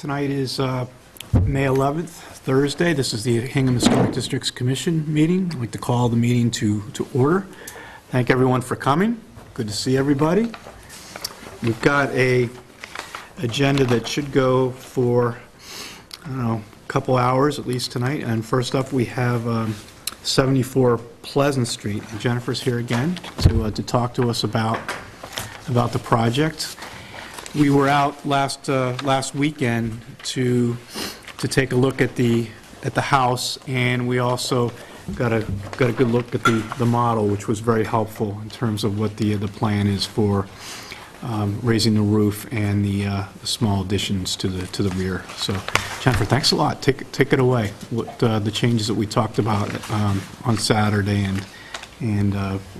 Tonight is May 11th, Thursday. This is the Hingham Historic Districts Commission meeting. I'd like to call the meeting to order. Thank everyone for coming. Good to see everybody. We've got a agenda that should go for, I don't know, a couple hours at least tonight. And first up, we have 74 Pleasant Street. And Jennifer's here again to talk to us about the project. We were out last weekend to take a look at the house, and we also got a good look at the model, which was very helpful in terms of what the plan is for raising the roof and the small additions to the rear. So, Jennifer, thanks a lot. Take it away. What the changes that we talked about on Saturday and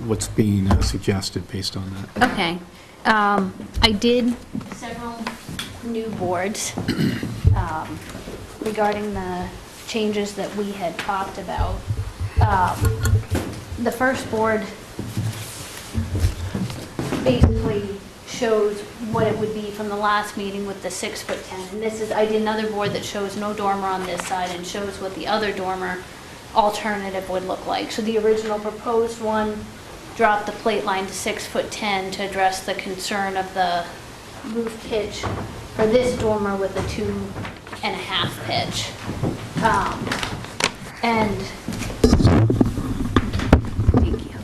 what's being suggested based on that. Okay. I did several new boards regarding the changes that we had talked about. The first board basically shows what it would be from the last meeting with the 6'10". And this is, I did another board that shows no dormer on this side and shows what the other dormer alternative would look like. So the original proposed one dropped the plate line to 6'10" to address the concern of the roof pitch for this dormer with a 2.5 pitch. And thank you.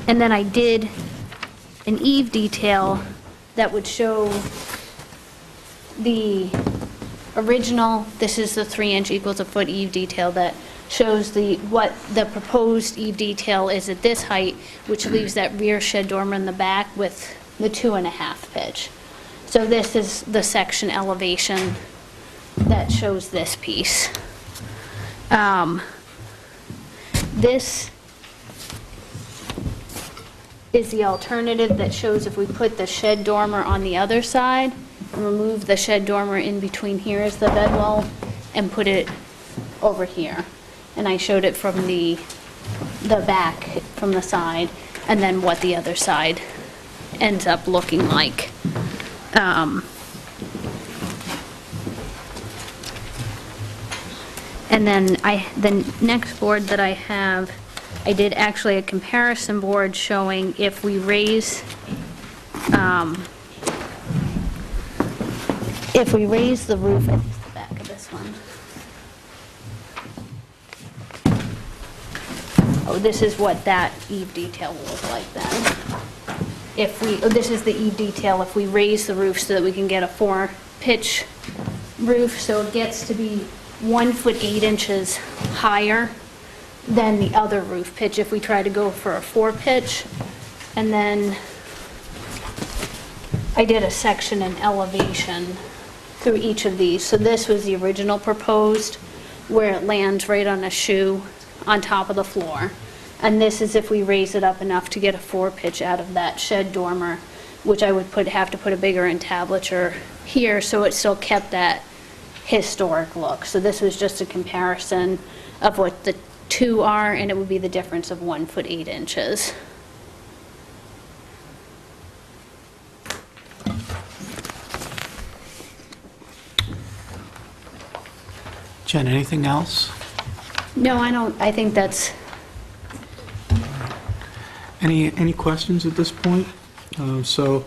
And then I did an eave detail that would show the original, this is the 3" equals a foot eave detail that shows what the proposed eave detail is at this height, which leaves that rear shed dormer in the back with the 2.5 pitch. So this is the section elevation that shows this piece. This is the alternative that shows if we put the shed dormer on the other side, and remove the shed dormer in between here as the bed wall, and put it over here. And I showed it from the back, from the side, and then what the other side ends up looking like. And then the next board that I have, I did actually a comparison board showing if we raise the roof, I think it's the back of this one. Oh, this is what that eave detail will look like then. This is the eave detail if we raise the roof so that we can get a 4-pitch roof, so it gets to be 1 foot 8 inches higher than the other roof pitch if we try to go for a 4-pitch. And then I did a section and elevation through each of these. So this was the original proposed, where it lands right on a shoe on top of the floor. And this is if we raise it up enough to get a 4-pitch out of that shed dormer, which I would have to put a bigger entablature here so it still kept that historic look. So this was just a comparison of what the two are, and it would be the difference of 1 foot 8 inches. Jen, anything else? No, I don't. I think that's... Any questions at this point? So I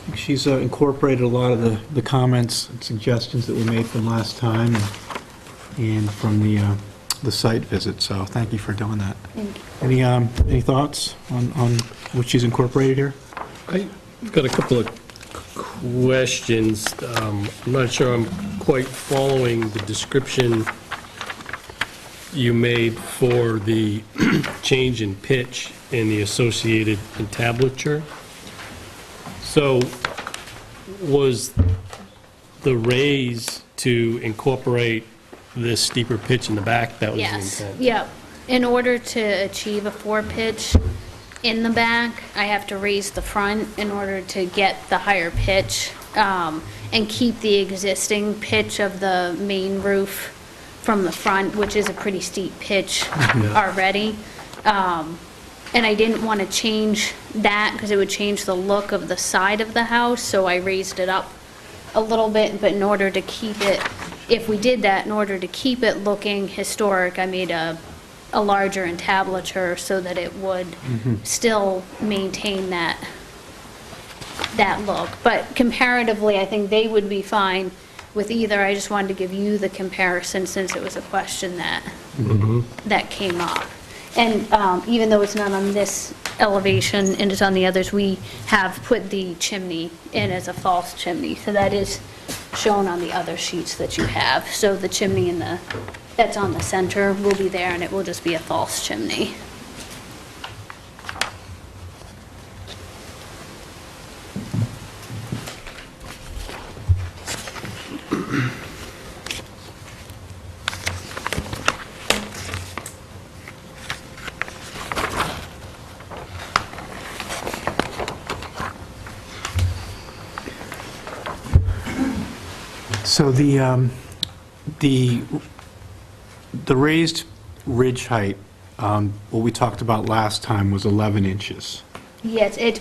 think she's incorporated a lot of the comments and suggestions that we made from last time and from the site visit. So thank you for doing that. Thank you. Any thoughts on what she's incorporated here? I've got a couple of questions. I'm not sure I'm quite following the description you made for the change in pitch and the associated entablature. So was the raise to incorporate this steeper pitch in the back? That was Yes. the intent? Yep. In order to achieve a 4-pitch in the back, I have to raise the front in order to get the higher pitch and keep the existing pitch of the main roof from the front, which is a pretty steep pitch already. And I didn't want to change that because it would change the look of the side of the house, so I raised it up a little bit, but in order to keep it, if we did that, in order to keep it looking historic, I made a larger entablature so that it would still maintain that look. But comparatively, I think they would be fine with either. I just wanted to give you the comparison since it was a question that came up. And even though it's not on this elevation and it's on the others, we have put the chimney in as a false chimney. So that is shown on the other sheets that you have. So the chimney that's on the center will be there, and it will just be a false chimney. So the raised ridge height, what we talked about last time was 11 inches. Yes, it's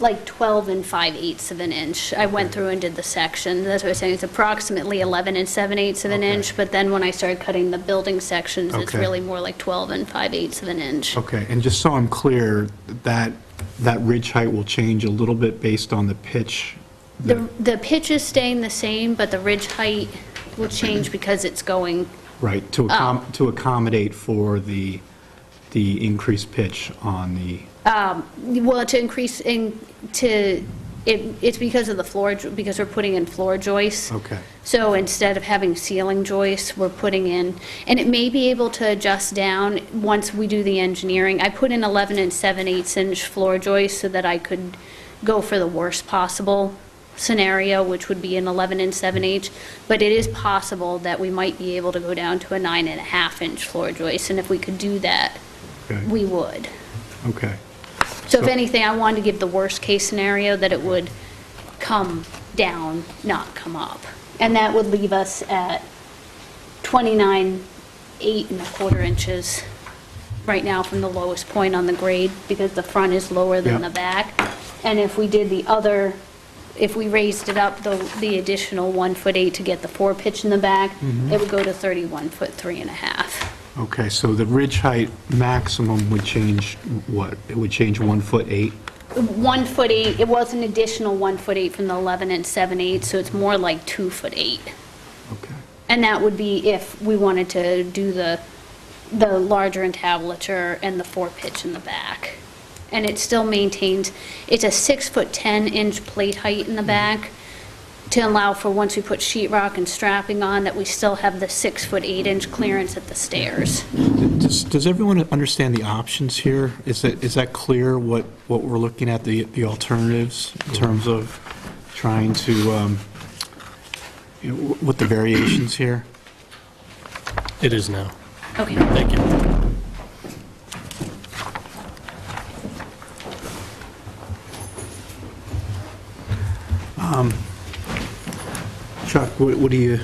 like 12 5/8 of an inch. I went through and did the section. That's what I was saying. It's approximately 11 7/8 of an inch, but then when I started cutting the building sections, it's Okay. really more like 12 5/8 of an inch. Okay, and just so I'm clear, that ridge height will change a little bit based on the pitch? The pitch is staying the same, but the ridge height will change because it's going, Right, to accommodate for the increased pitch on the, well, to increase it's because of the floor, because we're putting in floor joists. okay, So instead of having ceiling joists, we're putting in, and it may be able to adjust down once we do the engineering. I put in 11 7/8 inch floor joists so that I could go for the worst possible scenario, which would be an 11 7/8, but it is possible that we might be able to go down to a 9.5 inch floor joist, and if we could do that, okay, we would. okay. So if anything, I wanted to give the worst case scenario, that it would come down, not come up. And that would leave us at 29 8.25 inches right now from the lowest point on the grade, because the front is lower than Yeah. the back. And if we did the other, if we raised it up the additional 1'8" to get the 4 pitch in the back, it would go to 31 3.5. Okay, so the ridge height maximum would change what? It would change 1'8"? 1'8", it was an additional 1'8" from the 11 7/8, so it's more like 2'8". Okay, And that would be if we wanted to do the larger entablature and the 4 pitch in the back. And it still maintains, it's a 6'10" inch plate height in the back to allow for, once we put sheetrock and strapping on, that we still have the 6'8" inch clearance at the stairs. does everyone understand the options here? Is that clear what we're looking at, the alternatives in terms of trying to, what the variations here? It is now. Okay. Thank you. Chuck, what do you,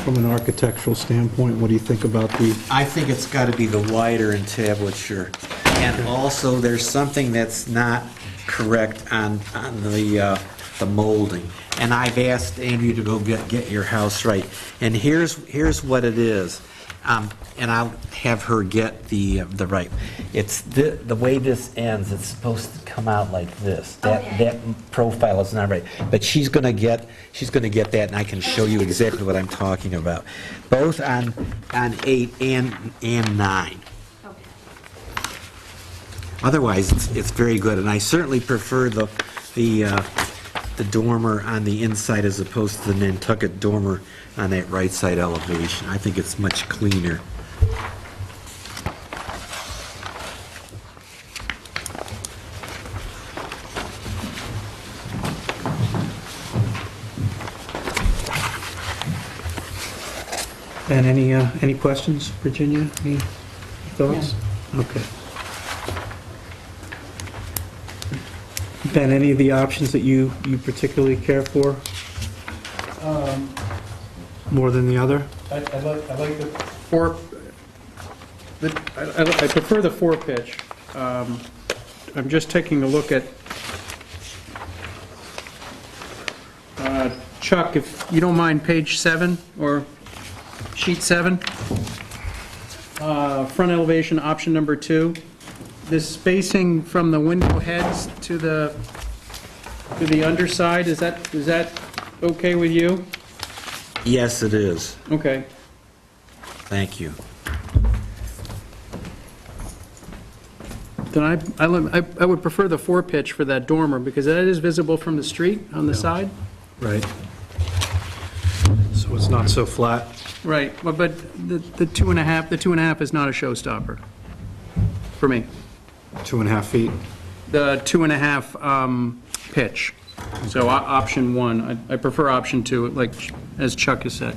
from an architectural standpoint, what do you think about the, I think it's got to be the wider entablature. And also, there's something that's not correct on the molding. And I've asked Andrew to go get your house right. And here's what it is. And I'll have her get the right. It's the way this ends, it's supposed to come out like this. That profile is not right. But she's going to get that, and I can show you exactly what I'm talking about. Both on 8 and 9. Okay. Otherwise, it's very good, and I certainly prefer the dormer on the inside as opposed to the Nantucket dormer on that right side elevation. I think it's much cleaner. Ben, any questions, Virginia? Any thoughts? Okay. Ben, any of the options that you particularly care for? More than the other? I like the 4, I prefer the 4 pitch. I'm just taking a look at Chuck, if you don't mind, page 7 or sheet 7. Front elevation, option number 2. This spacing from the window heads to the underside, is that okay with you? Yes, it is. Okay. Thank you. Then I would prefer the 4-pitch for that dormer, because that is visible from the street on the side. Right. So it's not so flat. Right, but the 2.5 is not a showstopper for me. 2.5 feet. The 2.5 pitch. So option 1, I prefer option 2, like, as Chuck has said.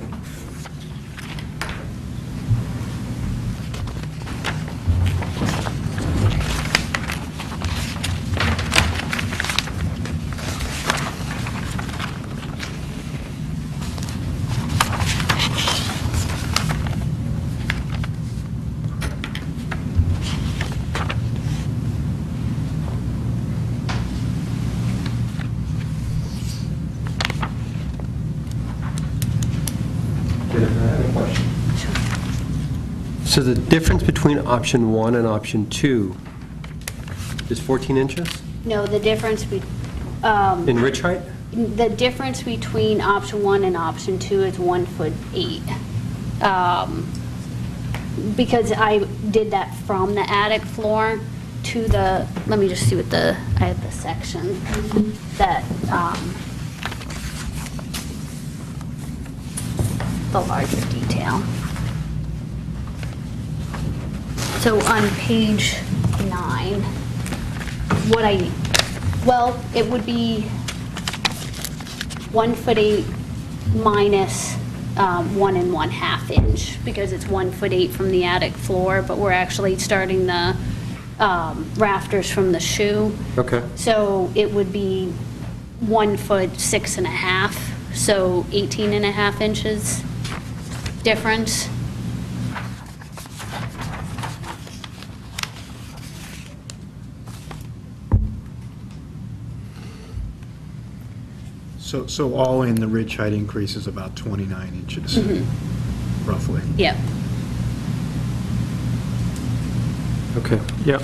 So the difference between option 1 and option 2 is 14 inches No, the difference in ridge height? the difference between option 1 and option 2 is 1'8". Because I did that from the attic floor to the, let me just see what I have the section that, the larger detail. So on page 9, it would be 1'8" minus 1 1/2 inch, because it's 1'8" from the attic floor, but we're actually starting the rafters from the shoe. Okay. So it would be 1'6½", so 18.5 inches difference. So all in, the ridge height increase is about 29 inches, roughly. Yep. Okay. Yep.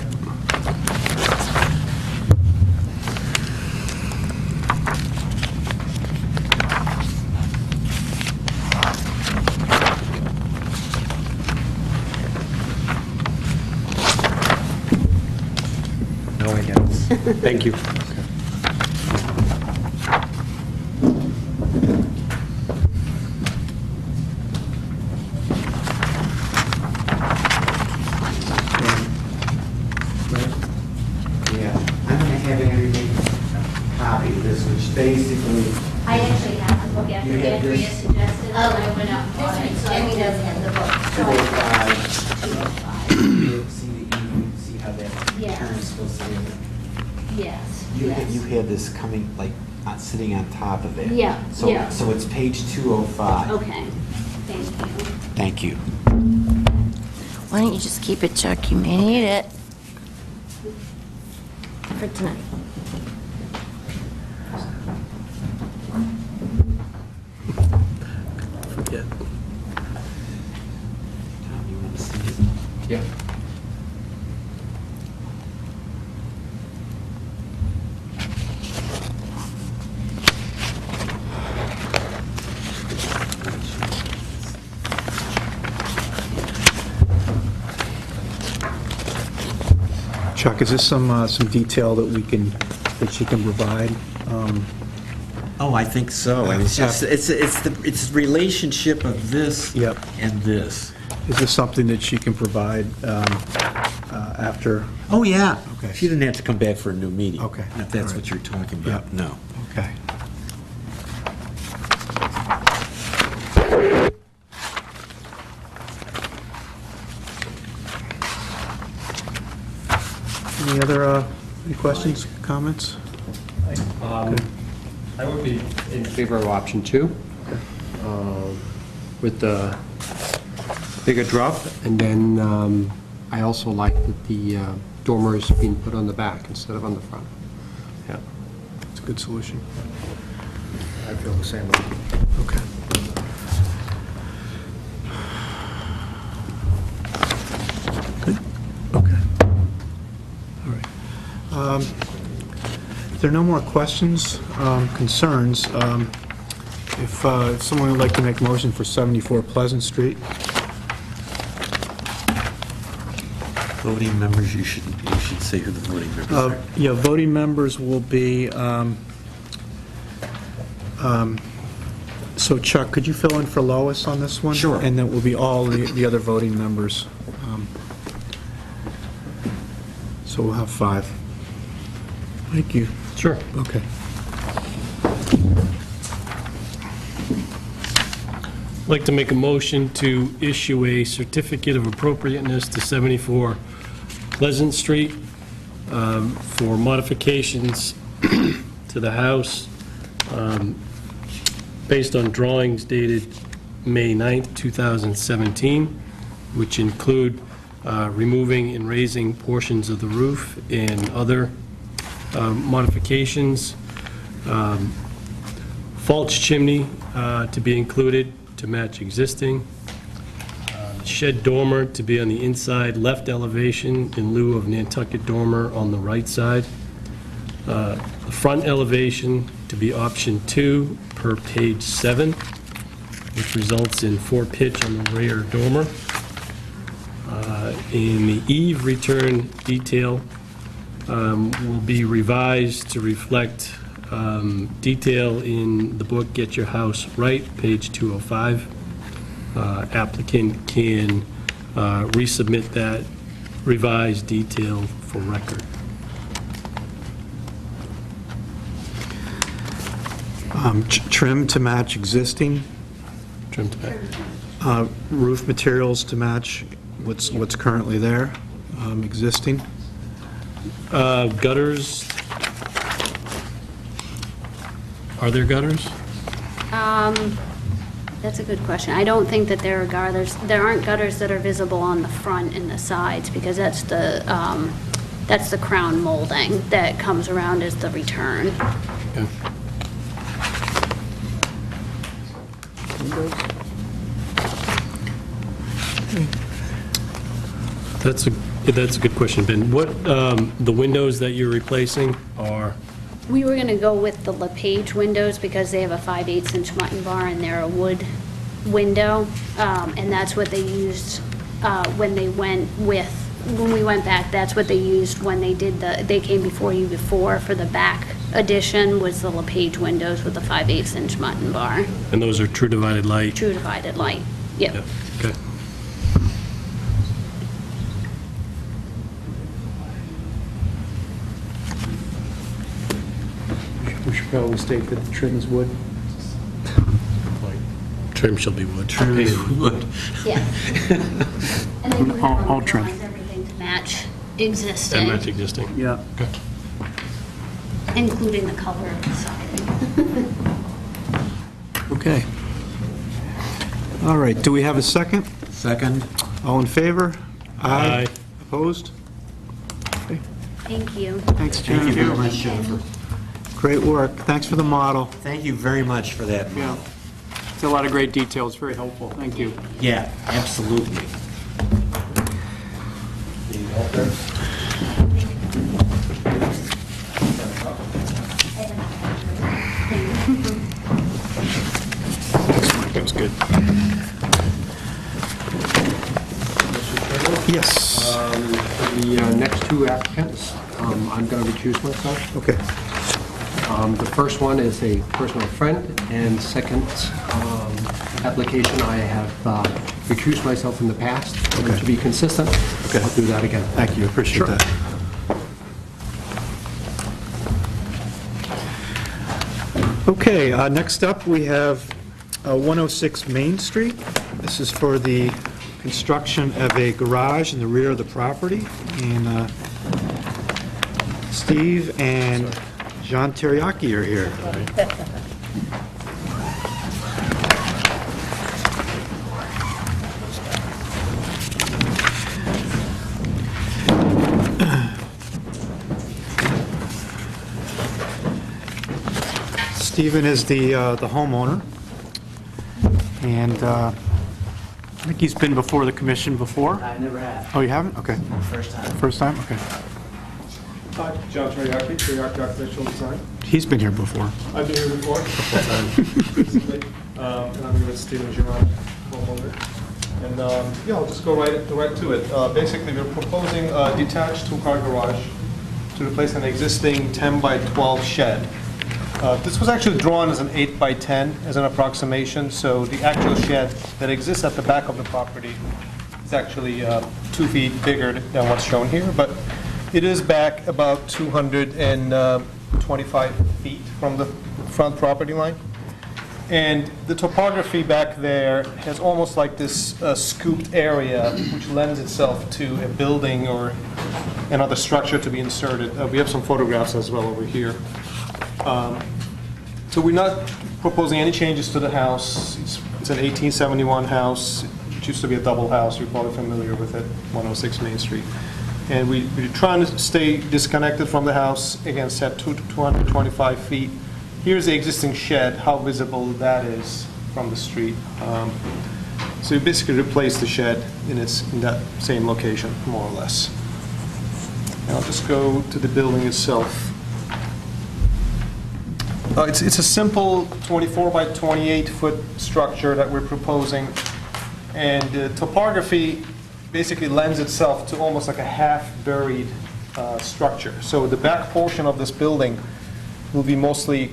Now I get it. Thank you. Yeah, I'm gonna have everybody copy of this, which basically, I actually have to look after You have Andrea this? suggested, and I went up on it, so Amy doesn't have the book. 205, see the, you see how that Yes. turn is supposed to be? Yes, You yes. had this coming, like, sitting on top of it. Yeah, So, yeah. so it's page 205. Okay, thank you. Thank you. Why don't you just keep it, Chuck? You may need it for tonight. Forget. Tom, you want to see it? Yeah. Chuck, is this some detail that she can provide? Oh, I think so. I mean, it's just, it's the relationship of this Yep. and this. Is this something that she can provide after? Oh, yeah. Okay. She didn't have to come back for a new meeting. Okay. If that's All right. what you're talking about, Yep. no. Okay. Any questions, comments? I would be in favor of option 2, with the bigger drop, and then I also like that the dormer is being put on the back instead of on the front. Yeah. It's a good solution. I feel the same way. Okay. Good, okay. All right. If there are no more questions, concerns, if someone would like to make a motion for 74 Pleasant Street. Voting members, you should say who the voting members are. Yeah, voting members will be, so Chuck, could you fill in for Lois on this one? Sure. And then will be all the other voting members. So we'll have 5. Thank you. Sure. Okay. I'd like to make a motion to issue a certificate of appropriateness to 74 Pleasant Street for modifications to the house based on drawings dated May 9th, 2017, which include removing and raising portions of the roof and other modifications. False chimney to be included to match existing. Shed dormer to be on the inside left elevation in lieu of Nantucket dormer on the right side. The front elevation to be option 2 per page 7, which results in 4 pitch on the rear dormer. In the eave return detail will be revised to reflect detail in the book Get Your House Right, page 205. Applicant can resubmit that revised detail for record. Trim to match existing, Trim to back. roof materials to match what's currently there, existing. Gutters. Are there gutters? That's a good question. I don't think that there are gutters. There aren't gutters that are visible on the front and the sides, because that's the crown molding that comes around as the return. Okay. That's a good question, Ben. What, the windows that you're replacing are, We were gonna go with the LePage windows because they have a 5/8" mutton bar and they're a wood window. And that's what they used, when we went back, that's what they used when they did they came before you before for the back addition, was the LePage windows with the 5/8" mutton bar. and those are true divided light? True divided light. Yep. Yep, okay. We should probably state that the trim is wood. Trim shall be wood. Wood. Yeah. And then you have All on the trim. lines, everything to match And existing, match existing. Yeah. Okay. including the color of the siding. Okay. All right, do we have a second? Second? All in favor? Aye. Opposed? Okay. Thank you. Thanks, Thank you very Jennifer. much, Jennifer. Great work. Thanks for the model. Thank you very much for that. Yeah. It's a lot of great details, very helpful, thank you. Yeah, absolutely. That was good. Yes. The next two applicants, I'm going to recuse myself. Okay. The first one is a personal friend, and second application, I have recused myself in the past. And Okay. to be consistent, Okay. I'll do that again. Thank you, appreciate Sure. that. Okay, next up, we have 106 Main Street. This is for the construction of a garage in the rear of the property. And Steve and John Teriyaki are here. Stephen is the homeowner, and I think he's been before the commission before. I never have. Oh, you haven't? Okay. First time. First time? Okay. Hi, John Jiranek, Jiranek Architectural Design. He's been here before. I've been here before. Recently. And I'm here with Stephen Jiranek, homeowner. And yeah, I'll just go right to it. Basically, we're proposing a detached two-car garage to replace an existing 10 by 12 shed. This was actually drawn as an 8 by 10 as an approximation, so the actual shed that exists at the back of the property is actually 2 feet bigger than what's shown here, but it is back about 225 feet from the front property line. And the topography back there has almost like this scooped area, which lends itself to a building or another structure to be inserted. We have some photographs as well over here. So we're not proposing any changes to the house. It's an 1871 house. It used to be a double house. You're probably familiar with it, 106 Main Street. And we're trying to stay disconnected from the house, again, set 225 feet. Here's the existing shed, how visible that is from the street. So you basically replace the shed in that same location, more or less. And I'll just go to the building itself. It's a simple 24 by 28 foot structure that we're proposing, and the topography basically lends itself to almost like a half-buried structure. So the back portion of this building will be mostly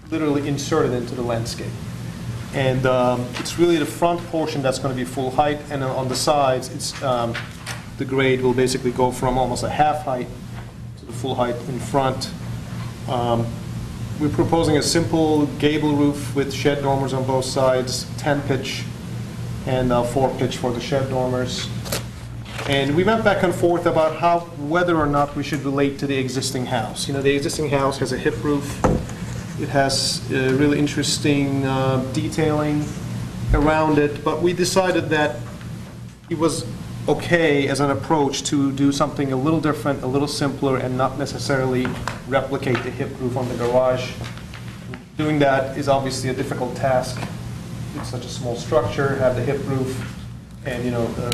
literally inserted into the landscape. And it's really the front portion that's going to be full height, and on the sides, the grade will basically go from almost a half height to the full height in front. We're proposing a simple gable roof with shed dormers on both sides, 10 pitch and 4 pitch for the shed dormers. And we went back and forth about whether or not we should relate to the existing house. You know, the existing house has a hip roof. It has really interesting detailing around it, but we decided that it was okay as an approach to do something a little different, a little simpler, and not necessarily replicate the hip roof on the garage. Doing that is obviously a difficult task. It's such a small structure, have the hip roof, and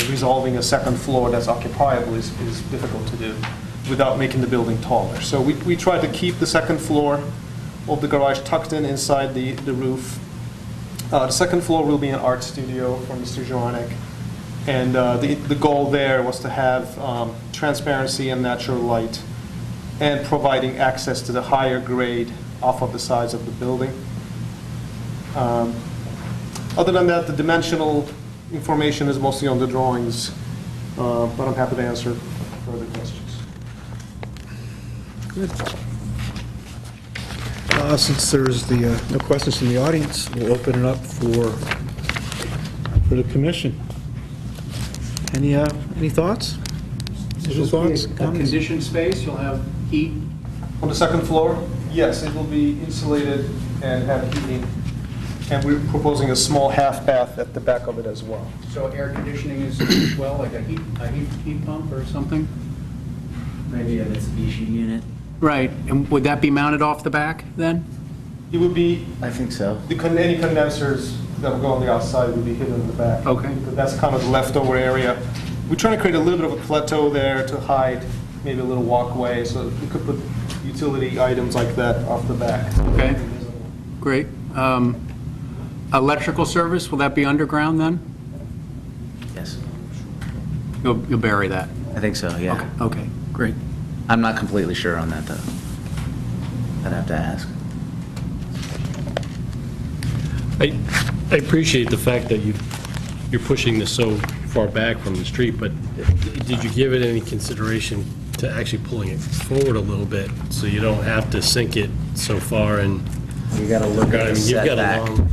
resolving a second floor that's occupiable is difficult to do without making the building taller. So we tried to keep the second floor of the garage tucked in inside the roof. The second floor will be an art studio for Mr. Jiranek. And the goal there was to have transparency and natural light and providing access to the higher grade off of the sides of the building. Other than that, the dimensional information is mostly on the drawings, but I'm happy to answer further questions. Good. Since there's no questions from the audience, we'll open it up for the commission. Any thoughts? Visual thoughts? A Comments? conditioned space, you'll have heat. On the second floor, yes, it will be insulated and have heating. And we're proposing a small half bath at the back of it as well. So air conditioning is well, like a heat pump or something? Maybe a Mitsubishi unit. Right, and would that be mounted off the back then? It would be, I think so. any condensers that will go on the outside would be hidden in the back. Okay. Because that's kind of the leftover area. We're trying to create a little bit of a plateau there to hide maybe a little walkway, so we could put utility items like that off the back. Okay. Great. Electrical service, will that be underground then? Yes. You'll bury that? I think so, yeah. Okay, great. I'm not completely sure on that, though. I'd have to ask. I appreciate the fact that you're pushing this so far back from the street, but did you give it any consideration to actually pulling it forward a little bit so you don't have to sink it so far and... You gotta look at the You've got a setback. long...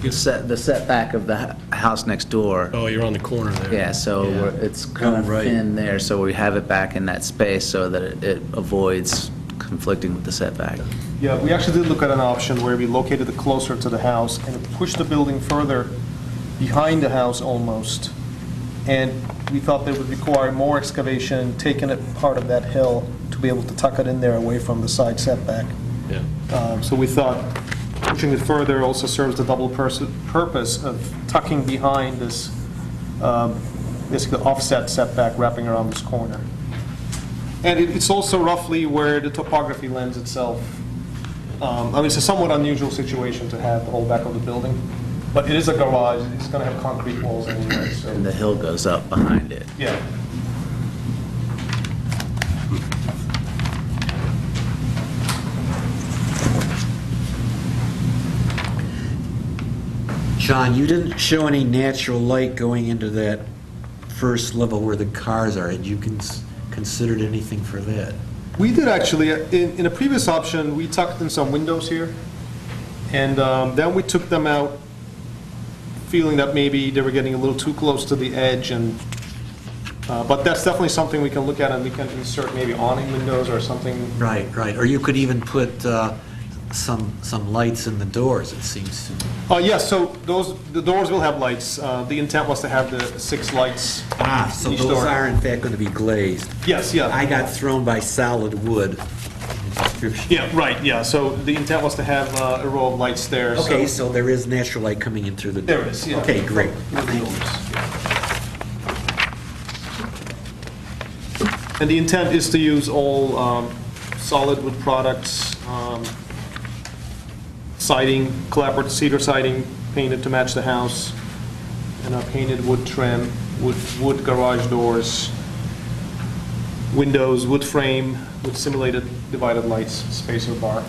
The setback of the house next door. Oh, you're on the corner there. Yeah, so it's kind of right. thin there, so we have it back in that space so that it avoids conflicting with the setback. Yeah, we actually did look at an option where we located it closer to the house and pushed the building further behind the house almost. And we thought that would require more excavation, taking it part of that hill to be able to tuck it in there away from the side setback. Yeah. So we thought pushing it further also serves the double purpose of tucking behind this basically offset setback wrapping around this corner. And it's also roughly where the topography lends itself. I mean, it's a somewhat unusual situation to have the whole back of the building, but it is a garage. It's going to have concrete walls anyway, so. And the hill goes up behind it. Yeah. John, you didn't show any natural light going into that first level where the cars are. Had you considered anything for that? We did actually. In a previous option, we tucked in some windows here, and then we took them out, feeling that maybe they were getting a little too close to the edge. And but that's definitely something we can look at, and we can insert maybe awning windows or something. Right. Or you could even put some lights in the doors, it seems to me. Yes, so the doors will have lights. The intent was to have the 6 lights. So each those door. are in fact going to be glazed. Yes, yeah. I got thrown by solid wood in the description. Yeah, right, yeah. So the intent was to have a row of lights there. Okay, so there is natural light coming in through the door. There it is, yeah. Okay, great. With the doors. And the intent is to use all solid wood products, siding, clapboard cedar siding painted to match the house, and a painted wood trim, wood garage doors, windows, wood frame with simulated divided lights, spacer bar.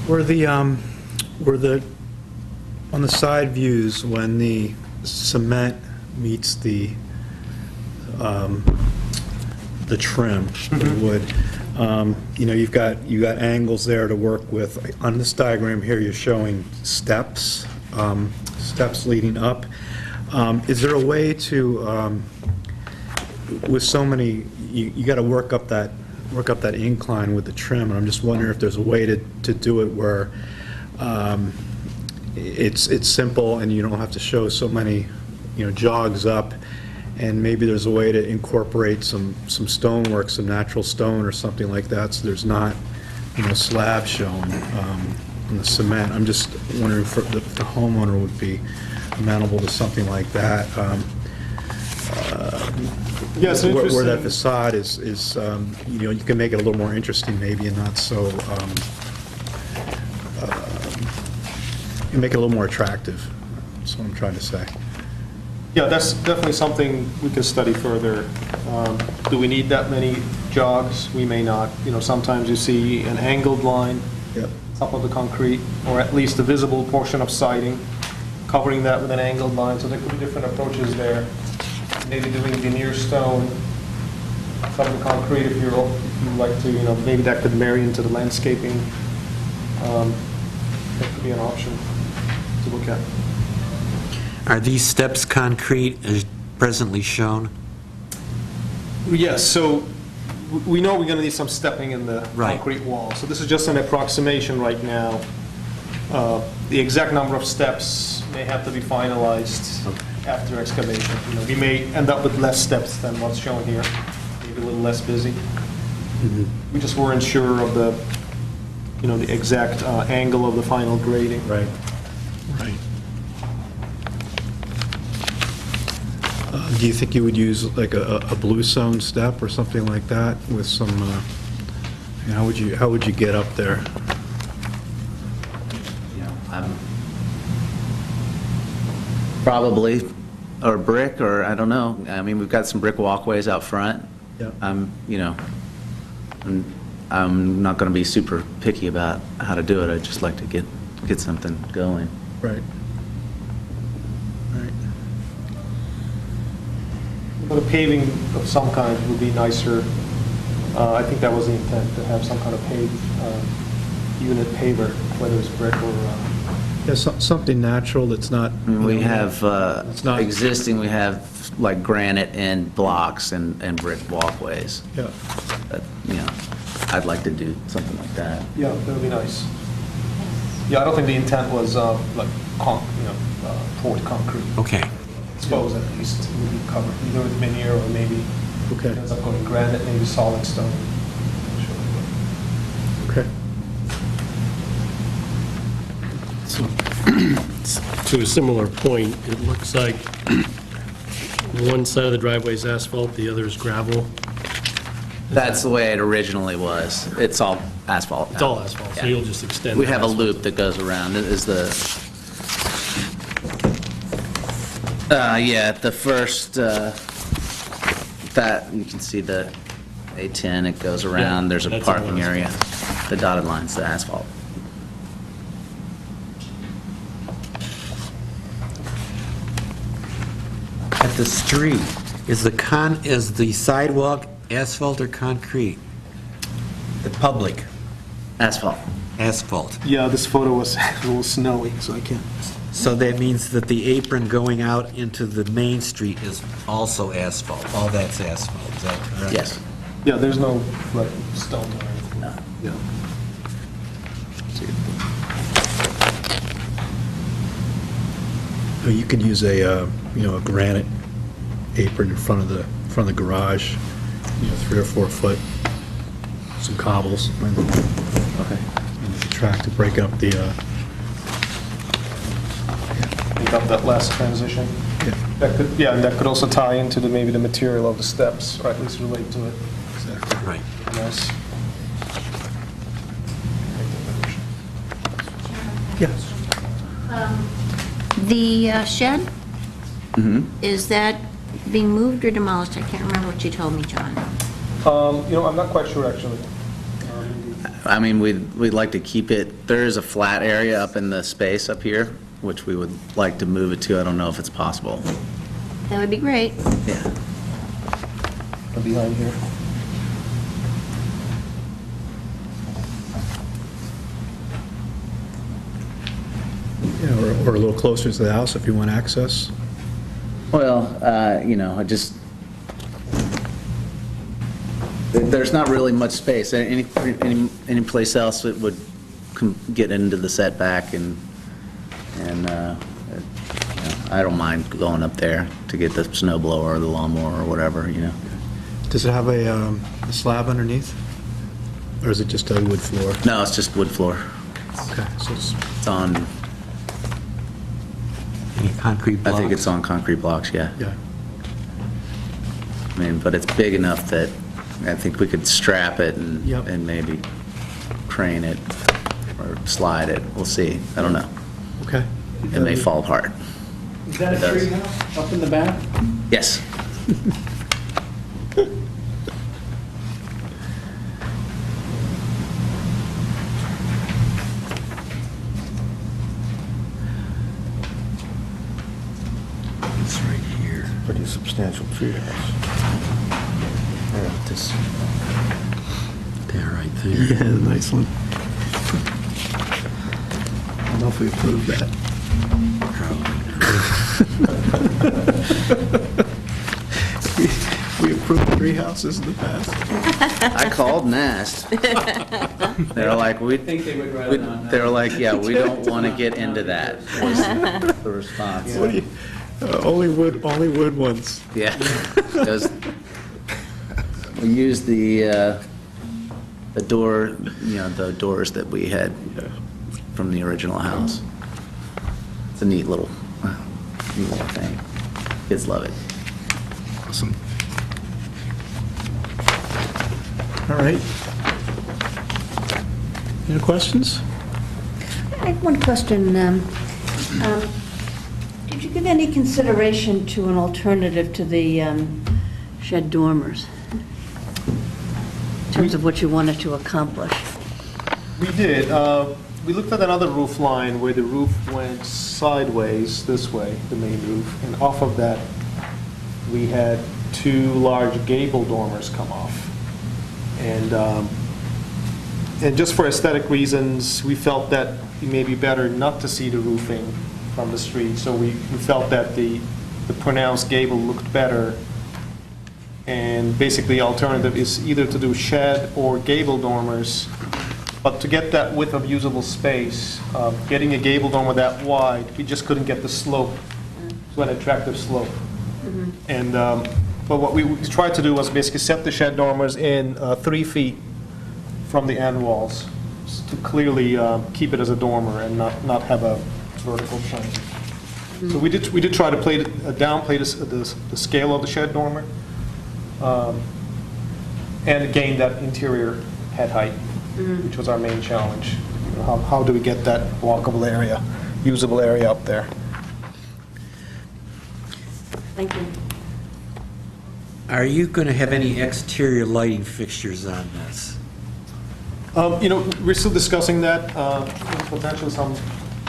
Were the, on the side views, when the cement meets the trim, the wood, you've got angles there to work with. On this diagram here, you're showing steps, steps leading up. Is there a way to, with so many, you got to work up that incline with the trim, and I'm just wondering if there's a way to do it where it's simple and you don't have to show so many, jogs up, and maybe there's a way to incorporate some stonework, some natural stone or something like that, so there's not, slab showing in the cement. I'm just wondering if the homeowner would be amenable to something like that. Yes, Where that facade is, you can make it a little more interesting maybe, and not so, you make it a little more attractive. That's what I'm trying to say. Yeah, that's definitely something we can study further. Do we need that many jogs? We may not. Sometimes you see an angled line, Yep. top of the concrete, or at least a visible portion of siding, covering that with an angled line. So there could be different approaches there. Maybe doing veneer stone, top of the concrete if you like to, maybe that could marry into the landscaping. That could be an option to look at. Are these steps concrete as presently shown? Yes, so we know we're going to need some stepping in the Right. concrete wall. So this is just an approximation right now. The exact number of steps may have to be finalized after excavation. We may end up with less steps than what's shown here, maybe a little less busy. We just weren't sure of the, the exact angle of the final grading. Right. Do you think you would use like a bluestone step or something like that with some, how would you get up there? Probably, or brick, or I don't know. I mean, we've got some brick walkways out front. Yeah. I'm not going to be super picky about how to do it. I'd just like to get something going. Right. But a paving of some kind would be nicer. I think that was the intent, to have some kind of paved unit paver, whether it's brick or... Yeah, something natural that's not... I mean, we have It's not- existing, we have like granite and blocks and brick walkways. Yeah. But, I'd like to do something like that. Yeah, that would be nice. Yeah, I don't think the intent was poured concrete. Okay. Exposed at least, it would be covered either with veneer or maybe Okay. ends up going granite, maybe solid stone. Not sure, but- To a similar point, it looks like one side of the driveway is asphalt, the other is gravel. That's the way it originally was. It's all asphalt. It's all asphalt, so Yeah. you'll just extend. We the have a asphalt. loop that goes around. It is the, yeah, the first, that, you can see the A10, it goes around. Yeah, There's a that's all parking area. The dotted line's the asphalt. At the street, is the sidewalk asphalt or concrete? The public, Asphalt. asphalt. Yeah, this photo was a little snowy, so I can't. So that means that the apron going out into the main street is also asphalt. All that's asphalt, is that correct? Yes. Yeah, there's no, like, stone or anything. No. Yeah. You could use a granite apron in front of the garage, 3 or 4 foot, some cobbles. Okay. And the track to break up the, Pick up that last transition. That could, yeah, and that could also tie into maybe the material of the steps, or at least relate to it. Right. Nice. The shed? Is that being moved or demolished? I can't remember what you told me, John. I'm not quite sure, actually. I mean, we'd like to keep it, there is a flat area up in the space up here, which we would like to move it to. I don't know if it's possible. That would be great. Yeah. Behind here. or a little closer to the house if you want access. Well, I just, there's not really much space. Any place else that would get into the setback and I don't mind going up there to get the snow blower or the lawnmower or whatever. Does it have a slab underneath? Or is it just a wood floor? No, it's just wood floor. Okay, so It's on, Any concrete I blocks? think it's on concrete blocks, yeah. yeah. I mean, but it's big enough that I think we could strap it Yep. and maybe crane it or slide it. We'll see. I don't know. Okay. It may fall apart. Is that It a does. tree house up in the back? Yes. It's right here. Pretty substantial tree house. This, there, right there. Yeah, nice one. I don't know if we approve that. We approved tree houses in the past. I called and asked. They're like, they were like, yeah, we don't want to get into that, was the response. What do you, only wood ones. Yeah. Because we used the door, the doors that we had from the original house. It's a neat little thing. Kids love it. Awesome. All right. Any questions? I have one question. Did you give any consideration to an alternative to the shed dormers? In terms of what you wanted to accomplish? We did. We looked at another roof line where the roof went sideways this way, the main roof, and off of that, we had 2 large gable dormers come off. And just for aesthetic reasons, we felt that it may be better not to see the roofing from the street, so we felt that the pronounced gable looked better. And basically, the alternative is either to do shed or gable dormers. But to get that width of usable space, getting a gable dormer that wide, we just couldn't get the slope to an attractive slope. And, but what we tried to do was basically set the shed dormers in 3 feet from the end walls. to clearly keep it as a dormer and not have a vertical plane. So we did try to downplay the scale of the shed dormer, and gain that interior head height, which was our main challenge. You know, how do we get that walkable area, usable area up there? Thank you. Are you going to have any exterior lighting fixtures on this? You know, we're still discussing that, potentially some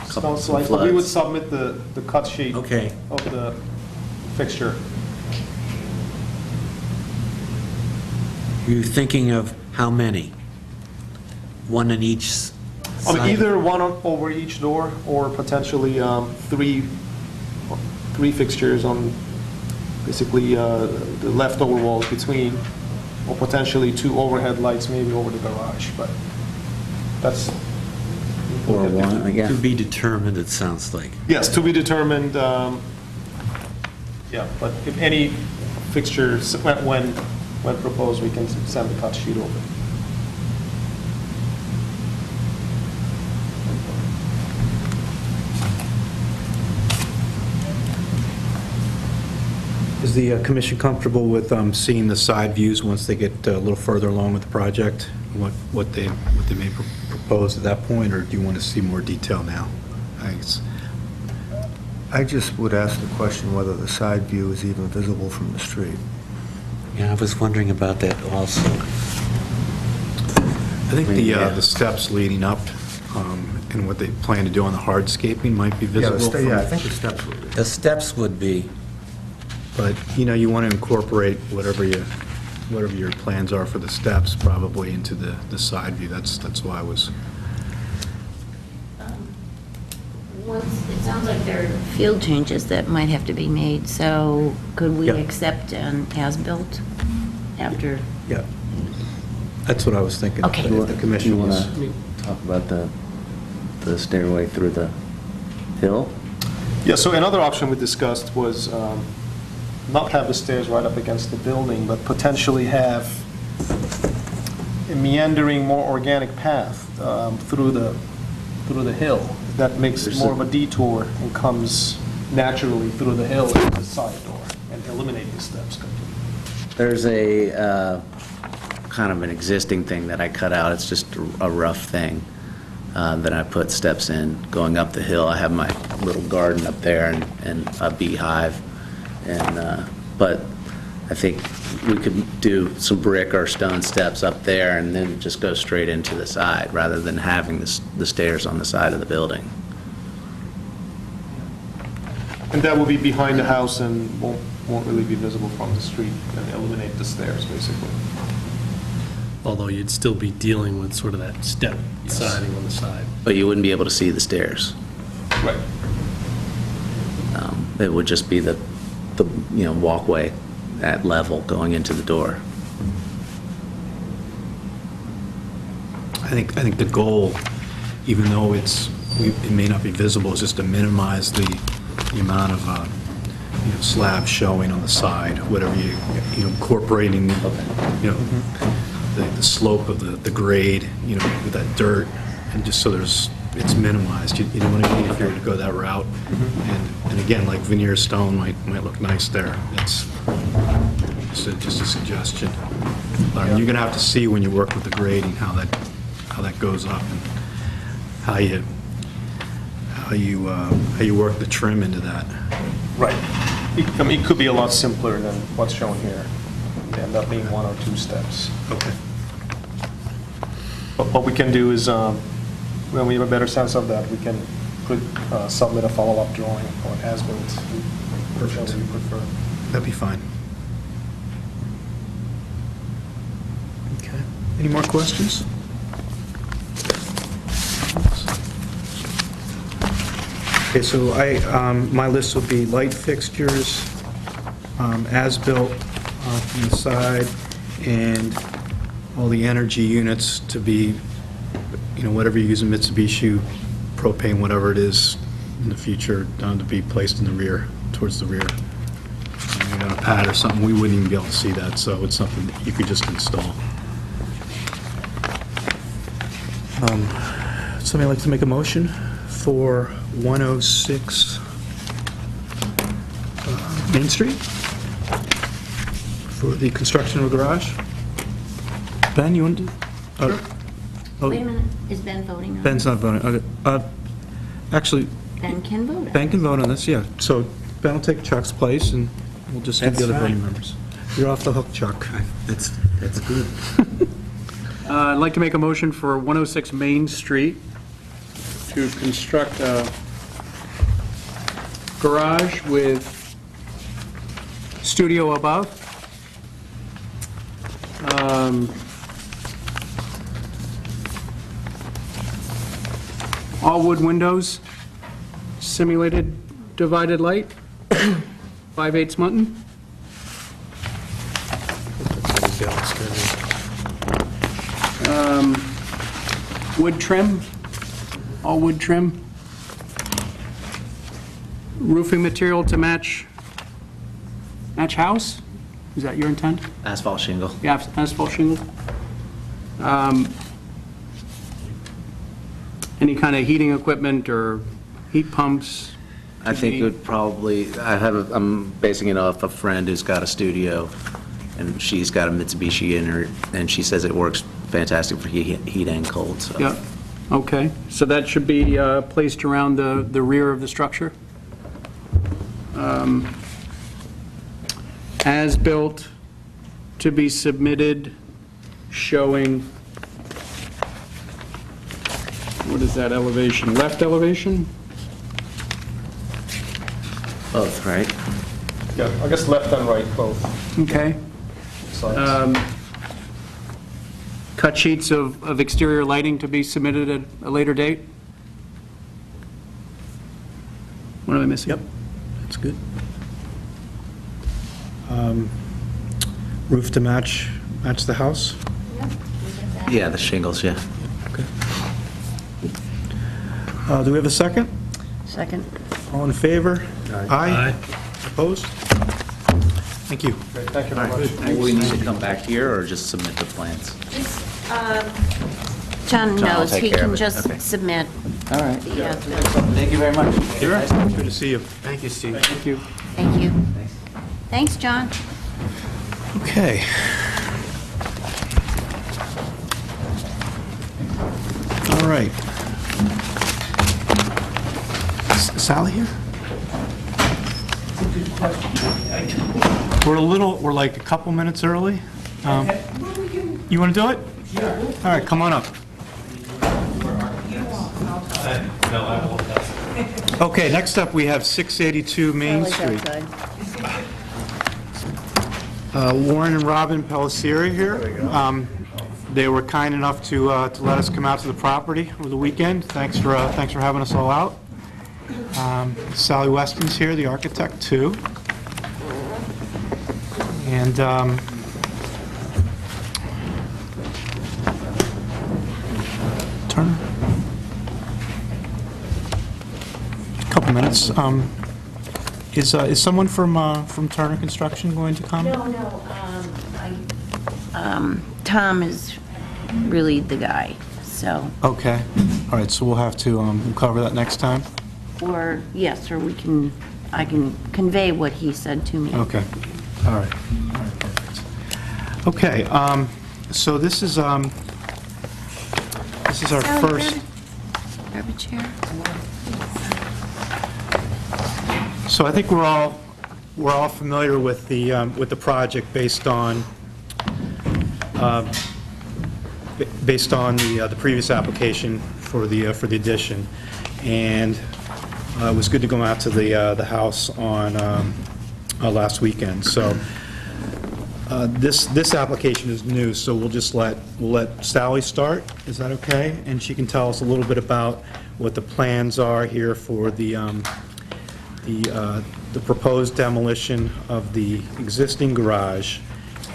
slides, but we would submit the cut sheet Okay. of the fixture. You're thinking of how many? One in each side? Either one over each door, or potentially three fixtures on basically the leftover walls between, or potentially 2 overhead lights maybe over the garage, but that's... Or one, I guess. To be determined, it sounds like. Yes, to be determined, yeah, but if any fixtures, when proposed, we can send the cut sheet over. Is the commission comfortable with seeing the side views once they get a little further along with the project? What they may propose at that point, or do you want to see more detail now? I just would ask the question whether the side view is even visible from the street. Yeah, I was wondering about that also. I think the steps leading up and what they plan to do on the hardscaping might be visible. I think the steps would be. The steps would be, But, you know, you want to incorporate whatever your plans are for the steps probably into the side view. That's why I was... It sounds like there are field changes that might have to be made, so could we Yeah. accept an as-built after? Yeah. That's what I was thinking. Okay. If the commission You want was... to talk about the stairway through the hill? Yeah, so another option we discussed was not have the stairs right up against the building, but potentially have a meandering, more organic path through the hill. That makes more of a detour and comes naturally through the hill and the side door, and eliminate the steps completely. There's a kind of an existing thing that I cut out. It's just a rough thing that I put steps in going up the hill. I have my little garden up there and a beehive, but I think we could do some brick or stone steps up there and then just go straight into the side rather than having the stairs on the side of the building. And that will be behind the house and won't really be visible from the street, and eliminate the stairs, basically. Although you'd still be dealing with sort of that step siding on the side. But you wouldn't be able to see the stairs. Right. It would just be the walkway at level going into the door. I think the goal, even though it may not be visible, is just to minimize the amount of slab showing on the side, whatever you incorporating the slope of the grade, with that dirt, and just so it's minimized. You know what I mean? If you were to go that route, and again, like veneer stone might look nice there. That's just a suggestion. You're gonna have to see when you work with the grading how that goes up and how you work the trim into that. Right. It could be a lot simpler than what's shown here. It end up being 1 or 2 steps. Okay. But what we can do is, when we have a better sense of that, we can submit a follow-up drawing or an as-built, whichever you prefer. That'd be fine. Okay. Any more questions? Okay, so my list will be light fixtures, as-built from the side, and all the energy units to be, whatever you use in Mitsubishi, propane, whatever it is in the future, to be placed in the rear, towards the rear. On a pad or something, we wouldn't even be able to see that, so it's something that you could just install. Somebody like to make a motion for 106 Main Street for the construction of a garage? Ben, you want to? Wait a minute, is Ben voting on it? Ben's not voting. Okay. Actually, Ben can vote on it. Ben can vote on this, yeah. So Ben will take Chuck's place, and we'll just have the That's other voting fine. members. You're off the hook, Chuck. That's good. I'd like to make a motion for 106 Main Street to construct a garage with studio above. All wood windows, simulated divided light, 5/8 Mutton. Wood trim, all wood trim. Roofing material to match house? Is that your intent? Asphalt shingle. Yeah, asphalt shingle. Any kind of heating equipment or heat pumps? I think it would probably, I'm basing it off a friend who's got a studio, and she's got a Mitsubishi in her, and she says it works fantastic for heat and cold, so. Yeah, okay. So that should be placed around the rear of the structure? As built to be submitted showing, what is that elevation? Left elevation? Both, right? Yeah, I guess left and right, both Okay. sides. Cut sheets of exterior lighting to be submitted at a later date? What am I missing? Yep, that's good. Roof to match the house? Yeah, the shingles, yeah. Okay. Do we have a second? Second. All in favor? Aye. Opposed? Thank you. Great, thank you very much. Will we need to come back here, or just submit the plans? John will knows, take he care can of it. just Okay. submit All right. the, Thank you very much. Sure. Good to see you. Thank you, Steve. Thank you. thank you. Thanks, John. Okay. All right. Sally here? We're like a couple minutes early. You want to do it? Yeah. All right, come on up. Okay, next up, we have 682 Main Street. Warren and Robin Pelissier here. They were kind enough to let us come out to the property over the weekend. Thanks for having us all out. Sally Weston's here, the architect, too. And Turner. A couple minutes. Is someone from Turner Construction going to come? No, Tom is really the guy, so, Okay. All right, so we'll have to cover that next time? or, yes, or I can convey what he said to me. Okay. All right. All right, perfect. Okay, so this is our Sally, first... grab a chair. So I think we're all familiar with the project based on the previous application for the addition, and it was good to go out to the house on last weekend. So this application is new, so we'll let Sally start. Is that okay? And she can tell us a little bit about what the plans are here for the proposed demolition of the existing garage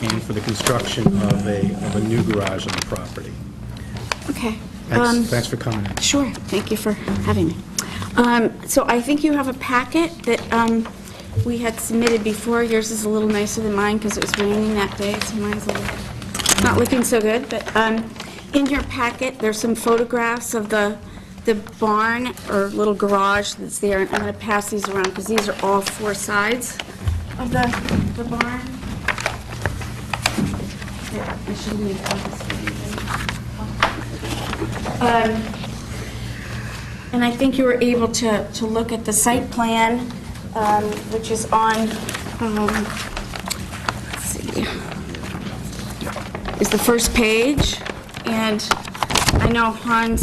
and for the construction of a new garage on the property. Okay. Thanks for coming in. Sure, thank you for having me. So I think you have a packet that we had submitted before. Yours is a little nicer than mine because it was raining that day, so mine's a little, not looking so good. But In your packet, there's some photographs of the barn or little garage that's there, and I'm going to pass these around because these are all four sides of the barn. I should leave copies for you. And I think you were able to look at the site plan, which is on, let's see, is the first page. And I know Hans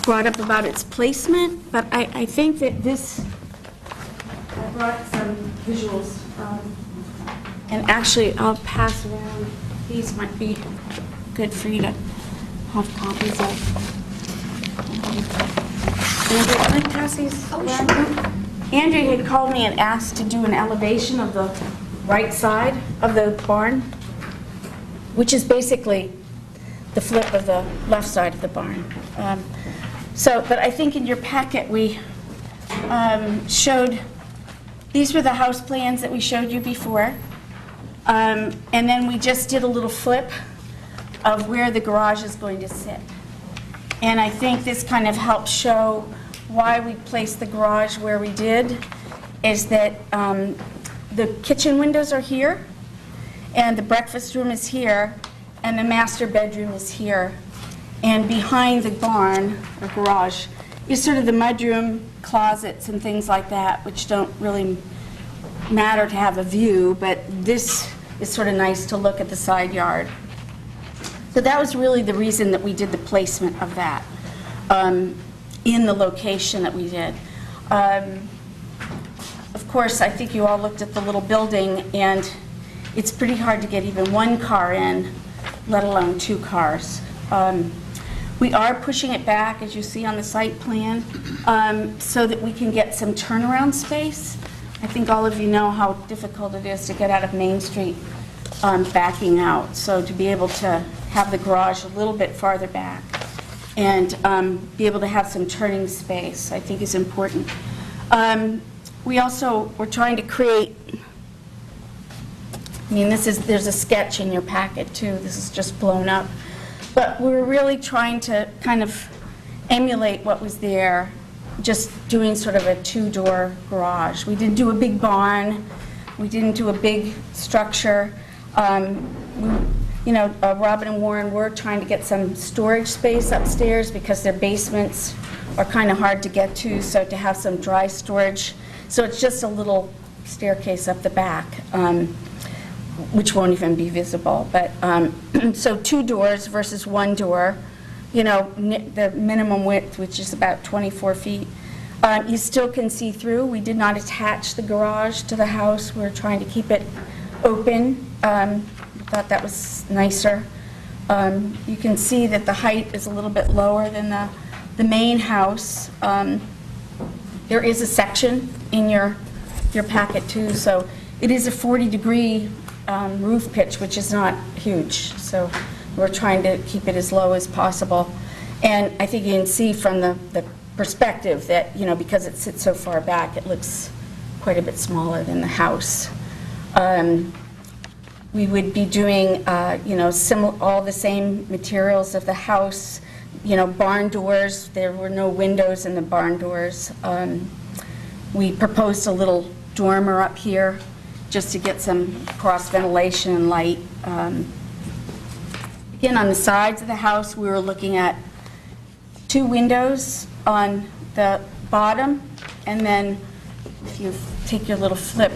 brought up about its placement, but I think that this, I brought some visuals. And actually, I'll pass around. These might be good for you to have copies of. Andrew, can I pass these around? Andrew had called me and asked to do an elevation of the right side of the barn, which is basically the flip of the left side of the barn. But I think in your packet we showed, these were the house plans that we showed you before. And then we just did a little flip of where the garage is going to sit. And I think this kind of helps show why we placed the garage where we did, is that the kitchen windows are here, and the breakfast room is here, and the master bedroom is here. And behind the barn, or garage, is sort of the mudroom, closets, and things like that, which don't really matter to have a view, but this is sort of nice to look at the side yard. So that was really the reason that we did the placement of that in the location that we did. Of course, I think you all looked at the little building, and it's pretty hard to get even one car in, let alone two cars. We are pushing it back, as you see on the site plan, so that we can get some turnaround space. I think all of you know how difficult it is to get out of Main Street backing out. So to be able to have the garage a little bit farther back and be able to have some turning space, I think is important. We also were trying to create, I mean, there's a sketch in your packet too. This is just blown up. But we were really trying to kind of emulate what was there, just doing sort of a two-door garage. We didn't do a big barn. We didn't do a big structure. Robin and Warren were trying to get some storage space upstairs because their basements are kind of hard to get to, so to have some dry storage. So it's just a little staircase up the back, which won't even be visible. But so two doors versus one door, the minimum width, which is about 24 feet. You still can see through. We did not attach the garage to the house. We were trying to keep it open. We thought that was nicer. You can see that the height is a little bit lower than the main house. There is a section in your packet too, so it is a 40-degree roof pitch, which is not huge. So we're trying to keep it as low as possible. And I think you can see from the perspective that, because it sits so far back, it looks quite a bit smaller than the house. We would be doing, all the same materials of the house, barn doors. There were no windows in the barn doors. We proposed a little dormer up here just to get some cross ventilation and light. Again, on the sides of the house, we were looking at two windows on the bottom, and then if you take your little flip,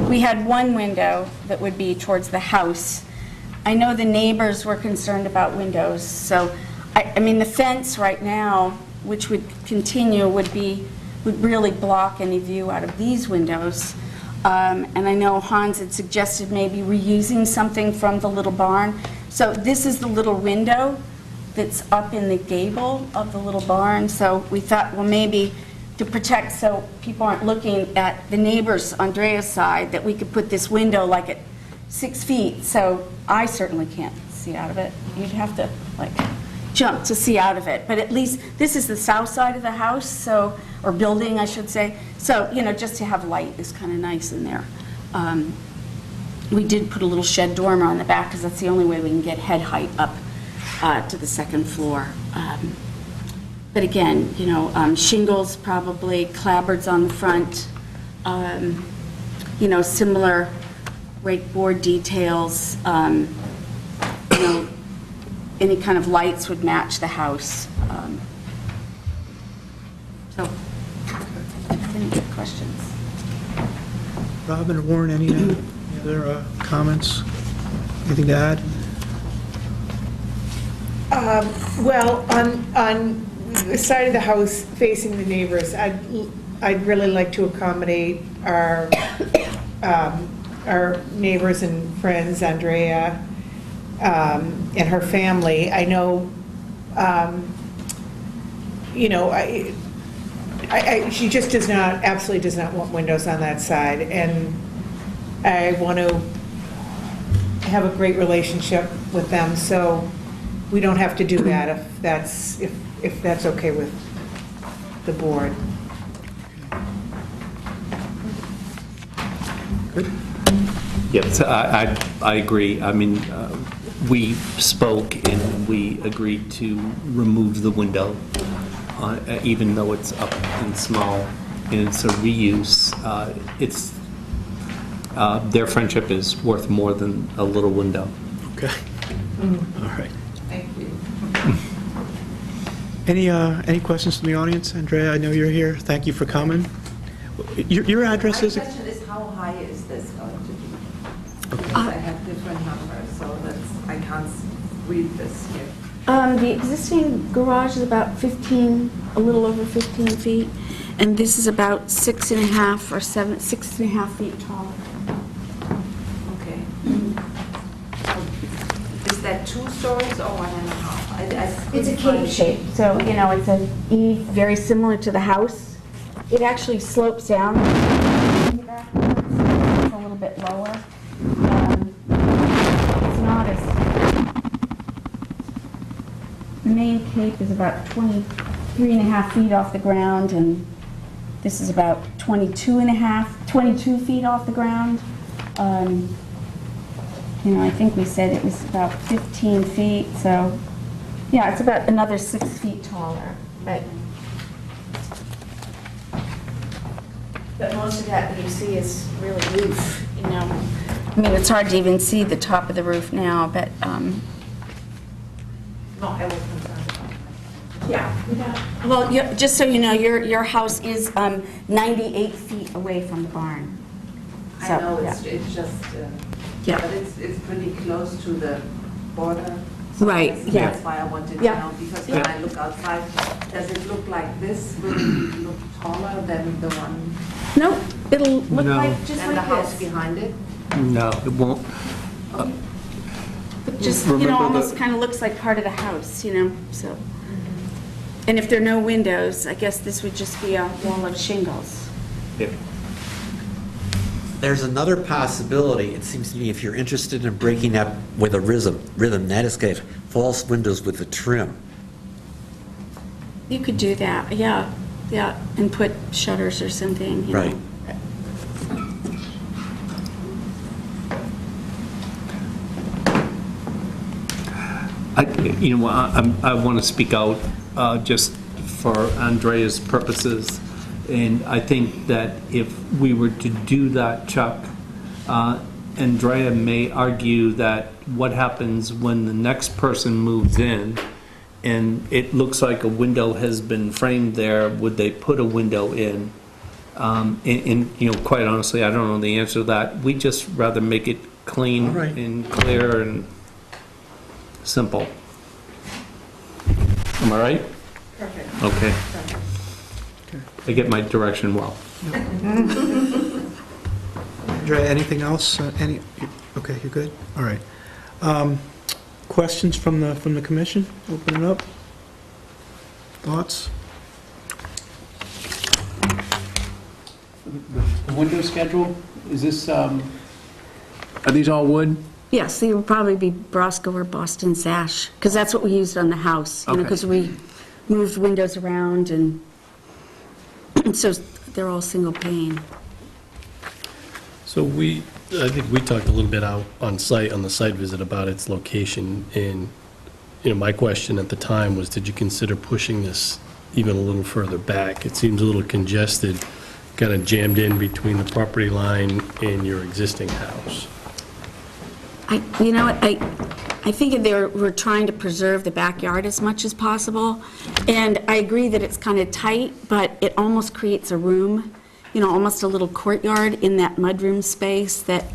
we had one window that would be towards the house. I know the neighbors were concerned about windows, so I mean the fence right now, which would continue, would really block any view out of these windows. And I know Hans had suggested maybe reusing something from the little barn. So this is the little window that's up in the gable of the little barn. So we thought, well, maybe to protect so people aren't looking at the neighbors on Andrea's side, that we could put this window like at 6 feet. So I certainly can't see out of it. You'd have to jump to see out of it. But at least this is the south side of the house, or building, I should say. So, just to have light is kind of nice in there. We did put a little shed dormer on the back because that's the only way we can get head height up to the second floor. But again, you know, shingles probably, clapboards on the front, you know, similar rake board details, you know, any kind of lights would match the house. So, any good questions? Robin or Warren, any other comments? Anything to add? Well, on the side of the house facing the neighbors, I'd really like to accommodate our neighbors and friends, Andrea and her family. I know, you know, she just absolutely does not want windows on that side, and I want to have a great relationship with them, so we don't have to do that if that's okay with the board. Yes, I agree. I mean, we spoke and we agreed to remove the window, even though it's up and small, and it's a reuse. Their friendship is worth more than a little window. Okay. All right. Thank you. Any questions from the audience? Andrea, I know you're here. Thank you for coming. Your address is? My question is, how high is this going to be? Because I have different numbers, so I can't read this here. The existing garage is about 15, a little over 15 feet, and this is about 6.5 or 6.5 feet tall. Okay. Is that 2 stories or 1.5? It's a cave shape, so, you know, it's an eave very similar to the house. It actually slopes down in the back. It's a little bit lower. It's not as... The main cape is about 23.5 feet off the ground, and this is about 22 feet off the ground. You know, I think we said it was about 15 feet, so, yeah, it's about another 6 feet taller, but most of that you see is really roof, you know. I mean, it's hard to even see the top of the roof now, but, No, I was concerned about that. yeah. Well, just so you know, your house is 98 feet away from the barn. I So, know, yeah. it's just, Yeah. but it's pretty close to the border. Right, yeah. That's why I wanted to Yeah. know, because when I look outside, does it look like this? Will it look taller than the one? Nope, it'll look No. like, just And the like house this. behind it? No, it won't. But just, you know, Remember almost kind of looks like part of the house, you know, so. And if there are no windows, I guess this would just be a wall of shingles. Yeah. There's another possibility, it seems to me, if you're interested in breaking up with a rhythm, that is get false windows with a trim. You could do that, yeah, and put shutters or something, you know. Right. I want to speak out just for Andrea's purposes, and I think that if we were to do that, Chuck, Andrea may argue that what happens when the next person moves in and it looks like a window has been framed there, would they put a window in? And you know, quite honestly, I don't know the answer to that. We just rather make it clean and clear and simple. Am I right? Perfect. Okay. I get my direction well. Andrea, anything else? Okay, you're good? All right. Questions from the commission? Open it up. Thoughts? The window schedule, is this, are these all wood? Yes, they would probably be Brosco or Boston sash, because that's what we used on the house, you know, Okay. because we moved windows around, and so they're all single pane. So I think we talked a little bit out on site, on the site visit, about its location, and my question at the time was, did you consider pushing this even a little further back? It seems a little congested, kind of jammed in between the property line and your existing house. You know what, I think we're trying to preserve the backyard as much as possible, and I agree that it's kind of tight, but it almost creates a room, almost a little courtyard in that mudroom space that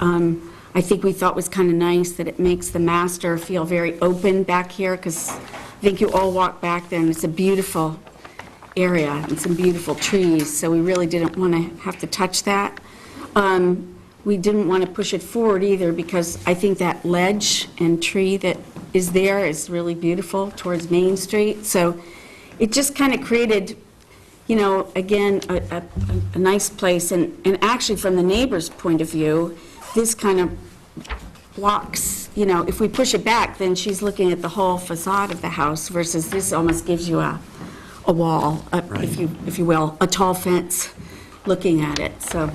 I think we thought was kind of nice, that it makes the master feel very open back here, because I think you all walk back there, and it's a beautiful area and some beautiful trees, so we really didn't want to have to touch that. We didn't want to push it forward either, because I think that ledge and tree that is there is really beautiful towards Main Street, so it just kind of created, again, a nice place, and actually from the neighbor's point of view, this kind of blocks, if we push it back, then she's looking at the whole facade of the house, versus this almost gives you a wall, if you will, a tall fence looking at it, so.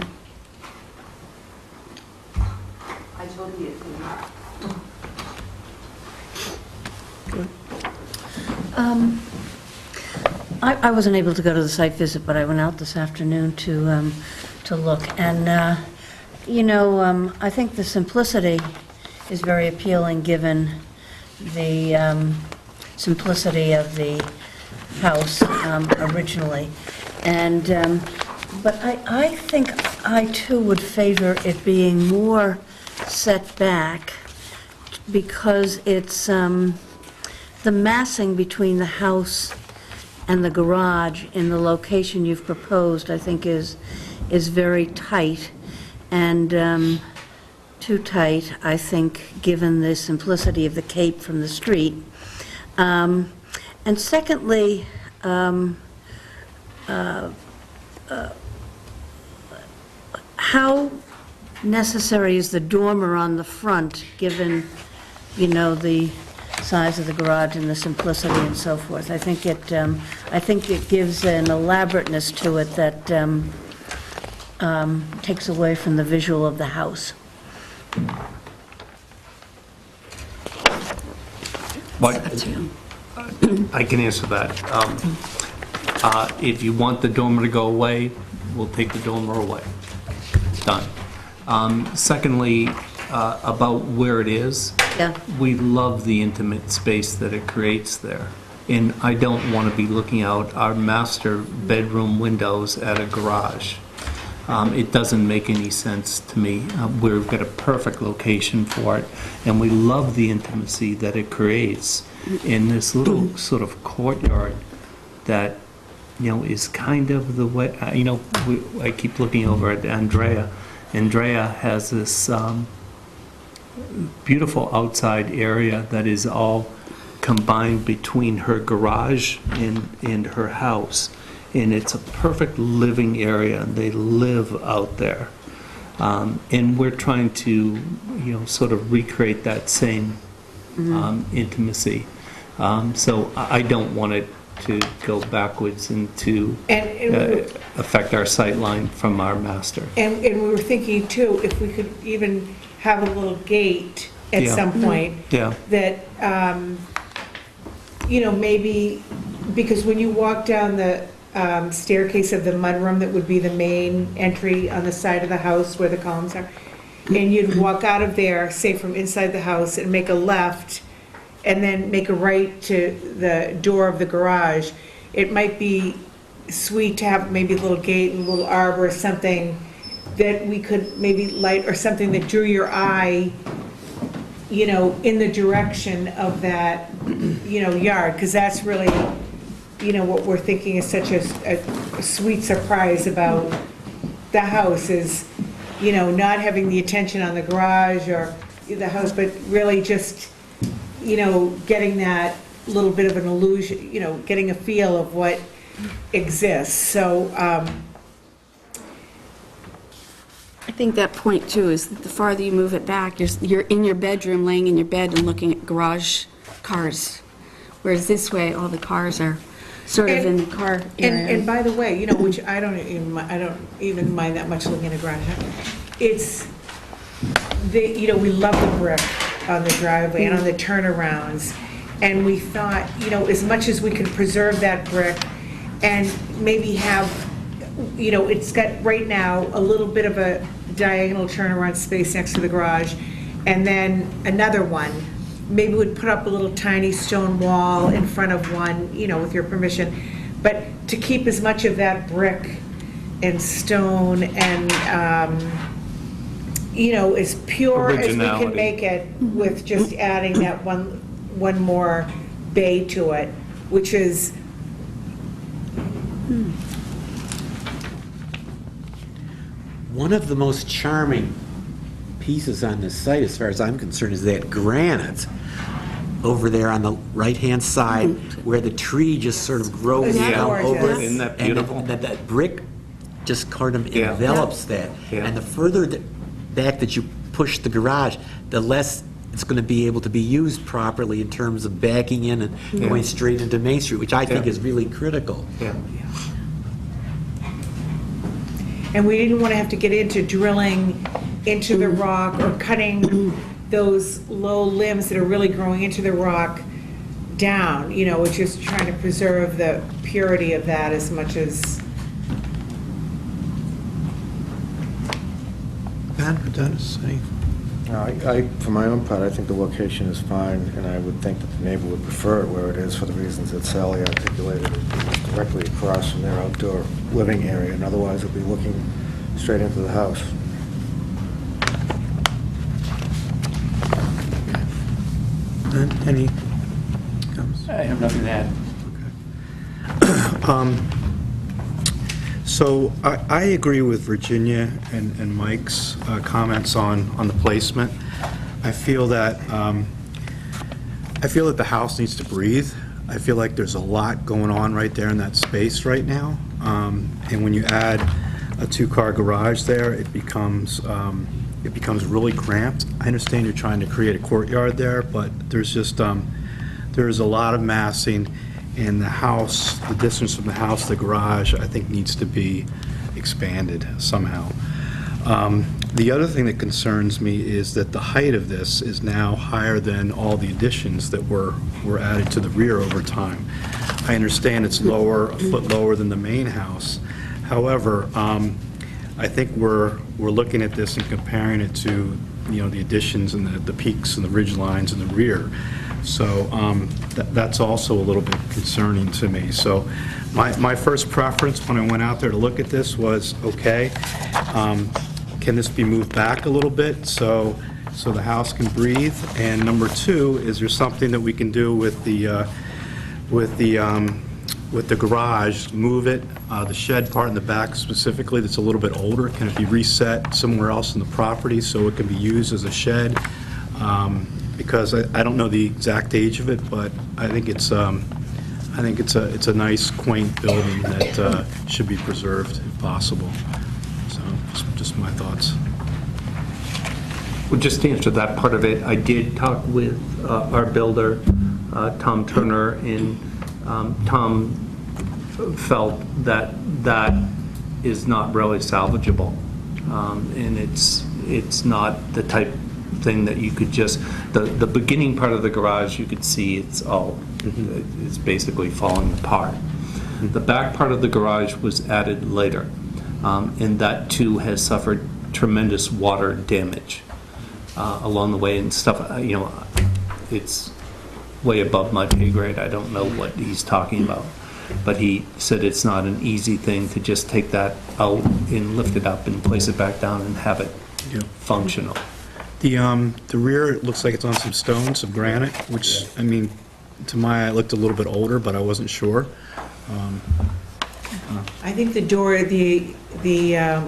I totally agree. I wasn't able to go to the site visit, but I went out this afternoon to look, and I think the simplicity is very appealing, given the simplicity of the house originally. And but I think I too would favor it being more set back, because it's the massing between the house and the garage in the location you've proposed, I think is very tight, and too tight, I think, given the simplicity of the cape from the street. And secondly, how necessary is the dormer on the front, given, the size of the garage and the simplicity and so forth? I think it gives an elaborateness to it that takes away from the visual of the house. I can answer that. If you want the dormer to go away, we'll take the dormer away. Done. Secondly, about where it is, we love the intimate space that it creates there. And I don't want to be looking out our master bedroom windows at a garage. It doesn't make any sense to me. We've got a perfect location for it, and we love the intimacy that it creates in this little sort of courtyard that, is kind of the way, I keep looking over at Andrea. Andrea has this beautiful outside area that is all combined between her garage and her house. And it's a perfect living area. They live out there. And we're trying to, sort of recreate that same intimacy. So I don't want it to go backwards and to affect our sight line from our master. And we were thinking, too, if we could even have a little gate at some point. That, maybe, because when you walk down the staircase of the mudroom that would be the main entry on the side of the house where the columns are, and you'd walk out of there, say from inside the house, and make a left, and then make a right to the door of the garage, it might be sweet to have maybe a little gate and a little arbor or something that we could maybe light, or something that drew your eye, in the direction of that, yard, because that's really, what we're thinking is such a sweet surprise about the house is, not having the attention on the garage or the house, but really just, getting that little bit of an illusion, getting a feel of what exists. So, I think that point, too, is that the farther you move it back, you're in your bedroom, laying in your bed and looking at garage cars, whereas this way, all the cars are sort of in the car area. And by the way, which I don't even mind that much looking at a garage. It's we love the brick on the driveway and on the turnarounds, And we thought, as much as we could preserve that brick and maybe have, it's got right now a little bit of a diagonal turnaround space next to the garage, and then another one. Maybe we'd put up a little tiny stone wall in front of one, with your permission. But to keep as much of that brick and stone and, as pure as we can Originality. make it with just adding that one more bay to it, which is, One of the most charming pieces on this site, as far as I'm concerned, is that granite over there on the right-hand side, where the tree just sort of grows Yeah. down Gorgeous. over it. Isn't that And beautiful? that brick just kind of Yeah. envelops that. Yeah. And the further back that you push the garage, the less it's going to be able to be used properly in terms of backing in and going straight into Main Street, which I think Yeah. is really critical. Yeah. and we didn't want to have to get into drilling into the rock or cutting those low limbs that are really growing into the rock down, we're just trying to preserve the purity of that as much as. Ben or Dennis, any? For my own part, I think the location is fine, and I would think that the neighbor would prefer it where it is for the reasons that Sally articulated. It's directly across from their outdoor living area, and otherwise it'll be looking straight into the house. Ben, any comments? I have nothing to add. So I agree with Virginia and Mike's comments on the placement. I feel that the house needs to breathe. I feel like there's a lot going on right there in that space right now. And when you add a two-car garage there, it becomes really cramped. I understand you're trying to create a courtyard there, but there's just, there's a lot of massing. And the house, the distance from the house to the garage, I think needs to be expanded somehow. The other thing that concerns me is that the height of this is now higher than all the additions that were added to the rear over time. I understand it's lower, a foot lower than the main house. However, I think we're looking at this and comparing it to, the additions and the peaks and the ridge lines in the rear. So that's also a little bit concerning to me. So my first preference when I went out there to look at this was, okay, can this be moved back a little bit so the house can breathe? And number two, is there something that we can do with the garage, move it, the shed part in the back specifically that's a little bit older? Can it be reset somewhere else in the property so it can be used as a shed? Because I don't know the exact age of it, but I think it's a nice, quaint building that should be preserved if possible. So, just my thoughts. Well, just to answer that part of it, I did talk with our builder, Tom Turner, and Tom felt that that is not really salvageable, and it's not the type thing that you could just, the beginning part of the garage, you could see it's basically falling apart. The back part of the garage was added later, and that too has suffered tremendous water damage along the way and stuff. It's way above my pay grade. I don't know what he's talking about, but he said it's not an easy thing to just take that out and lift it up and place it back down and have it functional. The rear, it looks like it's on some stone, some granite, which, I mean, to my eye, it looked a little bit older, but I wasn't sure. I think the door, the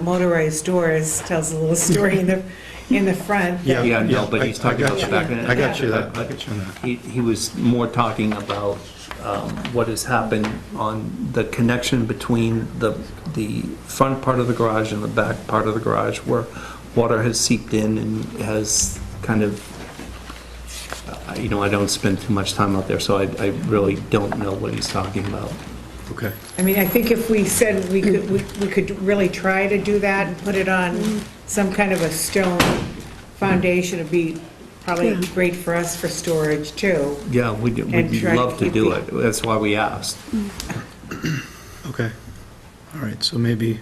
motorized doors tells a little story in the front. Yeah, no, but he's talking about the back. I got you that. He was more talking about what has happened on the connection between the front part of the garage and the back part of the garage, where water has seeped in and has kind of, I don't spend too much time out there, so I really don't know what he's talking about. Okay. I mean, I think if we said we could really try to do that and put it on some kind of a stone foundation, it'd be probably great for us for storage, too. Yeah, we'd try to love to keep do the- it. That's why we asked. Okay. All right, so maybe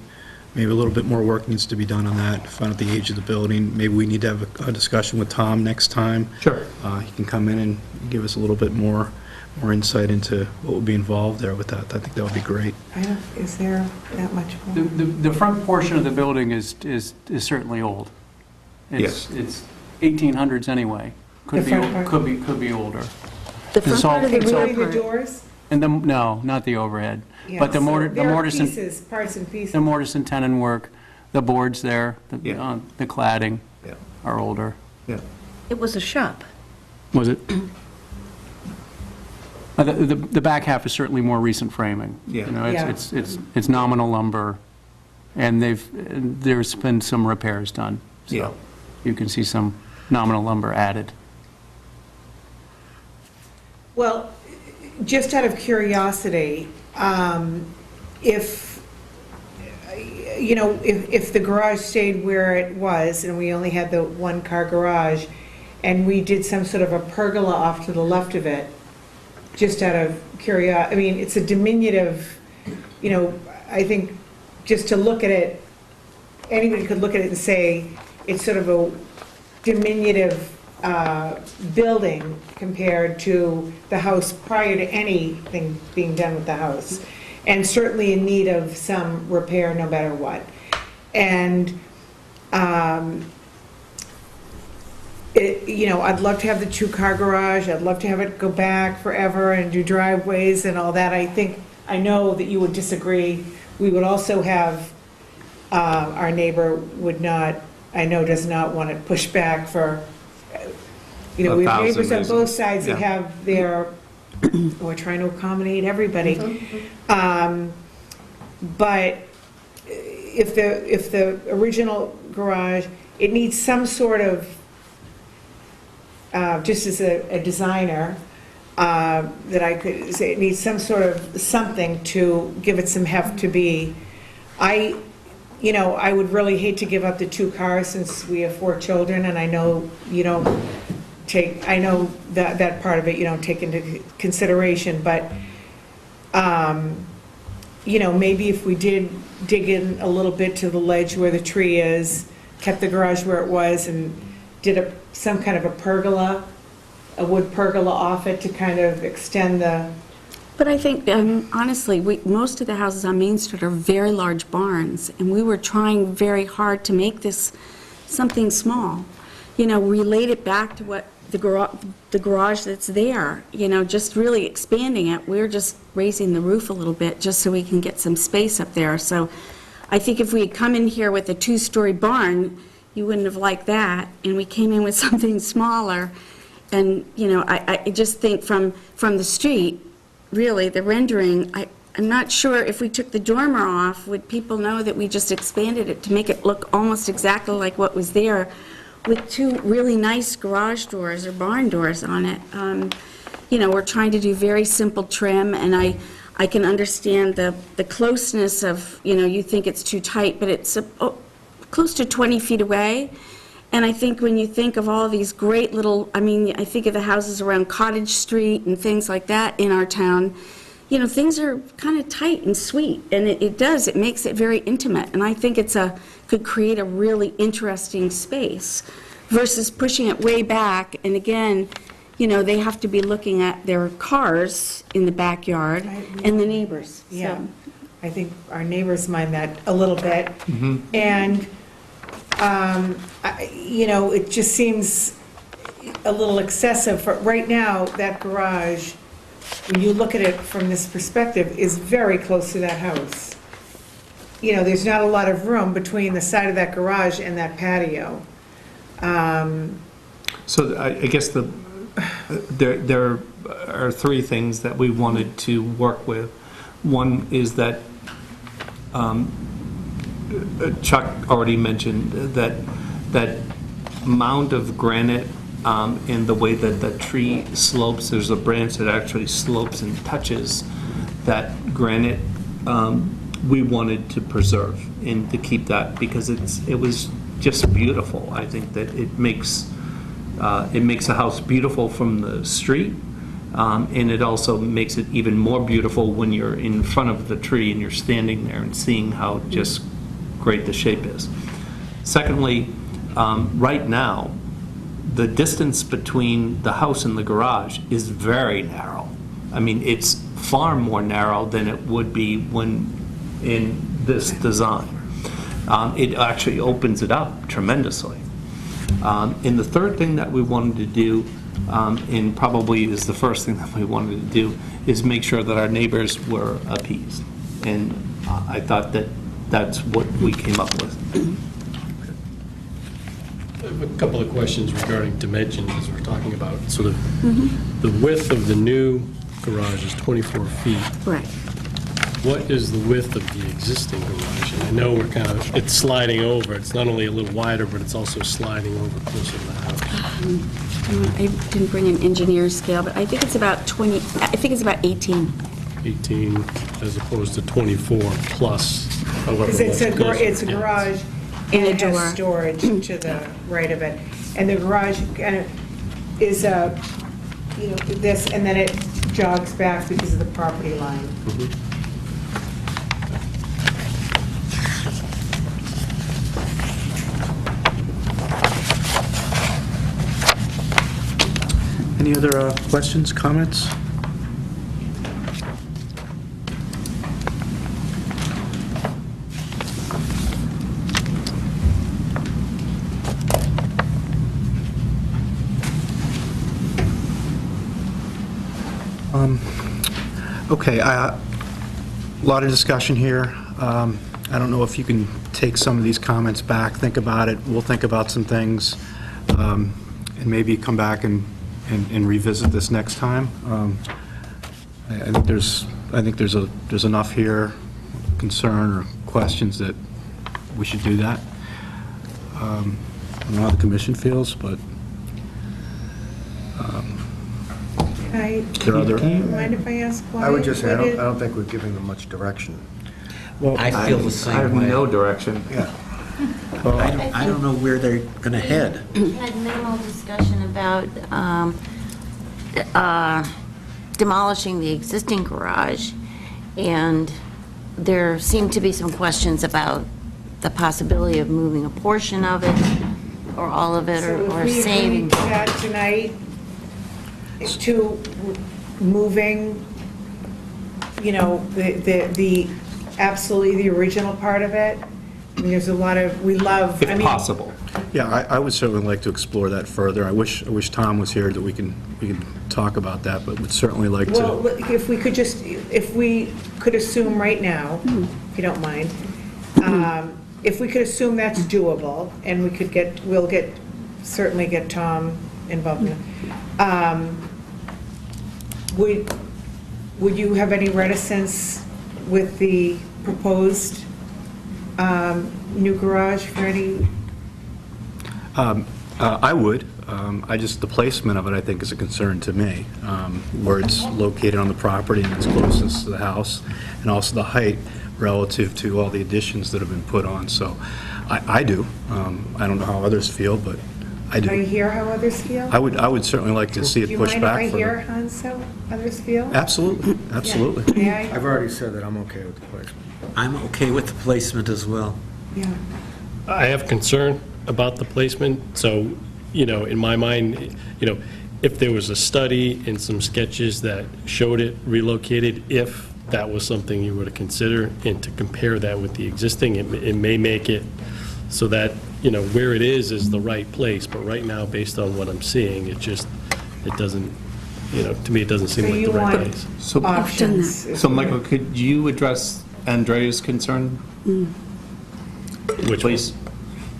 a little bit more work needs to be done on that, find out the age of the building. Maybe we need to have a discussion with Tom next time. Sure. He can come in and give us a little bit more insight into what would be involved there with that. I think that would be great. Is there that much more? The front portion of the building is certainly old. Yes. It's 1800s anyway. Could The be, front part? could be older. The front part or the rear Including the part? doors? And no, not the overhead. Yeah, But the so mortar, the there are mortise and, pieces, parts and pieces. the mortise and tenon work, the boards there, Yeah. the cladding Yeah. are older. Yeah. It was a shop. Was it? The back half is certainly more recent framing. Yeah. You know, Yeah. it's nominal lumber, and there's been some repairs done. Yeah. So you can see some nominal lumber added. Well, just out of curiosity, if the garage stayed where it was, and we only had the one-car garage, and we did some sort of a pergola off to the left of it, just out of curiosity, I mean, it's a diminutive, I think, just to look at it, anybody could look at it and say, it's sort of a diminutive building compared to the house prior to anything being done with the house, and certainly in need of some repair no matter what. And, I'd love to have the two-car garage, I'd love to have it go back forever and do driveways and all that. I know that you would disagree. We would also have, our neighbor would not, I know does not want it pushed back for, we have 1,000 neighbors on both reasons. sides that Yeah. have their, we're trying to accommodate everybody. But if the original garage, it needs some sort of, just as a designer, that I could say, it needs some sort of something to give it some heft to be. I would really hate to give up the two cars since we have 4 children, and I know you don't I know that part of it you don't take into consideration, but, maybe if we did dig in a little bit to the ledge where the tree is, kept the garage where it was, and did some kind of a pergola, a wood pergola off it to kind of extend the... But I think, honestly, most of the houses on Main Street are very large barns, and we were trying very hard to make this something small. Relate it back to what the garage that's there, just really expanding it. We're just raising the roof a little bit just so we can get some space up there. So I think if we had come in here with a 2-story barn, you wouldn't have liked that, and we came in with something smaller. And, I just think from the street, really, the rendering, I'm not sure if we took the dormer off, would people know that we just expanded it to make it look almost exactly like what was there with 2 really nice garage doors or barn doors on it. We're trying to do very simple trim, and I can understand the closeness of, you think it's too tight, but it's close to 20 feet away. And I think when you think of all these great little, I think of the houses around Cottage Street and things like that in our town, things are kind of tight and sweet, and it makes it very intimate. And I think could create a really interesting space versus pushing it way back. And again, they have to be looking at their cars in the backyard and the neighbors. Yeah, So, I think our neighbors mind that a little bit. And, it just seems a little excessive. For right now, that garage, when you look at it from this perspective, is very close to that house. There's not a lot of room between the side of that garage and that patio. So I guess there are 3 things that we wanted to work with. One is that Chuck already mentioned that mound of granite and the way that the tree slopes, there's a branch that actually slopes and touches that granite. We wanted to preserve and to keep that because it was just beautiful. I think that it makes It makes the house beautiful from the street, and it also makes it even more beautiful when you're in front of the tree and you're standing there and seeing how just great the shape is. Secondly, right now, the distance between the house and the garage is very narrow. I mean, it's far more narrow than it would be when in this design. It actually opens it up tremendously. And the third thing that we wanted to do, and probably is the first thing that we wanted to do, is make sure that our neighbors were appeased. And I thought that that's what we came up with. I have a couple of questions regarding dimensions as we're talking about. Sort of the width of the new garage is 24 feet. Right. What is the width of the existing garage? And I know we're kind of, it's sliding over. It's not only a little wider, but it's also sliding over closer to the house. I didn't bring an engineer scale, but I think it's about 20, I think it's about 18. 18 as opposed to 24 plus however Because it's much goes. it's a garage And a it has door. storage to the right of it. And the garage kind of is this, and then it jogs back because of the property line. Any other questions, comments? Okay, a lot of discussion here. I don't know if you can take some of these comments back, think about it. We'll think about some things, and maybe come back and revisit this next time. I think there's enough here, concern or questions that we should do that. I don't know how the commission feels, but there are other. Mind if I ask why? I would just say, I What is- don't think we're giving them much direction. I feel the same way. direction. Yeah. I don't know where they're going to head. We had minimal discussion about demolishing the existing garage, and there seemed to be some questions about the possibility of moving a portion of it, or all of it, So or if we saving. agreed to that tonight, to moving, the absolutely the original part of it, I mean, there's a lot of, we love, I If mean. possible. Yeah, I would certainly like to explore that further. I wish Tom was here that we can talk about that, but would certainly like to. Well, if we could assume right now, if you don't mind, if we could assume that's doable, and we'll certainly get Tom involved in it. Would you have any reticence with the proposed new garage for any? I would. The placement of it, I think, is a concern to me, where it's located on the property and it's closest to the house, and also the height relative to all the additions that have been put on. So I do. I don't know how others feel, but I Do you do. hear how others feel? I would certainly like to see it pushed Do back you mind if I hear, further. Hans, how others feel? Absolutely, absolutely. May I? I've already said that I'm okay with the placement. I'm okay with the placement as well. Yeah. I have concern about the placement, so, in my mind, if there was a study and some sketches that showed it relocated, if that was something you were to consider, and to compare that with the existing, it may make it so that, where it is the right place, but right now, based on what I'm seeing, it doesn't, to me, it doesn't seem So like you the right want place. So, options? so Michael, could you address Andrea's concern? Which Please.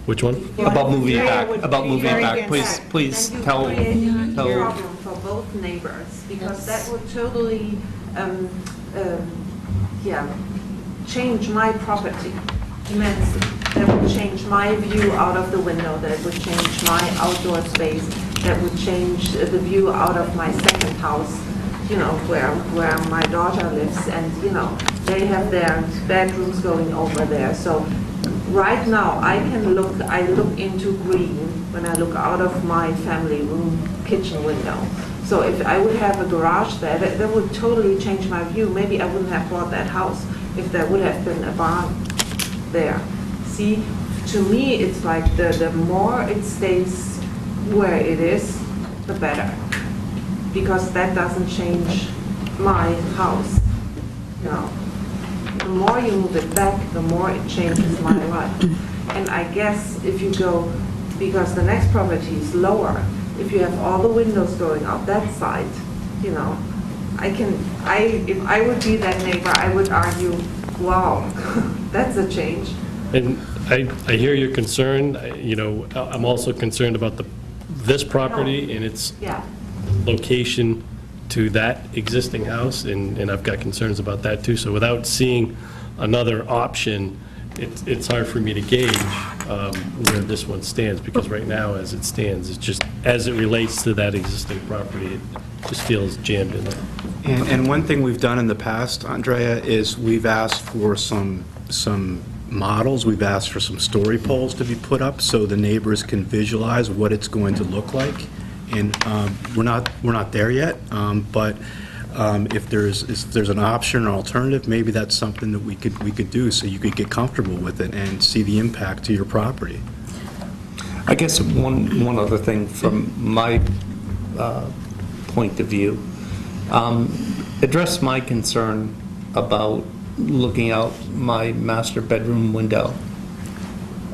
Which one? About moving it Andrea back, would about be moving it very back. Please, against please And you tell. create a problem for both neighbors, because that would totally, change my property immensely. That would change my view out of the window, that would change my outdoor space, that would change the view out of my second house, where my daughter lives, and, they have their bedrooms going over there. So right now, I look into green when I look out of my family room kitchen window. So if I would have a garage there, that would totally change my view. Maybe I wouldn't have bought that house if there would have been a barn there. See, to me, it's like the more it stays where it is, the better. Because that doesn't change my house, you know. The more you move it back, the more it changes my life. And I guess if you go, because the next property is lower, if you have all the windows going out that side, you know, if I would be that neighbor, I would argue, wow, that's a change. And I hear your concern. I'm also concerned about this property and its Yeah. location to that existing house, and I've got concerns about that too. So without seeing another option, it's hard for me to gauge where this one stands, because right now, as it stands, it's just, as it relates to that existing property, it just feels jammed in there. And one thing we've done in the past, Andrea, is we've asked for some models, we've asked for some story poles to be put up so the neighbors can visualize what it's going to look like. And we're not there yet, but if there's an option or alternative, maybe that's something that we could do so you could get comfortable with it and see the impact to your property. I guess one other thing from my point of view, address my concern about looking out my master bedroom window.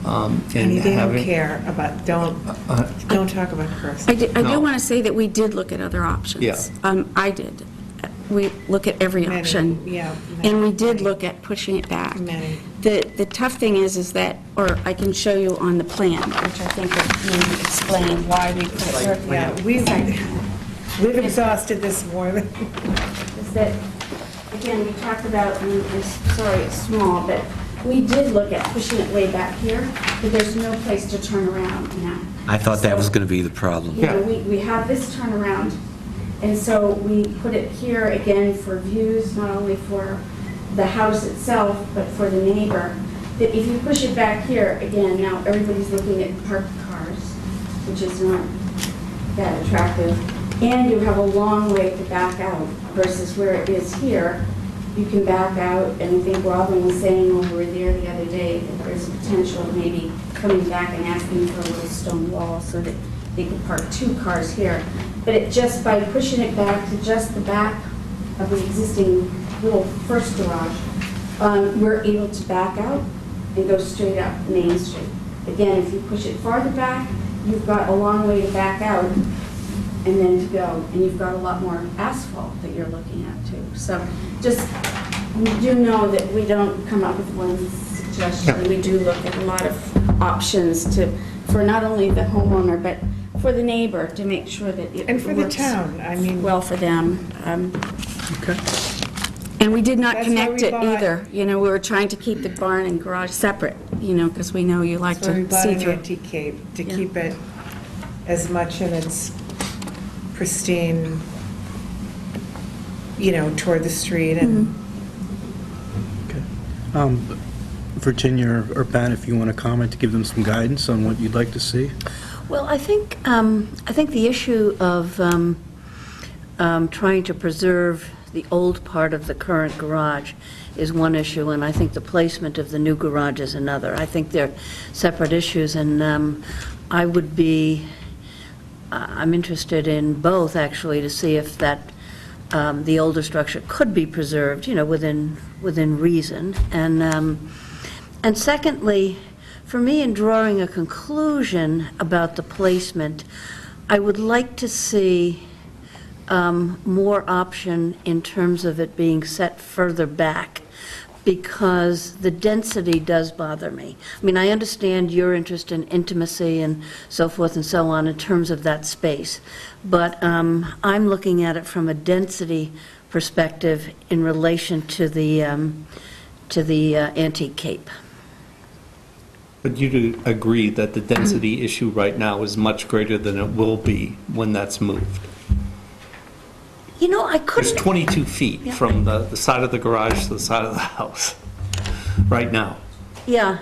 And they don't having, care about, don't talk about Chris. I do No. want to say that we did look at other options. Yeah. I did. We look at every Many, option. yeah, And we many. did look at pushing it back. Many. The tough thing is that, or I can show you on the plan, which I think will maybe explain why we put it. Yeah, we've exhausted this more than. Is that, again, we talked about, sorry, it's small, but we did look at pushing it way back here, but there's no place to turn around now. I thought that was going to be the problem. You know, we have this turnaround, and so we put it here again for views, not only for the house itself, but for the neighbor. That if you push it back here, again, now everybody's looking at parked cars, which is not that attractive. And you have a long way to back out versus where it is here. You can back out, and I think Robin was saying over there the other day that there's a potential of maybe coming back and asking for a little stone wall so that they could park 2 cars here. But it just, by pushing it back to just the back of the existing little first garage, we're able to back out and go straight up Main Street. Again, if you push it farther back, you've got a long way to back out and then to go, and you've got a lot more asphalt that you're looking at too. So just, we do know that we don't come up with one suggestion. We do look at a lot of options for not only the homeowner, but for the neighbor, to make sure that it And for the works town, I mean. well for them. Okay. And we did not That's why connect we it bought- either. You know, we were trying to keep the barn and garage separate, you know, because we know you like So we to bought see an through. antique cape to Yeah. keep it as much in its pristine, toward the street and. Virginia or Ben, if you want to comment, to give them some guidance on what you'd like to see. Well, I think the issue of trying to preserve the old part of the current garage is one issue, and I think the placement of the new garage is another. I think they're separate issues, and I'm interested in both, actually, to see if that the older structure could be preserved, within reason. And secondly, for me, in drawing a conclusion about the placement, I would like to see more option in terms of it being set further back, because the density does bother me. I mean, I understand your interest in intimacy and so forth and so on in terms of that space, but I'm looking at it from a density perspective in relation to the antique cape. but you do agree that the density issue right now is much greater than it will be when that's moved. I couldn't... There's 22 feet Yeah. from the side of the garage to the side of the house right now. Yeah,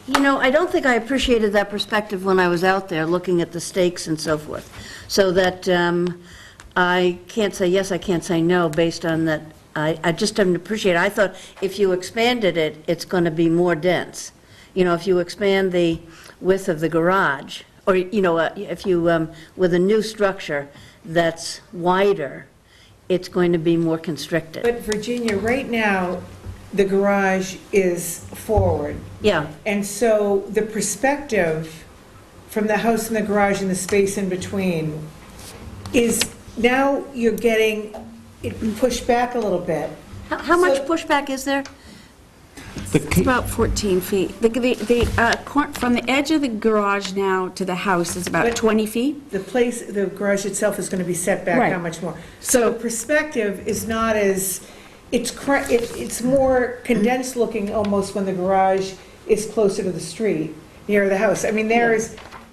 You know, I don't think I appreciated that perspective when I was out there looking at the stakes and so forth. So that I can't say yes, I can't say no based on that. I just didn't appreciate it. I thought if you expanded it, it's going to be more dense. You know, if you expand the width of the garage, or, you know, if you, with a new structure that's wider, it's going to be more constricted. But Virginia, right now, the garage is forward. Yeah. And so the perspective from the house and the garage and the space in between is, now you're getting it pushed back a little bit. How much pushback is there? It's about 14 feet. From the edge of the garage now to the house is about 20 feet. The garage itself is going to be set back how much more? So the perspective is not as, it's more condensed looking almost when the garage is closer to the street, near the house. I mean,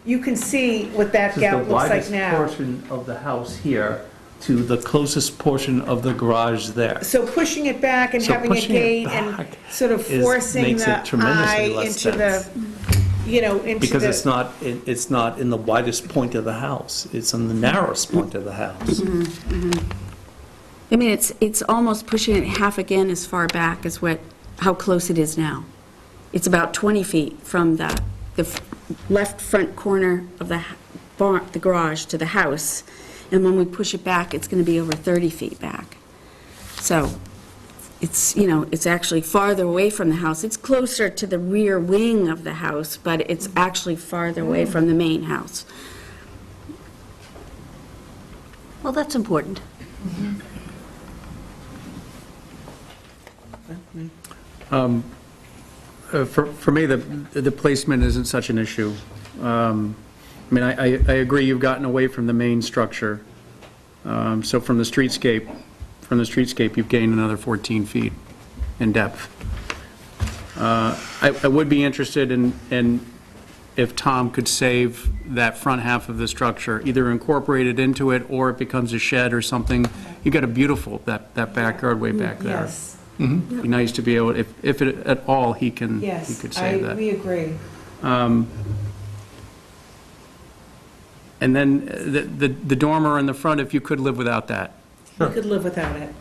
you can see what that gap looks like now. The widest portion of the house here to the closest portion of the garage there. So pushing it back and having a gate and sort of forcing the eye into the, you know, into the... Because it's not in the widest point of the house, it's in the narrowest point of the house. I mean, it's almost pushing it half again as far back as how close it is now. It's about 20 feet from the left front corner of the garage to the house. And when we push it back, it's going to be over 30 feet back. So it's, you know, it's actually farther away from the house. It's closer to the rear wing of the house, but it's actually farther away from the main house. Well, that's important. For me, the placement isn't such an issue. I mean, I agree you've gotten away from the main structure. So from the streetscape, you've gained another 14 feet in depth. I would be interested in if Tom could save that front half of the structure, either incorporate it into it or it becomes a shed or something. You've got a beautiful, that backyard way back there. Yes. Be nice to be able, if it at all, he could save that. We agree. And then the dormer in the front, if you could live without that. We could live without it.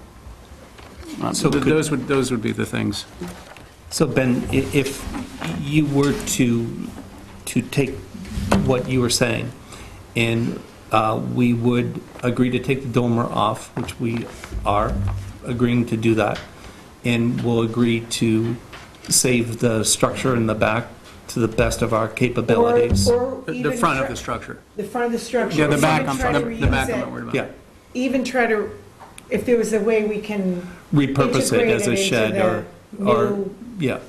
So those would be the things. So Ben, if you were to take what you were saying, and we would agree to take the dormer off, which we are agreeing to do that, and we'll agree to save the structure in the back to the best of our capabilities. Or The even front of the structure. The front of the structure. Yeah, the Or back, even I'm try to the back reuse I'm it. not worried about. Yeah, Even try to, if there was a way we can repurpose it as a shed or, new yeah.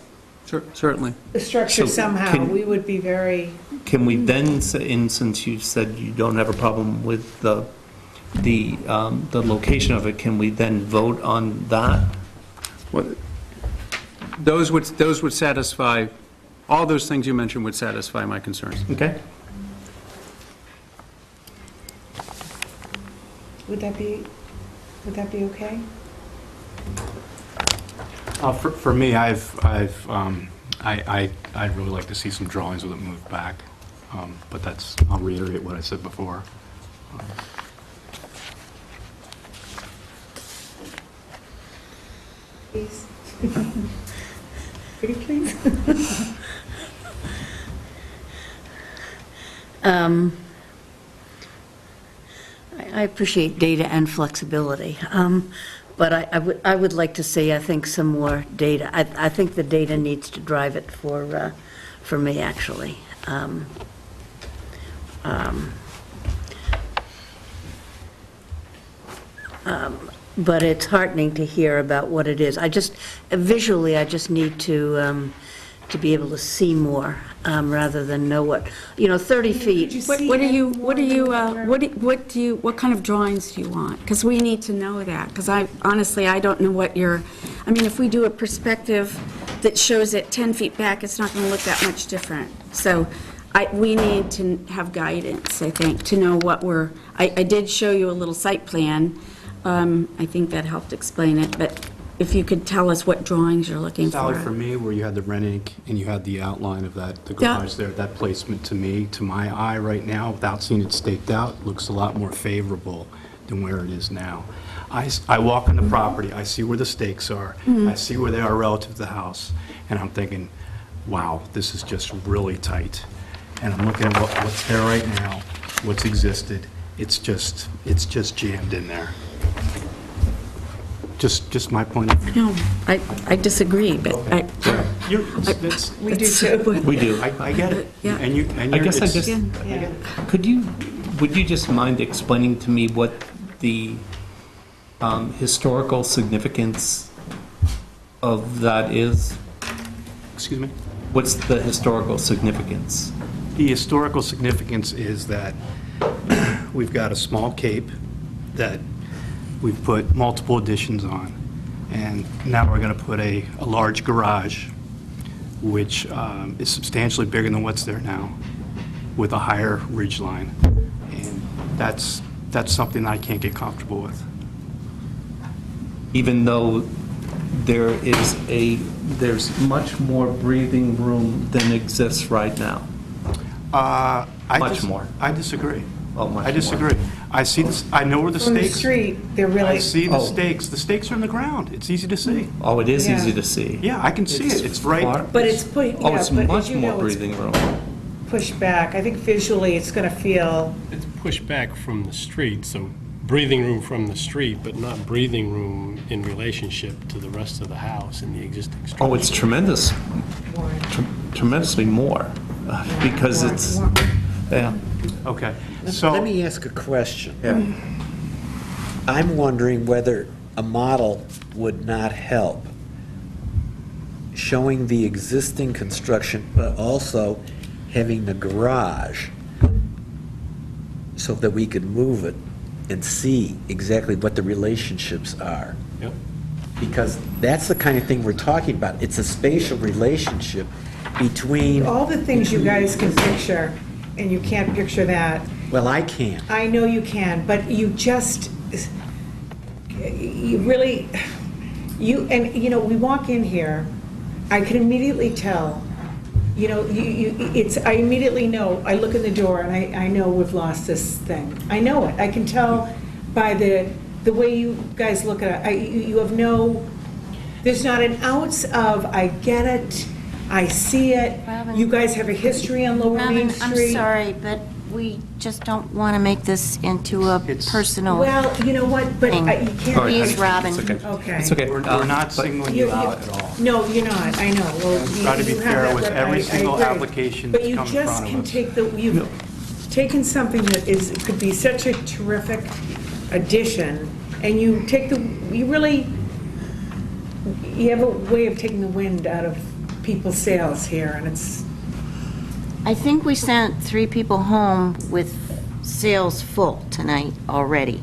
Certainly. the structure So somehow, can- we would be very, Can we then, since you said you don't have a problem with the location of it, can we then vote on that? Those would satisfy, all those things you mentioned would satisfy my concerns. Okay. would that be okay? For me, I'd really like to see some drawings with it moved back, but I'll reiterate what I said before. Please. Pretty please? I appreciate data and flexibility, but I would like to see, I think, some more data. I think the data needs to drive it for me, actually. But it's heartening to hear about what it is. Visually, I just need to be able to see more, rather than know what, 30 feet. What kind of drawings do you want? Because we need to know that, because honestly, I don't know what if we do a perspective that shows it 10 feet back, it's not going to look that much different. So we need to have guidance, I think, to know what I did show you a little site plan. I think that helped explain it, but if you could tell us what drawings you're looking Sally, for. for me, where you had the red ink and you had the outline of that, the Yeah. garage there, that placement to me, to my eye right now, without seeing it staked out, looks a lot more favorable than where it is now. I walk on the property, I see where the stakes are, I see where they are relative to the house, and I'm thinking, wow, this is just really tight. And I'm looking at what's there right now, what's existed, it's just jammed in there. Just my point of view. No, I disagree, but I, We do too. We do. I get it. Yeah. And you, and I you're, guess I it's- just, would you just mind explaining to me what the historical significance of that is? excuse me? What's the historical significance? The historical significance is that we've got a small cape that we've put multiple additions on, and now we're going to put a large garage, which is substantially bigger than what's there now, with a higher ridge line, and that's something I can't get comfortable with. Even though there's much more breathing room than exists right now. Much more. I disagree. Oh, much I disagree. I see this, I know where the From the stakes. street, they're really. I see the Oh. stakes. The stakes are in the ground. It's easy to see. Oh, it is Yeah. easy to see. Yeah, I can see it. It's right. far- But it's put, Oh, yeah, it's but as much you more know, it's breathing room. pushed back. I think visually it's going to feel, It's pushed back from the street, so breathing room from the street, but not breathing room in relationship to the rest of the house and the existing structure. Oh, it's tremendous, more. tremendously more, because more- it's, more- yeah. Okay. Let So, me ask a question. I'm wondering whether a model would not help, showing the existing construction, but also having the garage, so that we could move it and see exactly what the relationships are. Yep. Because that's the kind of thing we're talking about. It's a spatial relationship between, all the things you guys can picture, and you can't picture that. well, I can't. I know you can, but you just, you really, we walk in here, I can immediately tell, I immediately know, I look in the door and I know we've lost this thing. I know it. I can tell by the way you guys look at it. You have no, there's not an ounce of, I get it, I see it. Robin. You guys have a history on Lower Main Robin, I'm Street. sorry, but we just don't want to make this into a personal Well, you know what, but thing. you can't. Please, Robin. It's okay. Okay. It's okay. we're not singling you out at all. No, you're not, I know. Well, Try to be you have fair that with right. every I single agree. application But that's you come in just front of can us. take you've taken something that could be such a terrific addition, and you have a way of taking the wind out of people's sails here, and it's, I think we sent 3 people home with sails full tonight already.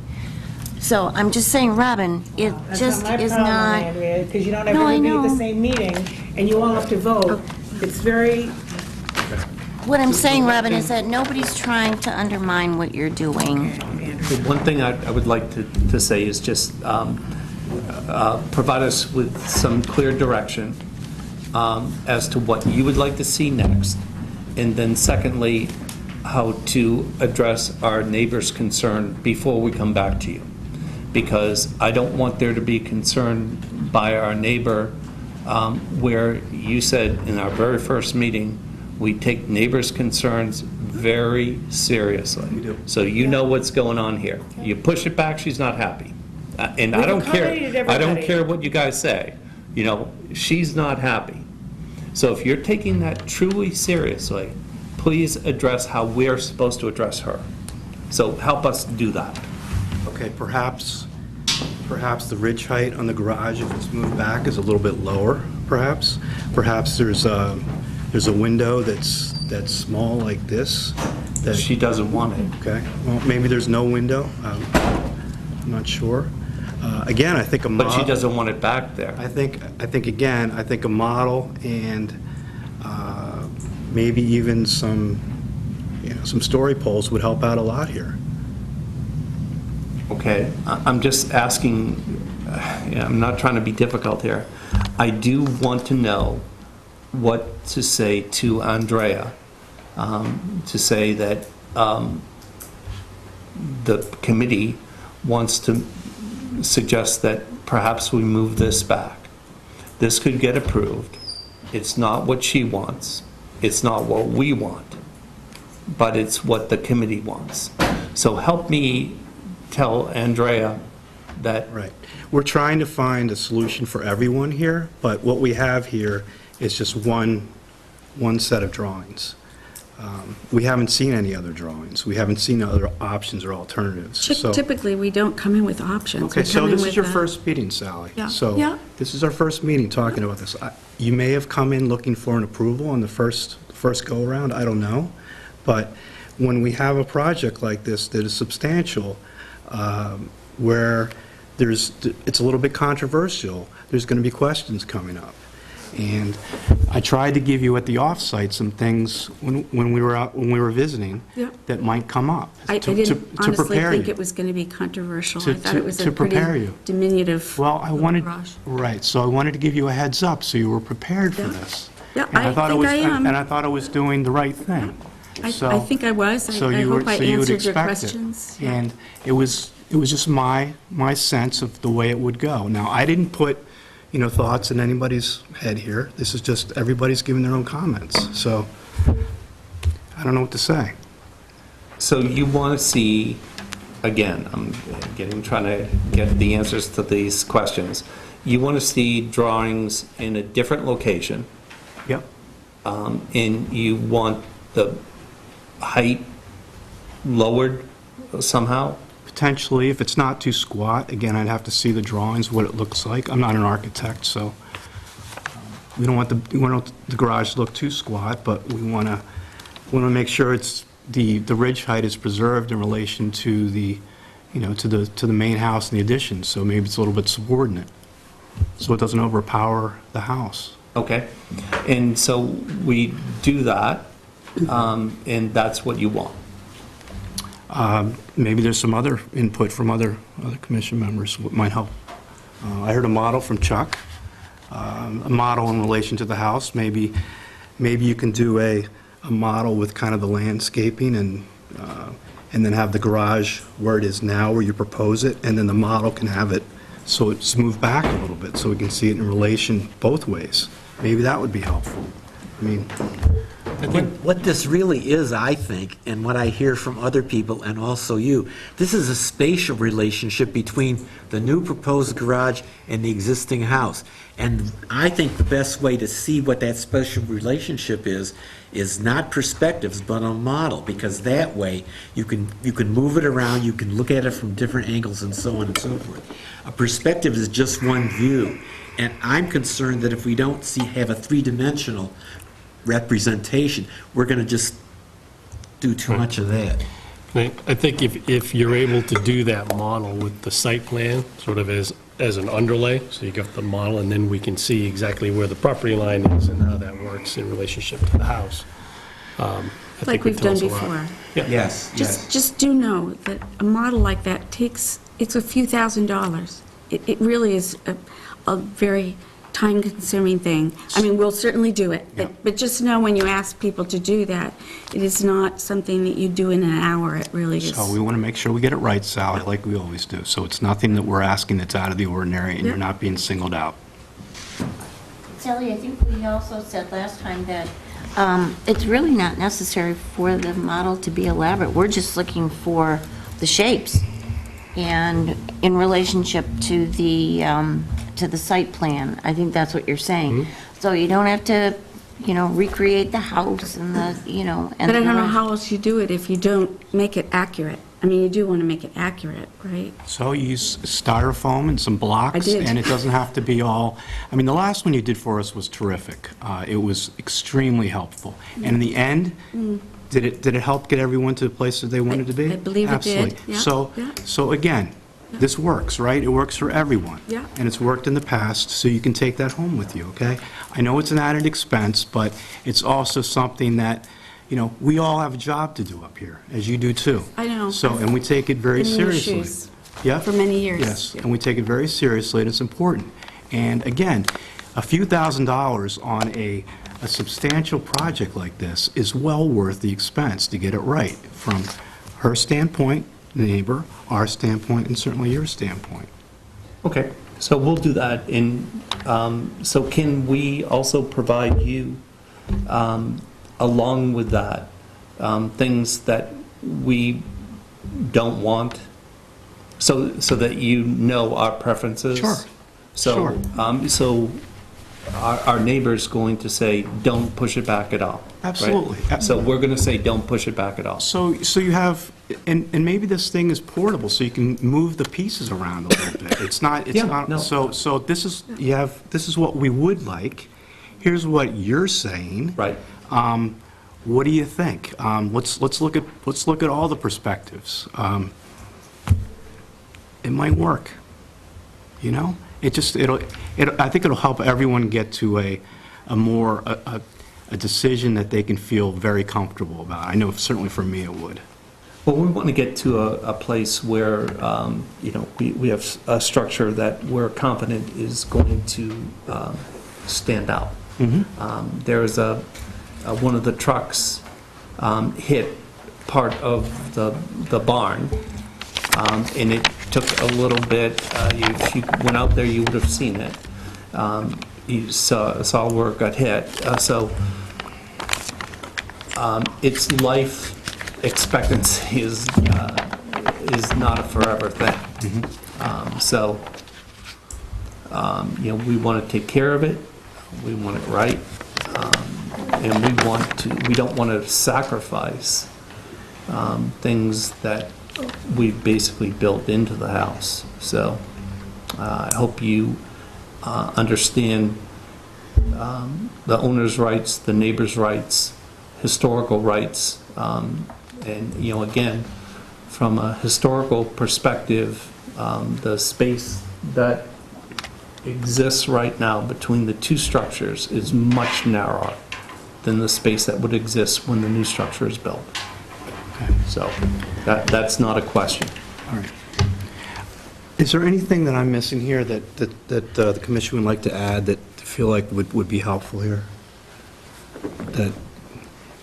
So I'm just saying, Robin, it that's just not my is problem, not, Andrea, because you don't have No, I everybody at the know. same meeting, and you all have to vote. It's very, what I'm saying, Robin, is that nobody's trying to undermine what you're doing. The one thing I would like to say is just provide us with some clear direction as to what you would like to see next, and then secondly, how to address our neighbor's concern before we come back to you. Because I don't want there to be concern by our neighbor where you said in our very first meeting, we take neighbors' concerns very seriously. We do. So you know what's going on here. You push it back, she's not happy. And I We've don't care. accommodated I don't everybody. care what you guys say. She's not happy. So if you're taking that truly seriously, please address how we're supposed to address her. So help us do that. Okay, perhaps the ridge height on the garage, if it's moved back, is a little bit lower, perhaps. Perhaps there's a window that's small like this. that- She doesn't want it. Okay, well, maybe there's no window. I'm not sure. Again, I think a model. But she doesn't want it back there. I think a model and maybe even some story poles would help out a lot here. Okay, I'm just asking I'm not trying to be difficult here. I do want to know what to say to Andrea, to say that the committee wants to suggest that perhaps we move this back. This could get approved. It's not what she wants. It's not what we want, but it's what the committee wants. So help me tell Andrea that. Right. We're trying to find a solution for everyone here, but what we have here is just one set of drawings. We haven't seen any other drawings. We haven't seen other options or alternatives. So, Typically, we don't come in with options. okay, We so come in this is with your a- first meeting, Sally. Yeah. So Yeah. this is our first meeting talking about this. You may have come in looking for an approval on the first go-around, I don't know. But when we have a project like this that is substantial, where it's a little bit controversial, there's going to be questions coming up. And I tried to give you at the offsite some things when we were visiting Yep. that might come up. I to didn't honestly prepare think you. it was going to be controversial. To- I thought it was to a pretty prepare you. diminutive Well, I little wanted, garage. right, so I wanted to give you a heads up so you were prepared for Yeah. this. Yeah, And I thought it think was- I am. And I thought I was doing the right thing. I So- think I was. so I you were- hope I so you would answered your expect it. questions. And it was just my sense of the way it would go. Now, I didn't put, thoughts in anybody's head here. This is just, everybody's giving their own comments. So, I don't know what to say. So you want to see, again, I'm trying to get the answers to these questions. You want to see drawings in a different location, Yep. and you want the height lowered somehow? Potentially, if it's not too squat, again, I'd have to see the drawings, what it looks like. I'm not an architect, so we don't want the garage to look too squat, but we want to make sure it's, the ridge height is preserved in relation to the, to the main house and the addition, so maybe it's a little bit subordinate, so it doesn't overpower the house. Okay. And so we do that, and that's what you want. Maybe there's some other input from other commission members what might help. I heard a model from Chuck, a model in relation to the house. Maybe you can do a model with kind of the landscaping and then have the garage where it is now, where you propose it, and then the model can have it so it's moved back a little bit, so we can see it in relation both ways. Maybe that would be helpful. I mean, What this really is, I think, and what I hear from other people and also you, this is a spatial relationship between the new proposed garage and the existing house. And I think the best way to see what that spatial relationship is not perspectives, but a model, because that way you can move it around, you can look at it from different angles and so on and so forth. A perspective is just one view. And I'm concerned that if we don't have a three-dimensional representation, we're going to just do too much of that. I think if you're able to do that model with the site plan, sort of as an underlay, so you got the model, and then we can see exactly where the property line is and how that works in relationship to the house. I think Like would we've tell done us a lot. before. Yeah. Yes, Just do know that a model like that it's a few $1,000s. It really is a very time-consuming thing. I mean, we'll certainly do it, but just know when you ask people to do that, it is not something that you do in an hour. It really is. so we want to make sure we get it right, Sally, like we always do. So it's nothing that we're asking that's out of the ordinary, and you're Yeah. not being singled out. Sally, I think we also said last time that it's really not necessary for the model to be elaborate. We're just looking for the shapes and in relationship to the site plan. I think that's what you're saying. So you don't have to, recreate the house and the, and But I don't know the- how else you do it if you don't make it accurate. I mean, you do want to make it accurate, right? So you use styrofoam and some blocks. I did. And it doesn't have to be all, I mean, the last one you did for us was terrific. It was extremely helpful. And in the end, did it help get everyone to the place that they wanted to be? I believe it did. Absolutely. Yeah, So again, this works, right? It works for everyone. Yeah. And it's worked in the past, so you can take that home with you, okay? I know it's an added expense, but it's also something that, we all have a job to do up here, as you do too. I know. So, and we take it very Been in your seriously. shoes. Yeah. for many years. Yes, and we take it very seriously, and it's important. And again, a few $1,000s on a substantial project like this is well worth the expense to get it right, from her standpoint, the neighbor, our standpoint, and certainly your standpoint. Okay, so we'll do that. And so can we also provide you, along with that, things that we don't want, so that you know our preferences? Sure. So, so our neighbor's going to say, don't push it back at all. right? Absolutely. So we're going to say, don't push it back at all. So you have, and maybe this thing is portable, so you can move the pieces around a little bit. It's not, so this is what we would like. Here's what you're saying. Right. What do you think? Let's look at all the perspectives. It might work, you know? I think it'll help everyone get to a decision that they can feel very comfortable about. I know certainly for me it would. Well, we want to get to a place where, we have a structure that we're confident is going to stand out. There's one of the trucks hit part of the barn, and it took a little bit. If you went out there, you would have seen it. You saw where it got hit. Its life expectancy is not a forever thing. We want to take care of it. We want it right, and we don't want to sacrifice things that we've basically built into the house. So I hope you understand the owner's rights, the neighbor's rights, historical rights, and again, from a historical perspective, the space that exists right now between the two structures is much narrower than the space that would exist when the new structure is built. Okay. So that's not a question. All right. Is there anything that I'm missing here that the commission would like to add that you feel like would be helpful here? That,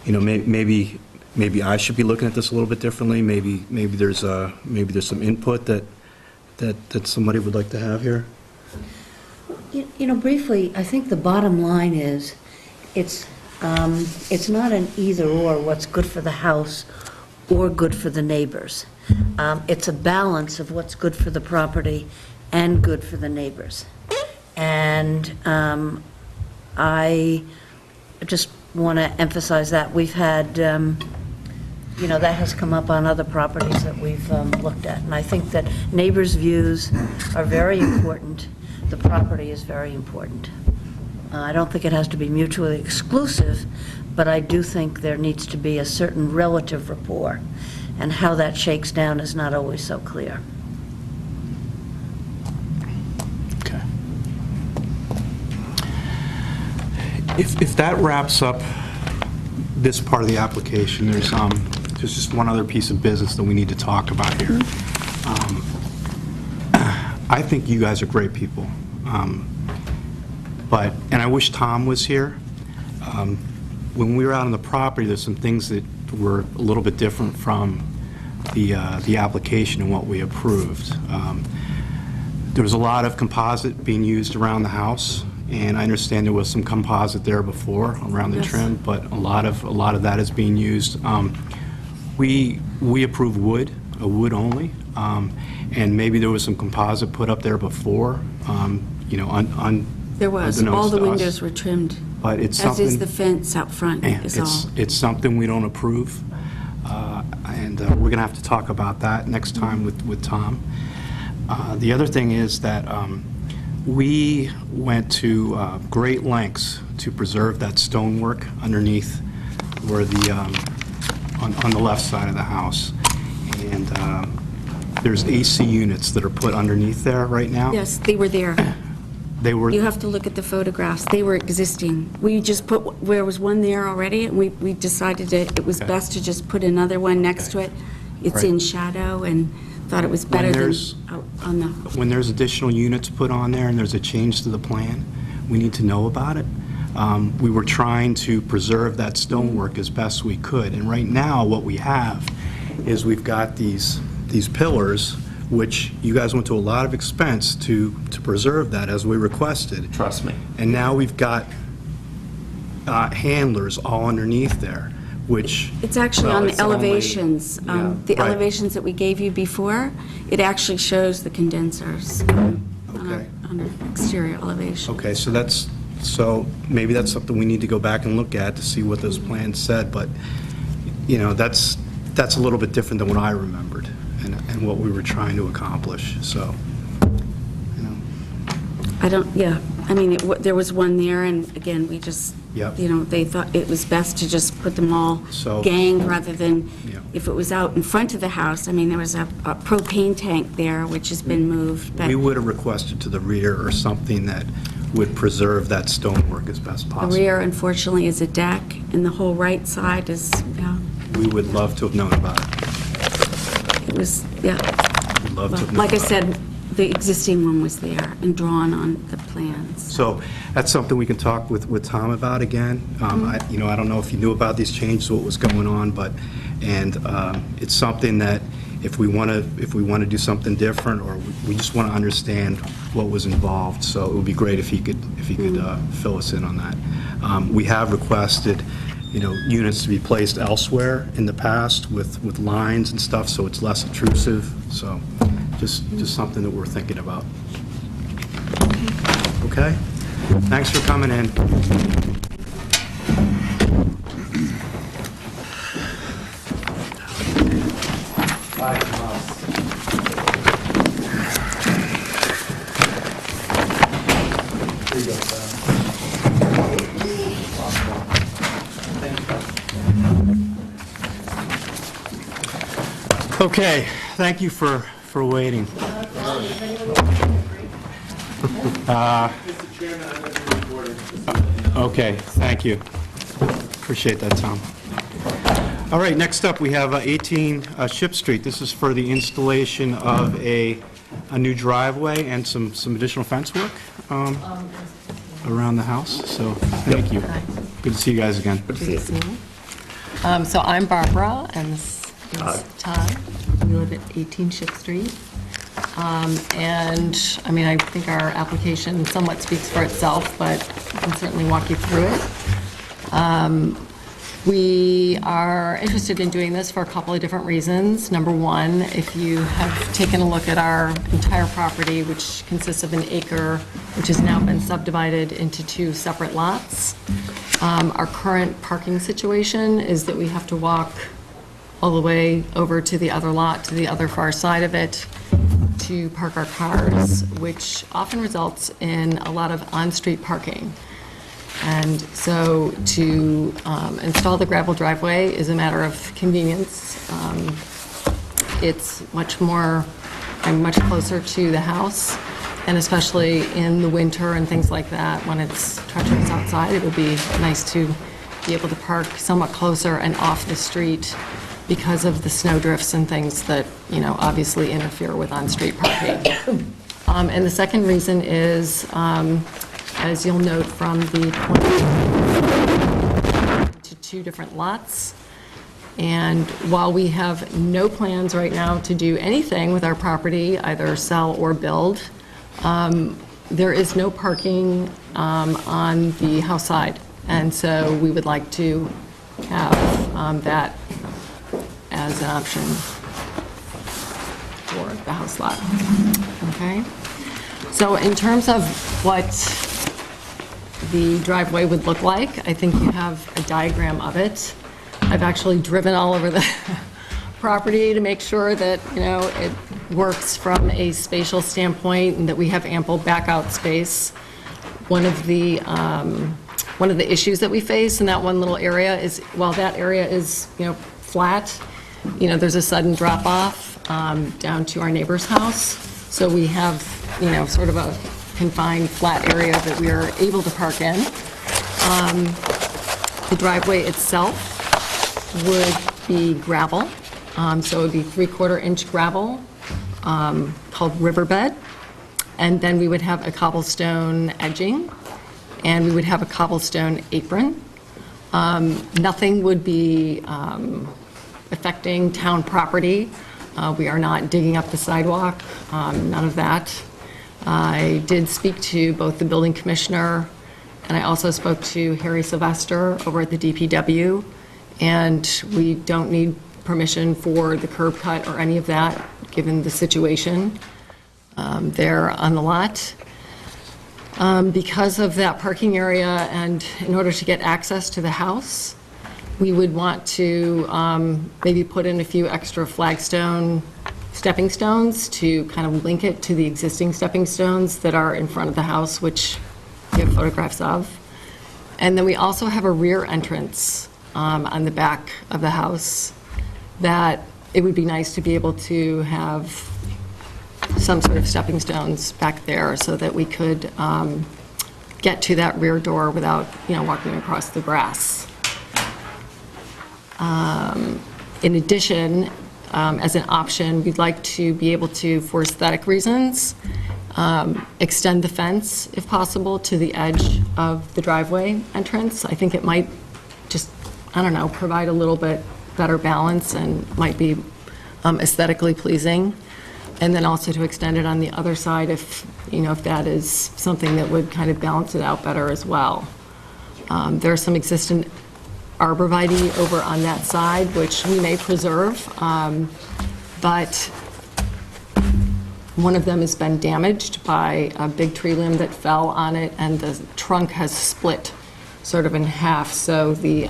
maybe I should be looking at this a little bit differently. Maybe there's some input that somebody would like to have here. Briefly, I think the bottom line is, it's not an either-or, what's good for the house or good for the neighbors. It's a balance of what's good for the property and good for the neighbors. And I just want to emphasize that. We've had, that has come up on other properties that we've looked at. And I think that neighbors' views are very important. The property is very important. I don't think it has to be mutually exclusive, but I do think there needs to be a certain relative rapport, and how that shakes down is not always so clear. Okay. If that wraps up this part of the application, there's just one other piece of business that we need to talk about here. I think you guys are great people, and I wish Tom was here. When we were out on the property, there's some things that were a little bit different from the application and what we approved. There was a lot of composite being used around the house, and I understand there was some composite there before around the trim, but a lot of that is being used. We approve wood only, and maybe there was some composite put up there before, There was. All the windows were trimmed. But it's as something. is the fence out front, is all. It's something we don't approve, and we're going to have to talk about that next time with Tom. The other thing is that we went to great lengths to preserve that stonework underneath where on the left side of the house. And there's AC units that are put underneath there right now. Yes, they were there. You have to look at the photographs. They were existing. We just there was one there already, and we decided it was best to just put another one next to it. It's in shadow, and thought it was when better than there's, out on the, when there's additional units put on there and there's a change to the plan, we need to know about it. We were trying to preserve that stonework as best we could, and right now, what we have is we've got these pillars, which you guys went to a lot of expense to preserve that as we requested. Trust me. And now we've got handlers all underneath there, which... it's actually well, on the it's only- elevations. yeah, The right. elevations that we gave you before, it actually shows the condensers on Okay. an exterior elevation. Okay, so maybe that's something we need to go back and look at to see what those plans said, but, you know, that's a little bit different than what I remembered and what we were trying to accomplish, so, you know. I don't, yeah, I mean, there was one there, and again, we just, Yep. you know, they thought it was best to just put them all So- ganged rather than, Yeah. if it was out in front of the house. I mean, there was a propane tank there, which has been moved, but We would have requested to the rear or something that would preserve that stonework as best the possible. rear, unfortunately, is a deck, and the whole right side is, yeah, We would love to have known about it. it was, yeah. We'd love to Well, have known like I about it. said, the existing one was there and drawn on the plans. So that's something we can talk with Tom about again. You know, I don't know if you knew about these changes, what was going on, but, and it's something that if we want to do something different, or we just want to understand what was involved, so it would be great if he could fill us in on that. We have requested, you know, units to be placed elsewhere in the past with lines and stuff, so it's less intrusive, so just something that we're thinking about. Okay? Thanks for coming in. Okay, thank you for waiting. Okay, thank you. Appreciate that, Tom. All right, next up, we have 18 Ship Street. This is for the installation of a new driveway and some additional fence work around the house, so thank you. Good to see you guys again. So I'm Barbara, and this is Todd. We live at 18 Ship Street. And, I mean, I think our application somewhat speaks for itself, but I can certainly walk you through it. We are interested in doing this for a couple of different reasons. Number one, if you have taken a look at our entire property, which consists of an acre, which has now been subdivided into 2 separate lots, our current parking situation is that we have to walk all the way over to the other lot, to the other far side of it, to park our cars, which often results in a lot of on-street parking. And so to install the gravel driveway is a matter of convenience. It's much more, I'm much closer to the house, and especially in the winter and things like that, when it's treacherous outside, it would be nice to be able to park somewhat closer and off the street because of the snow drifts and things that, you know, obviously interfere with on-street parking. And the second reason is, as you'll note from the plan, to 2 different lots. And while we have no plans right now to do anything with our property, either sell or build, there is no parking on the house side. And so we would like to have that as an option for the house lot. Okay? So in terms of what the driveway would look like, I think you have a diagram of it. I've actually driven all over the property to make sure that, you know, it works from a spatial standpoint and that we have ample back-out space. One of the issues that we face in that one little area is, while that area is, you know, flat, you know, there's a sudden drop-off down to our neighbor's house. So we have, you know, sort of a confined flat area that we are able to park in. The driveway itself would be gravel, so it would be 3/4 inch gravel. called Riverbed, and then we would have a cobblestone edging, and we would have a cobblestone apron. Nothing would be affecting town property. We are not digging up the sidewalk, none of that. I did speak to both the building commissioner, and I also spoke to Harry Sylvester over at the DPW, and we don't need permission for the curb cut or any of that, given the situation there on the lot. Because of that parking area, and in order to get access to the house, we would want to maybe put in a few extra flagstone stepping stones to kind of link it to the existing stepping stones that are in front of the house, which we have photographs of. And then we also have a rear entrance on the back of the house that it would be nice to be able to have some sort of stepping stones back there so that we could get to that rear door without, walking across the grass. In addition, as an option, we'd like to be able to, for aesthetic reasons, extend the fence, if possible, to the edge of the driveway entrance. I think it might just, provide a little bit better balance and might be aesthetically pleasing. And then also to extend it on the other side if that is something that would kind of balance it out better as well. There are some existing arborvitae over on that side, which we may preserve, but one of them has been damaged by a big tree limb that fell on it, and the trunk has split sort of in half, so the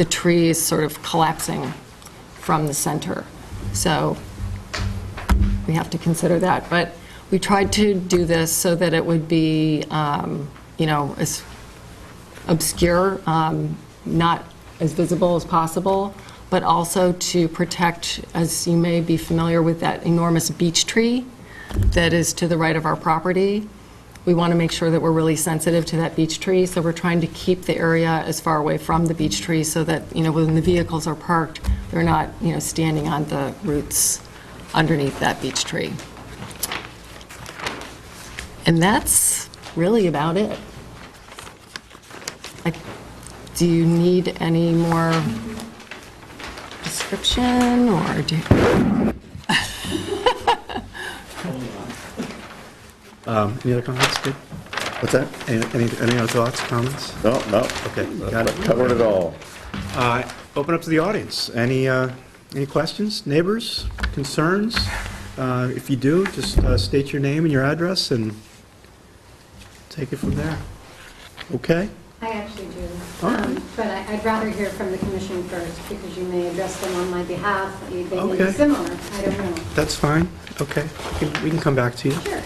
tree is sort of collapsing from the center. So we have to consider that. But we tried to do this so that it would be, as obscure, not as visible as possible, but also to protect, as you may be familiar with, that enormous beech tree that is to the right of our property. We want to make sure that we're really sensitive to that beech tree, so we're trying to keep the area as far away from the beech tree so that, when the vehicles are parked, they're not, standing on the roots underneath that beech tree. And that's really about it. Do you need any more description, or do you... Any other comments? Good. What's that? Any other thoughts, comments? No. Okay, got it. Covered it all. Open up to the audience. Any questions? Neighbors? Concerns? If you do, just state your name and your address and take it from there. Okay? I actually do. All right. But I'd rather hear from the commission first, because you may address them on my behalf. They may Okay. be similar. I don't know. That's fine. Okay. We can come back to you. Sure.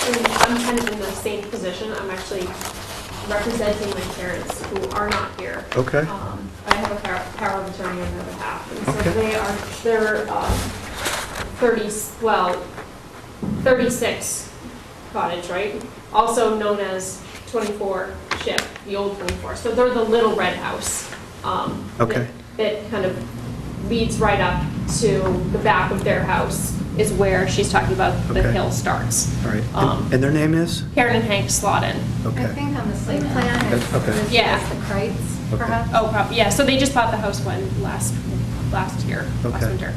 And I'm kind of in the same position. I'm actually representing my parents who are not here. Okay. I have a power of attorney on their behalf. And so Okay. they're 36 cottage, right? Also known as 24 Ship, the old 24. So they're the little red house. Okay. That kind of leads right up to the back of their house is where she's talking about the Okay. hill starts. All right. And their name is? Karen and Hank Slaughton. I Okay. think on the site plan, it's Yeah. the Kreitz, perhaps. Oh, yeah, so they just bought the house last year, last Okay. winter.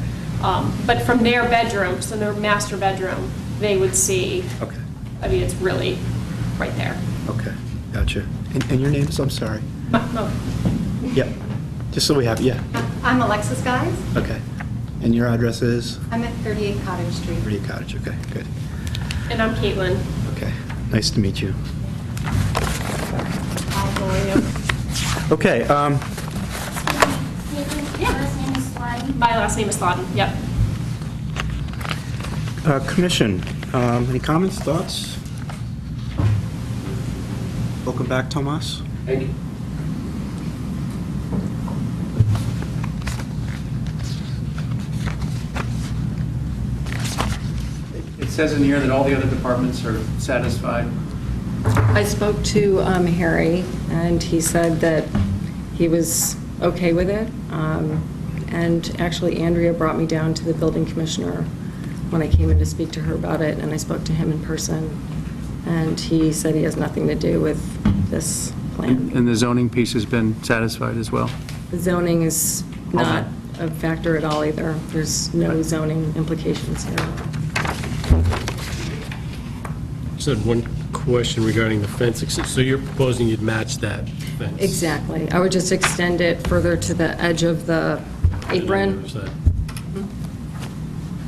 But from their bedroom, so their master bedroom, they would see, Okay. I mean, it's really right there. Okay. Gotcha. And your name is? I'm sorry. Oh, Yeah. Just so we have, yeah. I'm Alexis Guys. Okay. And your address is? I'm at 38 Cottage Street. 38 Cottage. Okay, good. And I'm Caitlin. Okay. Nice to meet you. How are you? Okay. My last name is Slaughton, yep. Commission, any comments, thoughts? Welcome back, Tomas. Thank you. It says in here that all the other departments are satisfied. I spoke to Harry, and he said that he was okay with it. And actually, Andrea brought me down to the building commissioner when I came in to speak to her about it, and I spoke to him in person, and he said he has nothing to do with this plan. And the zoning piece has been satisfied as well? The zoning is not a factor at all either. There's no zoning implications here. Just had one question regarding the fence. So you're proposing you'd match that fence? Exactly. I would just extend it further to the edge of the apron.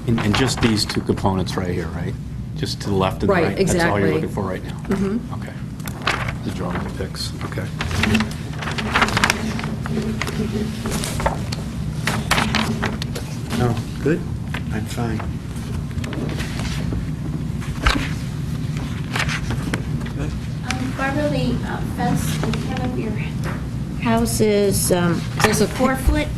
And just these two components right here, right? Just to the left and the Right, right? That's all you're exactly. looking for right now? Mhm. Okay. The drawing depicts, okay. No, good, I'm fine. Barbara, the fence in front of your house is, there's a 4-foot?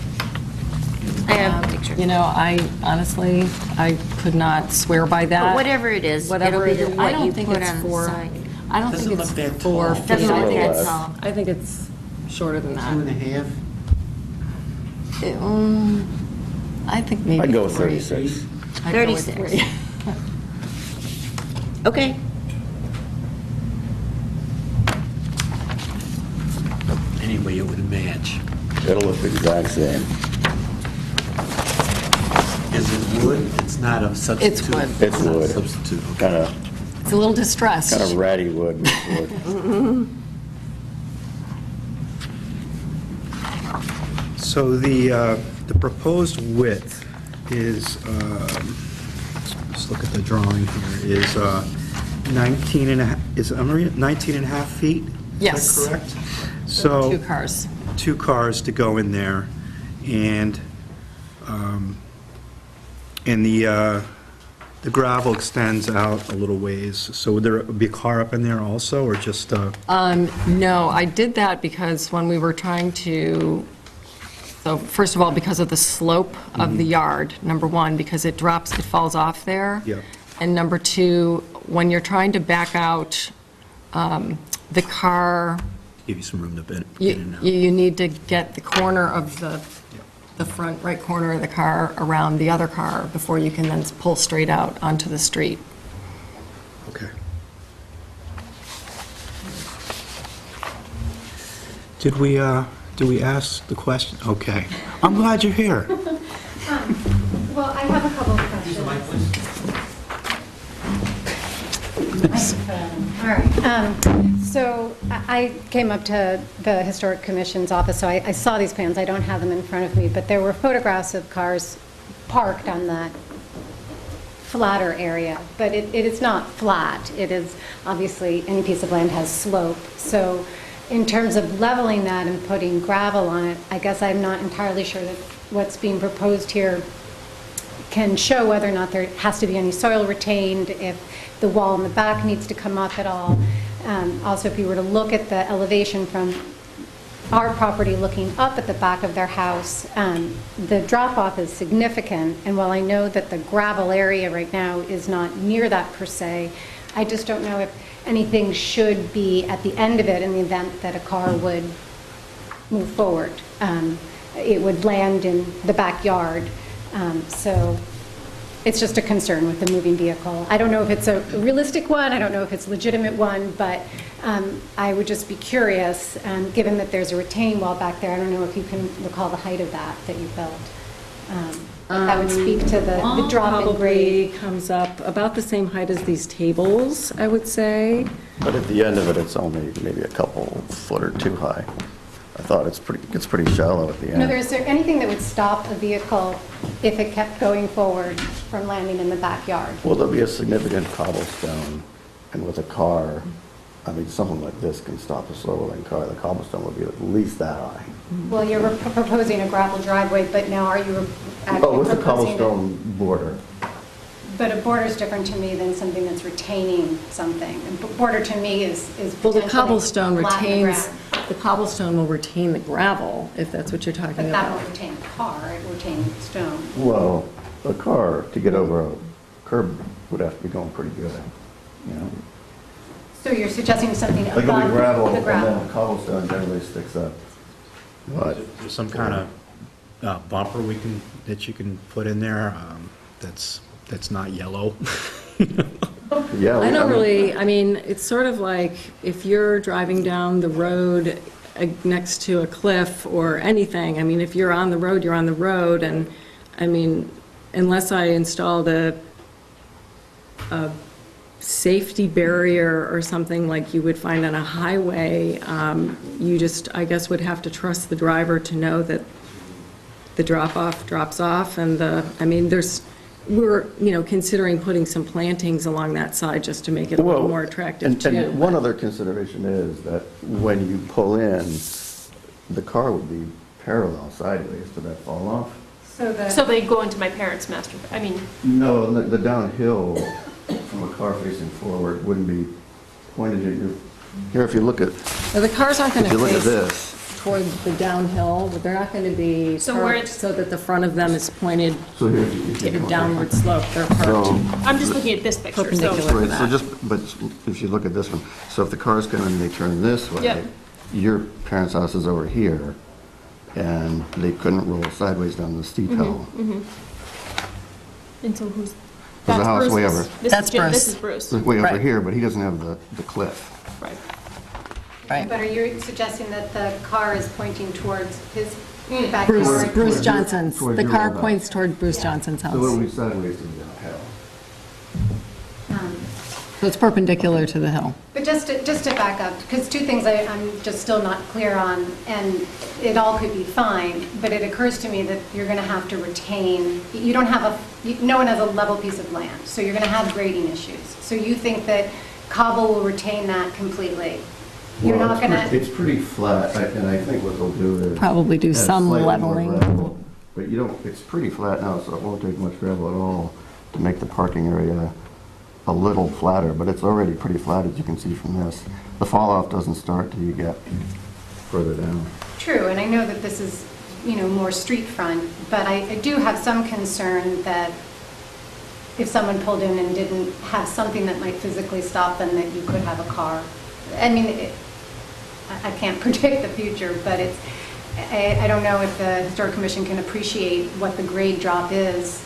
I have a picture. You know, I honestly, I could not swear by that. But whatever it is, Whatever it'll it be is, what I don't you think put it's on the 4. side. I don't think Doesn't it's look that 4 tall. feet. Doesn't I look think that it's- tall. I think it's shorter than that. 2.5? I think maybe I'd go with 3. 36. I'd go with 36. 3. Okay. Anyway, it would match. It'll look the exact same. Is it wood? It's not a substitute? It's wood. It's not a wood. substitute, okay. Kind of, It's a little distressed. kind of ratty wood. So the proposed width is, let's look at the drawing here, is 19 and a half, is, I'm reading, 19 and a half feet? Yes. Is that correct? So 2 cars. 2 cars to go in there, and the gravel extends out a little ways. So would there be a car up in there also, or just? No, I did that because when we were trying to, so first of all, because of the slope of the yard, number one, because it drops, it falls off there. Yeah. And number 2, when you're trying to back out the car, Give you some room to get in and out. you need to get the corner of the front right corner of the car around the other car before you can then pull straight out onto the street. Okay. Did we ask the question? Okay. I'm glad you're here. Well, I have a couple of questions. All right. So I came up to the Historic Commission's office, so I saw these plans. I don't have them in front of me, but there were photographs of cars parked on that flatter area. But it is not flat. It is, obviously, any piece of land has slope. So in terms of leveling that and putting gravel on it, I guess I'm not entirely sure that what's being proposed here can show whether or not there has to be any soil retained, if the wall in the back needs to come up at all. Also, if you were to look at the elevation from our property looking up at the back of their house, the drop-off is significant. And while I know that the gravel area right now is not near that per se, I just don't know if anything should be at the end of it in the event that a car would move forward. It would land in the backyard. So it's just a concern with the moving vehicle. I don't know if it's a realistic one, I don't know if it's a legitimate one, but I would just be curious, given that there's a retaining wall back there, I don't know if you can recall the height of that you built. That would speak to the drop in grade. Probably comes up about the same height as these tables, I would say. But at the end of it, it's only maybe a couple foot or 2 high. I thought it gets pretty shallow at the end. Is there anything that would stop a vehicle if it kept going forward from landing in the backyard? Well, there'll be a significant cobblestone, and with a car, I mean, something like this can stop a slow-rolling car. The cobblestone would be at least that high. Well, you're proposing a gravel driveway, but now are you actually Oh, with the proposing? cobblestone border. But a border is different to me than something that's retaining something. A border to me is Well, the potentially cobblestone flat in the retains, ground. the cobblestone will retain the gravel, if that's what you're talking But that about. won't retain the car, it will retain stone. Well, a car, to get over a curb, would have to be going pretty good, you know? So you're suggesting something Like it'll be above gravel, the and gravel? then cobblestone generally sticks up. But Some kind of bumper that you can put in there that's that's not yellow. Yeah. I don't really, I mean, it's sort of like if you're driving down the road next to a cliff or anything, I mean, if you're on the road, you're on the road, and, I mean, unless I installed a safety barrier or something like you would find on a highway, you just, I guess, would have to trust the driver to know that the drop-off drops off, and I mean, we're, considering putting some plantings along that side just to make it a little more attractive, too. And one other consideration is that when you pull in, the car would be parallel sideways to that fall off. So they go into my parents' master, I mean, No, the downhill from a car facing forward wouldn't be pointed at you. Here, if you look at, Well, the cars aren't going if you to look at face this, toward the downhill, but they're not going to be So where parked it's- so that the front of them is pointed so here, if you in a look downward slope. They're parked I'm just looking at this picture, so. perpendicular to Right, so that. but if you look at this one, so if the cars come and they turn this way, Yep. your parents' house is over here, and they couldn't roll sideways down the steep hill. And so who's? There's a that's house way Bruce's. over. This That's is Jim, This Bruce. is Bruce. It's way over Right. here, but he doesn't have the cliff. Right. Right. But are you suggesting that the car is pointing towards his backyard? Bruce Johnson's. Towards The your car old house. points toward Bruce Johnson's So it'll house. be sideways to the downhill. So it's perpendicular to the hill. But just to back up, because two things I'm just still not clear on, and it all could be fine, but it occurs to me that you're going to have to retain, you don't have no one has a level piece of land, so you're going to have grading issues. So you think that Cobble will retain that completely? You're Well, not going to... It's pretty flat, and I think what they'll do is... Probably do add some slightly more leveling. gravel. But it's pretty flat now, so it won't take much gravel at all to make the parking area a little flatter, but it's already pretty flat, as you can see from this. The fall-off doesn't start till you get further down. True, and I know that this is, more street front, but I do have some concern that if someone pulled in and didn't have something that might physically stop them, that you could have a car. I mean, I can't predict the future, but I don't know if the Historic Commission can appreciate what the grade drop is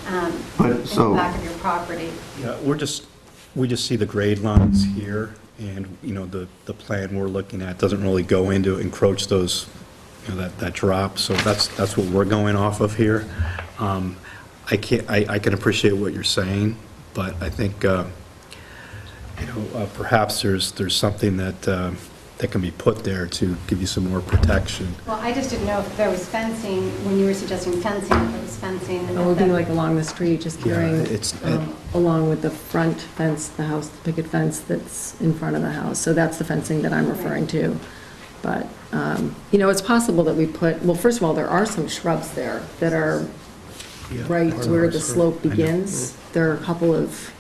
in the back of your property. Yeah, we just see the grade lines here, and, the plan we're looking at doesn't really go into encroach those, that drop, so that's what we're going off of here. I can appreciate what you're saying, but I think, perhaps there's something that can be put there to give you some more protection. Well, I just didn't know if there was fencing, when you were suggesting fencing, if there was fencing. And It would be that- like along the street, just carrying, along with the front fence, the house, the picket fence that's in front of the house. So that's the fencing that I'm referring to. But, it's possible that we well, first of all, there are some shrubs there that are right where the slope begins. There are a couple of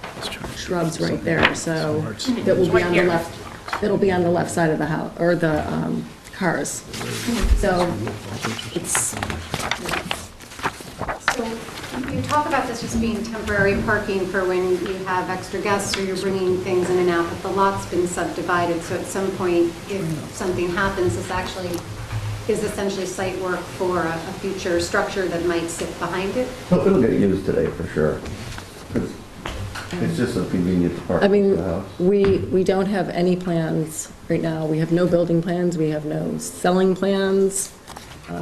shrubs right there, so that will be on the left. It'll be on the left side of the house, or the cars. So it's... So you talk about this just being temporary parking for when you have extra guests or you're bringing things in and out, but the lot's been subdivided, so at some point, if something happens, this actually is essentially site work for a future structure that might sit behind it? Well, it'll get used today, for sure. It's just so convenient to park I mean, the house. we don't have any plans right now. We have no building plans, we have no selling plans. We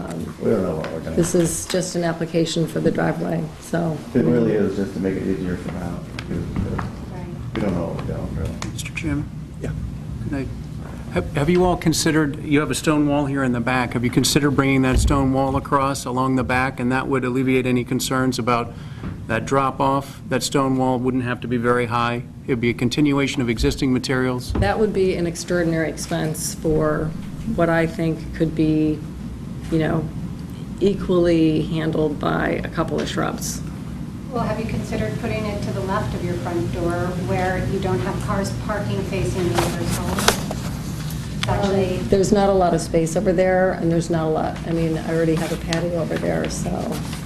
don't know what we're doing. This is just an application for the driveway, so. It really is just to make it easier for now, because we don't know what we're doing, really. Mr. Chairman? Yeah. Have you all considered, you have a stone wall here in the back, have you considered bringing that stone wall across along the back, and that would alleviate any concerns about that drop-off? That stone wall wouldn't have to be very high. It would be a continuation of existing materials. That would be an extraordinary expense for what I think could be, equally handled by a couple of shrubs. Well, have you considered putting it to the left of your front door where you don't have cars parking facing the neighbor's home? Actually, There's not a lot of space over there, and there's not a lot, I already have a patio over there, so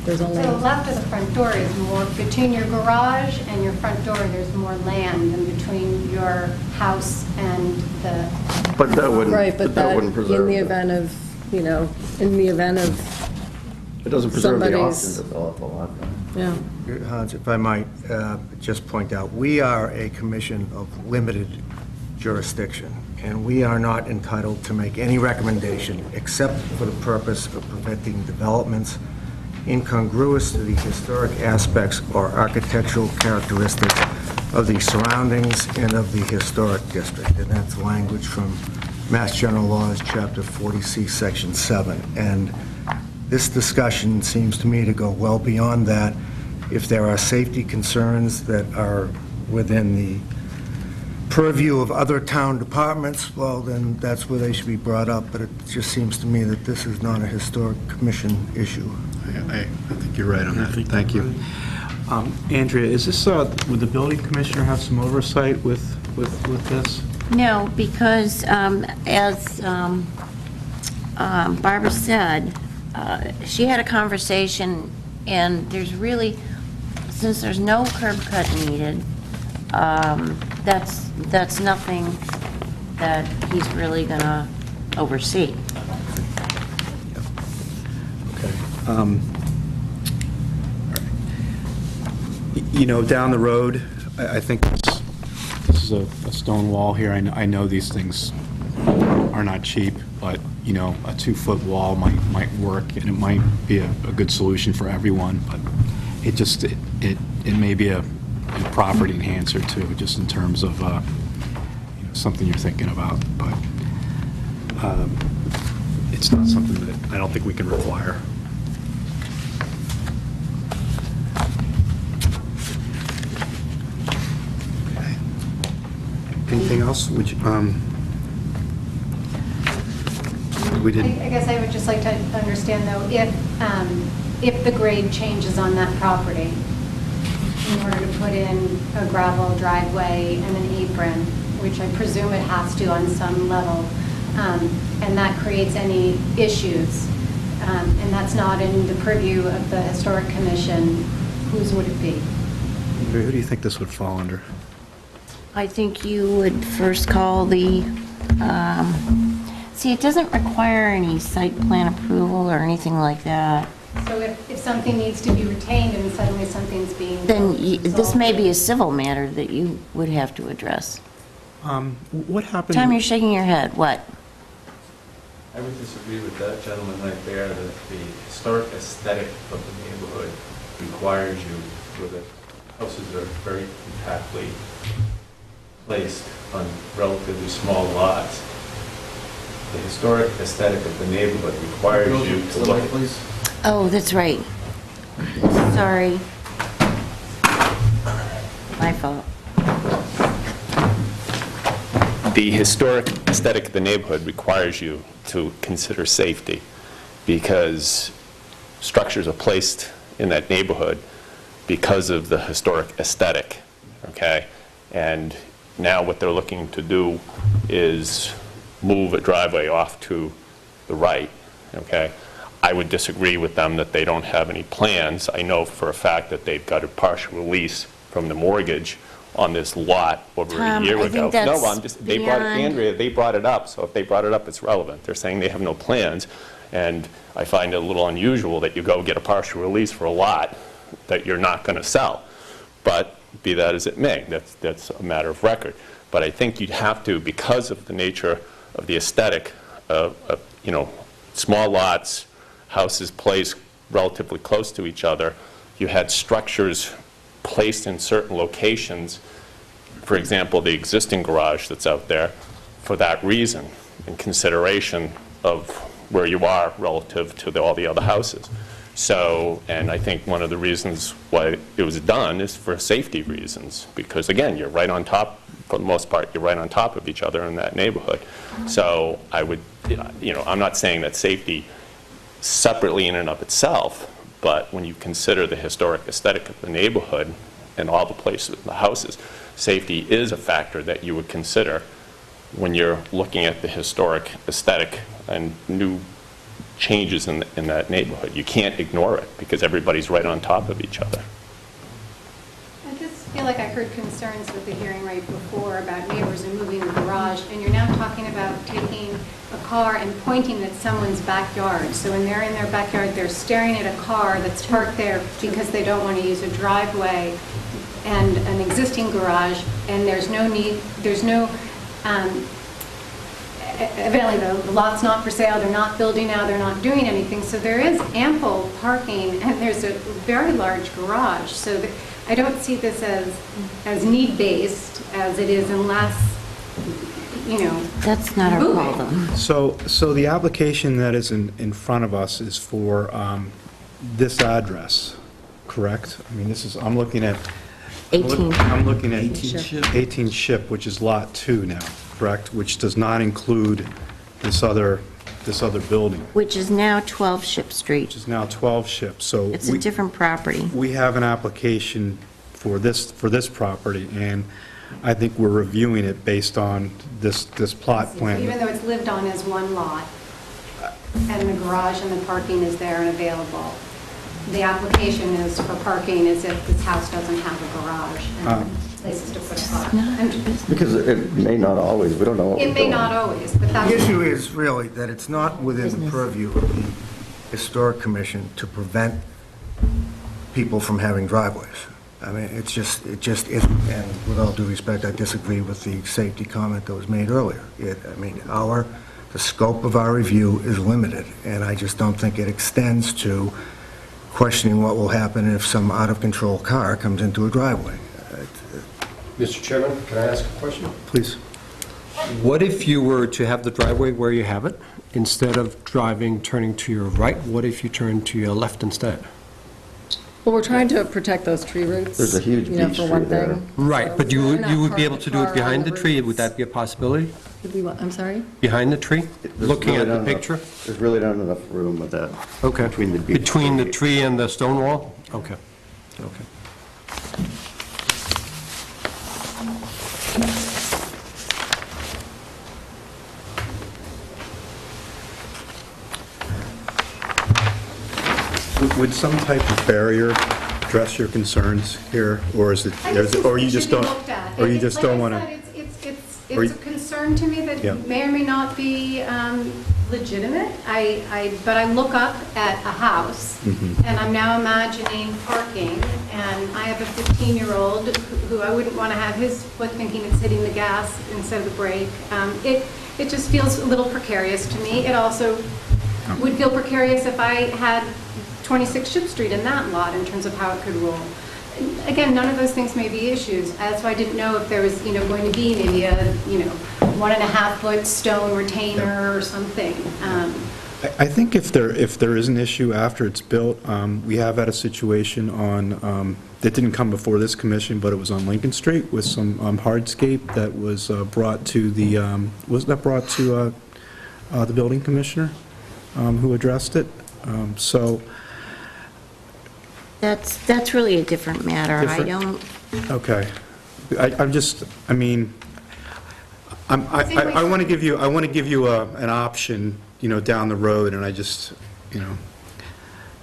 there's only... to the left of the front door is more, between your garage and your front door, there's more land than between your house and the... But that wouldn't, Right, but that wouldn't preserve in the it. event of, It doesn't preserve the option somebody's... to develop a lot. Yeah. Hans, if I might just point out, we are a commission of limited jurisdiction, and we are not entitled to make any recommendation except for the purpose of preventing developments incongruous to the historic aspects or architectural characteristics of the surroundings and of the historic district. And that's language from Mass General Laws, Chapter 40C, Section 7. And this discussion seems to me to go well beyond that. If there are safety concerns that are within the purview of other town departments, well, then that's where they should be brought up. But it just seems to me that this is not a historic commission issue. I think you're right on that. Thank you. Andrea, is this, would the building commissioner have some oversight with this? No, because as Barbara said, she had a conversation, and there's really, since there's no curb cut needed, that's nothing that he's really going to oversee. Okay. You know, down the road, I think this is a stone wall here. I know these things are not cheap, but, you know, a 2-foot wall might work, and it might be a good solution for everyone, but it just, it may be a property enhancer too, just in terms of, you know, something you're thinking about, but it's not something that I don't think we can require. Anything else? Would you, we didn't. I guess I would just like to understand, though, if the grade changes on that property, in order to put in a gravel driveway and an apron, which I presume it has to on some level, and that creates any issues, and that's not in the purview of the Historic Commission, whose would it be? Who do you think this would fall under? I think you would first call the, see, it doesn't require any site plan approval or anything like that. So if something needs to be retained and suddenly something's being... Then this may be a civil matter that you would have to address. What happened? Tom, you're shaking your head. What? I would disagree with that gentleman right there, that the historic aesthetic of the neighborhood requires you, where the houses are very compactly placed on relatively small lots. The historic aesthetic of the neighborhood requires you to look at... Please. Oh, that's right. Sorry. My fault. The historic aesthetic of the neighborhood requires you to consider safety, because structures are placed in that neighborhood because of the historic aesthetic, okay? And now what they're looking to do is move a driveway off to the right, okay? I would disagree with them that they don't have any plans. I know for a fact that they've got a partial release from the mortgage on this lot over a year ago. No, I'm just, they brought it, Andrea, they brought it up, so if they brought it up, it's relevant. They're saying they have no plans, and I find it a little unusual that you go get a partial release for a lot that you're not going to sell. But be that as it may, that's a matter of record. But I think you'd have to, because of the nature of the aesthetic of you know, small lots, houses placed relatively close to each other, you had structures placed in certain locations, for example, the existing garage that's out there, for that reason, in consideration of where you are relative to all the other houses. So, and I think one of the reasons why it was done is for safety reasons, because again, you're right on top, for the most part, you're right on top of each other in that neighborhood. So I would, you know, I'm not saying that safety separately in and of itself, but when you consider the historic aesthetic of the neighborhood and all the places, the houses, safety is a factor that you would consider when you're looking at the historic aesthetic and new changes in that neighborhood. You can't ignore it because everybody's right on top of each other. I just feel like I heard concerns with the hearing right before about neighbors and moving the garage, and you're now talking about taking a car and pointing at someone's backyard. So when they're in their backyard, they're staring at a car that's parked there because they don't want to use a driveway and an existing garage, and there's no need, evidently the lot's not for sale, they're not building now, they're not doing anything, so there is ample parking, and there's a very large garage, so I don't see this as need-based as it is unless, That's not our problem. So the application that is in front of us is for this address, correct? I mean, I'm looking at... 18. I'm looking at 18 Ship. 18 Ship, which is Lot 2 now, correct? Which does not include this other building. Which is now 12 Ship Street. Which is now 12 Ship, so... It's a different property. We have an application for this property, and I think we're reviewing it based on this plot plan. Even though it's lived on as one lot, and the garage and the parking is there and available, the application is for parking as if this house doesn't have a garage and places to put a car. Because it may not always, we don't know what we're It doing. may not always, but that's... The issue is really that it's not within the purview of the Historic Commission to prevent people from having driveways. I mean, it just isn't, and with all due respect, I disagree with the safety comment that was made earlier. The scope of our review is limited, and I just don't think it extends to questioning what will happen if some out-of-control car comes into a driveway. Mr. Chairman, can I ask a question? Please. What if you were to have the driveway where you have it, instead of turning to your right, what if you turn to your left instead? Well, we're trying to protect those tree roots. There's a huge beech for one tree there. thing. Right, but you We're not would be parking able to do the it car behind on the the tree? roots. Would that be a possibility? I'm sorry? Behind the tree? There's Looking really at the not enough- picture? There's really not enough room with that. Okay. Between the beech Between the tree. tree and the stone wall? Okay. Okay. Would some type of barrier address your concerns here, or is it, or you just don't, or you just don't want to? It's a concern to me that Yeah. may or may not be legitimate. But I look up at a house, and I'm now imagining parking, and I have a 15-year-old who I wouldn't want to have his foot thinking it's hitting the gas instead of the brake. It just feels a little precarious to me. It also would feel precarious if I had 26 Ship Street in that lot in terms of how it could roll. Again, none of those things may be issues. That's why I didn't know if there was, going to be maybe a, 1.5-foot stone retainer or something. I think if there is an issue after it's built, we have had a situation on, that didn't come before this commission, but it was on Lincoln Street with some hardscape that was brought to the, wasn't that brought to the building commissioner who addressed it? So... That's really a different matter. Different? Okay. I want to give you an option, down the road, and I just,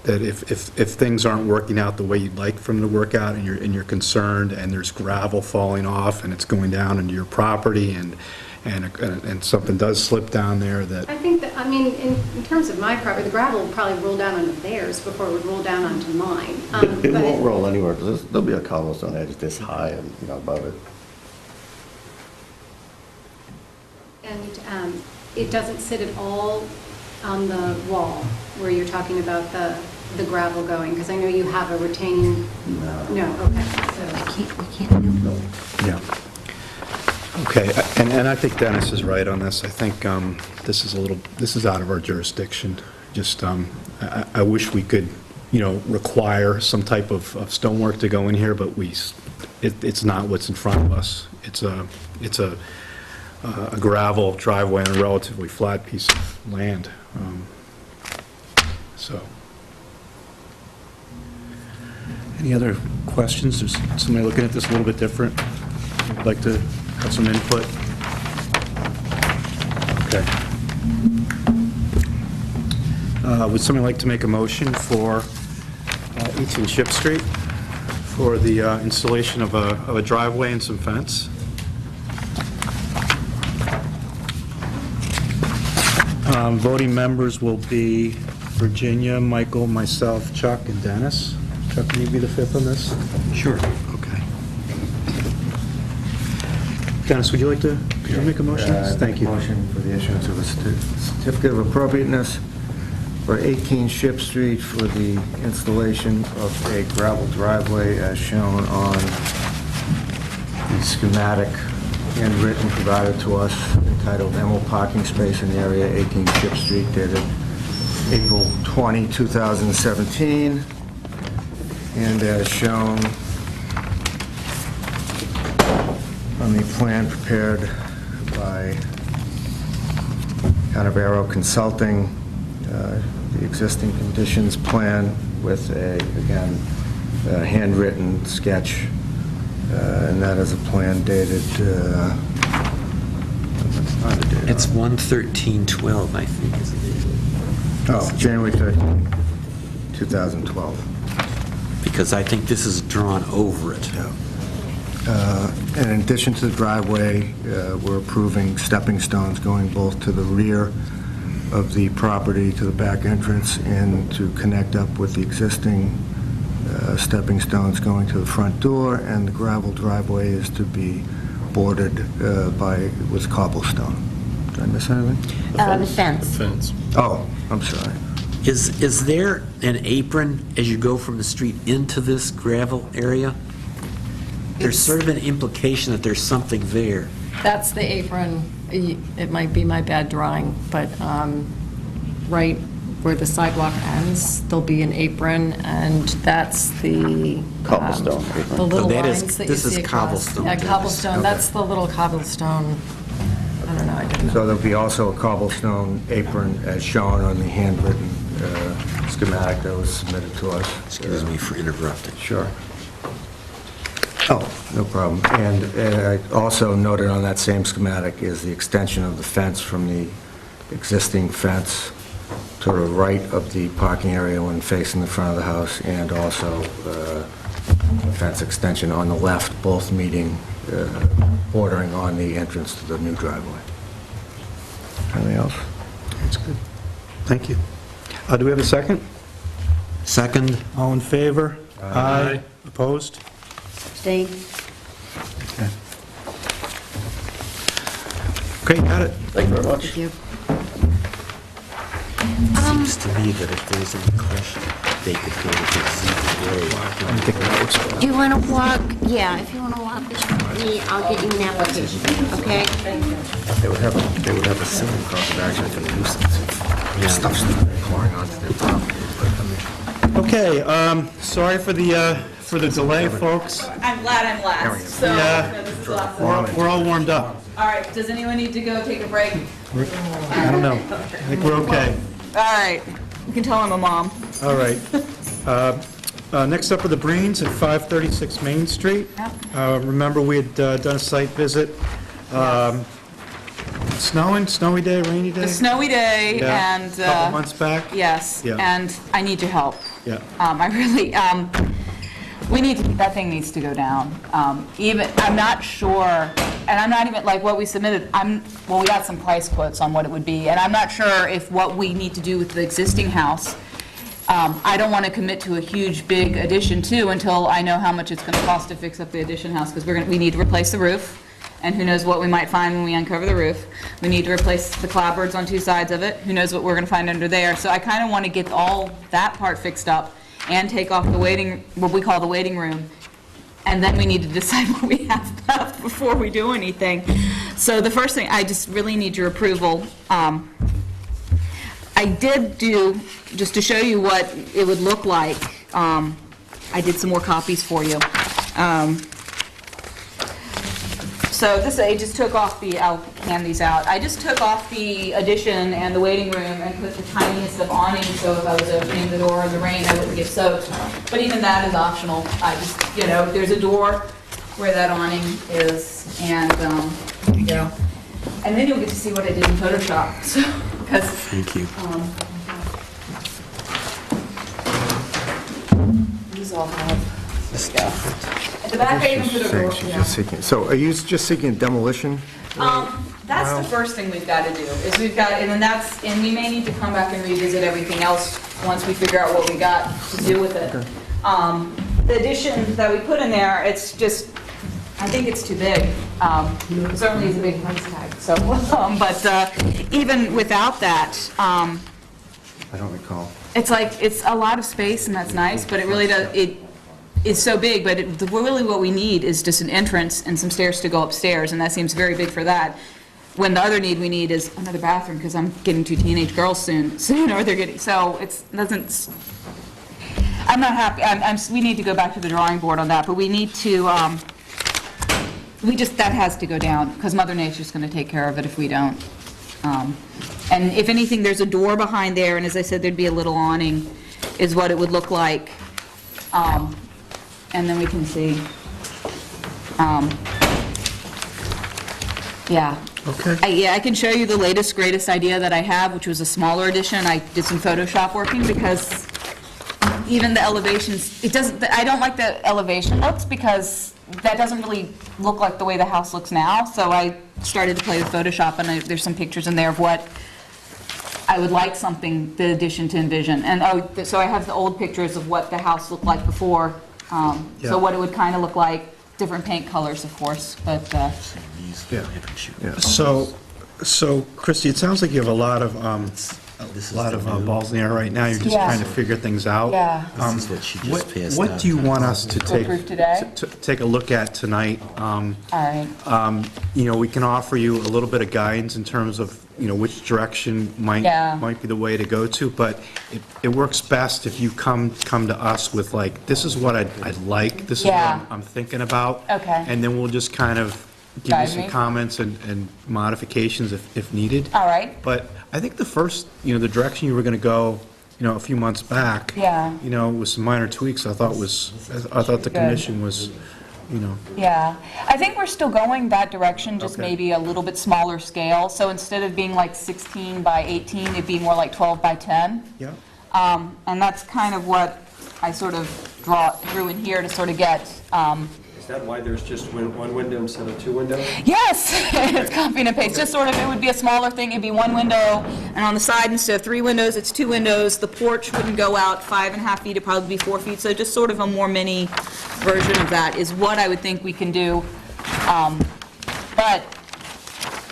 that if things aren't working out the way you'd like for them to work out, and you're concerned, and there's gravel falling off, and it's going down into your property, and something does slip down there, that... I think that, in terms of my property, the gravel will probably roll down onto theirs before it would roll down onto mine. It won't roll anywhere, because there'll be a cobblestone edge this high and, above it. And it doesn't sit at all on the wall where you're talking about the gravel going, because I know you have a retaining... No, okay. We can't do it. Yeah. Okay, and I think Dennis is right on this. I think this is out of our jurisdiction. Just, I wish we could, require some type of stonework to go in here, but it's not what's in front of us. It's a gravel driveway on a relatively flat piece of land. So, any other questions? There's somebody looking at this a little bit different. I'd like to have some input. Okay. Would somebody like to make a motion for 18 Ship Street for the installation of a driveway and some fence. Voting members will be Virginia, Michael, myself, Chuck, and Dennis. Chuck, can you be the fifth on this? Sure. Okay. Dennis, would you like to make a motion? Thank you. Motion for the issuance of a certificate of appropriateness for 18 Ship Street for the installation of a gravel driveway as shown on the schematic handwritten provided to us entitled Emmel Parking Space in the Area, 18 Ship Street, dated April 20, 2017, and as shown on the plan prepared by Canavero Consulting, the existing conditions plan with again, a handwritten sketch, and that is a plan dated, It's 1/13/12, I think, is it? January 13, 2012. Because I think this is drawn over it. In addition to the driveway, we're approving stepping stones going both to the rear of the property to the back entrance and to connect up with the existing stepping stones going to the front door, and the gravel driveway is to be bordered with cobblestone. Did I miss anything? The fence. The fence. Oh, I'm sorry. Is there an apron as you go from the street into this gravel area? There's sort of an implication that there's something there. That's the apron. It might be my bad drawing, but right where the sidewalk ends, there'll be an apron, and that's the... Cobblestone apron. The little that is- lines that you this is see across. cobblestone. Yeah, cobblestone. That's the little cobblestone. I don't know, I didn't know. So there'll be also a cobblestone apron as shown on the handwritten schematic that was submitted to us. Excuse me for interrupting. Sure. Oh, no problem. And I also noted on that same schematic is the extension of the fence from the existing fence to the right of the parking area when facing the front of the house, and also a fence extension on the left, both meeting, bordering on the entrance to the new driveway. Anything else? That's good. Thank you. Do we have a second? Second. All in favor? Aye. Opposed? Abstain? Okay. Okay, got it. Thank you very much. Thank you. Seems to me that if there's any question, they could go to the ZBA. Do you want to walk? Yeah, if you want to walk this with me, I'll get you an application, okay? They would have a civil cause of action for nuisance if stuff started pouring onto their property. Okay, sorry for the delay, folks. I'm glad I'm last, so Yeah. this is awesome. We're all warmed up. All right, does anyone need to go take a break? I don't know. I think we're okay. All right, you can tell I'm a mom. All right. Next up are the Breens at 536 Main Street. Remember, we had done a site visit. Snowy day, rainy day? A snowy day Yeah. and... Couple months back? Yes, Yeah. and I need your help. Yeah. I really, that thing needs to go down. I'm not sure, and I'm not even, like, what we submitted, well, we got some price quotes on what it would be, and I'm not sure if what we need to do with the existing house, I don't want to commit to a huge, big addition, too, until I know how much it's going to cost to fix up the addition house, because we need to replace the roof, and who knows what we might find when we uncover the roof. We need to replace the clapboards on two sides of it. Who knows what we're going to find under there. So I kind of want to get all that part fixed up and take off the what we call the waiting room. And then we need to decide what we have left before we do anything. So the first thing, I just really need your approval. I did do, just to show you what it would look like, I did some more copies for you. So this, I just took off I'll hand these out. I just took off the addition and the waiting room and put the tiniest of awning, so if I was opening the door in the rain, I wouldn't get soaked. But even that is optional. I just, there's a door where that awning is, and, and then you'll get to see what I did in Photoshop. So, because, Thank you. These all have At the back, I even put a Saying door, she's yeah. just seeking, so are you just seeking demolition? That's the first thing we've got to do, is we've got, and we may need to come back and revisit everything else once we figure out what we got to do with it. The addition that we put in there, it's just, I think it's too big. It certainly is a big price tag, so, but even without that, I don't recall. it's like, it's a lot of space, and that's nice, but it really does, it is so big, but really what we need is just an entrance and some stairs to go upstairs, and that seems very big for that. When the other need we need is another bathroom, because I'm getting 2 teenage girls soon, or they're getting, so it doesn't, I'm not happy, we need to go back to the drawing board on that, but we need to, that has to go down, because Mother Nature's going to take care of it if we don't. And if anything, there's a door behind there, and as I said, there'd be a little awning, is what it would look like. And then we can see. Yeah. Okay. I can show you the latest, greatest idea that I have, which was a smaller addition. I did some Photoshop working, because even the elevations, I don't like the elevation looks, because that doesn't really look like the way the house looks now. So I started to play with Photoshop, and there's some pictures in there of what I would like the addition to envision. And so I have the old pictures of what the house looked like before. So what it would kind of look like, different paint colors, of course, but, So, Christie, it sounds like you have a lot of balls in the air right now. You're just Yeah. trying to figure things out. Yeah. This is what she just passed What out. do you want us to take? Approve today? Take a look at tonight? All right. We can offer you a little bit of guidance in terms of, which direction Yeah. might be the way to go to, but it works best if you come to us with like, this is what I'd like, this is what Yeah. I'm thinking about. Okay. And then we'll just kind of give you Guide some me. comments and modifications if needed. All right. But I think the first, the direction you were going to go, a few months back, Yeah. with some minor tweaks, I thought the commission was, Yeah, I think we're still going that direction, just Okay. maybe a little bit smaller scale. So instead of being like 16 by 18, it'd be more like 12 by 10. Yeah. And that's kind of what I sort of drew in here to sort of get, Is that why there's just one window instead of 2 windows? yes, it's copy and paste, just sort of, it would be a smaller thing, it'd be 1 window, and on the side, instead of 3 windows, it's 2 windows. The porch wouldn't go out 5.5 feet, it'd probably be 4 feet, so just sort of a more mini version of that is what I would think we can do. But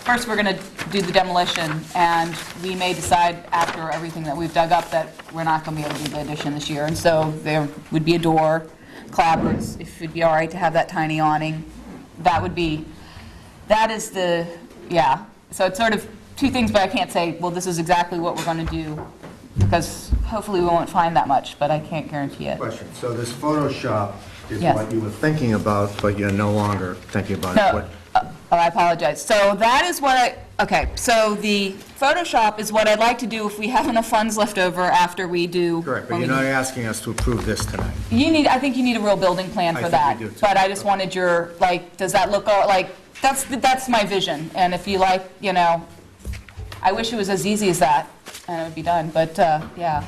first, we're going to do the demolition, and we may decide after everything that we've dug up that we're not going to be able to do the addition this year, and so there would be a door, clapboards, if it'd be all right to have that tiny awning. That is the, yeah. So it's sort of 2 things, but I can't say, well, this is exactly what we're going to do, because hopefully we won't find that much, but I can't guarantee it. Question, so this Photoshop is Yes. what you were thinking about, but you're no longer thinking about it? No, What- I apologize. So that is what so the Photoshop is what I'd like to do if we have enough funds left over after we do. Correct, but when you're we not do- asking us to approve this tonight. I think you need a real building plan I for think that. we do, too. But I just wanted your, does that look, that's my vision. And if you like, I wish it was as easy as that, and it would be done. But, yeah,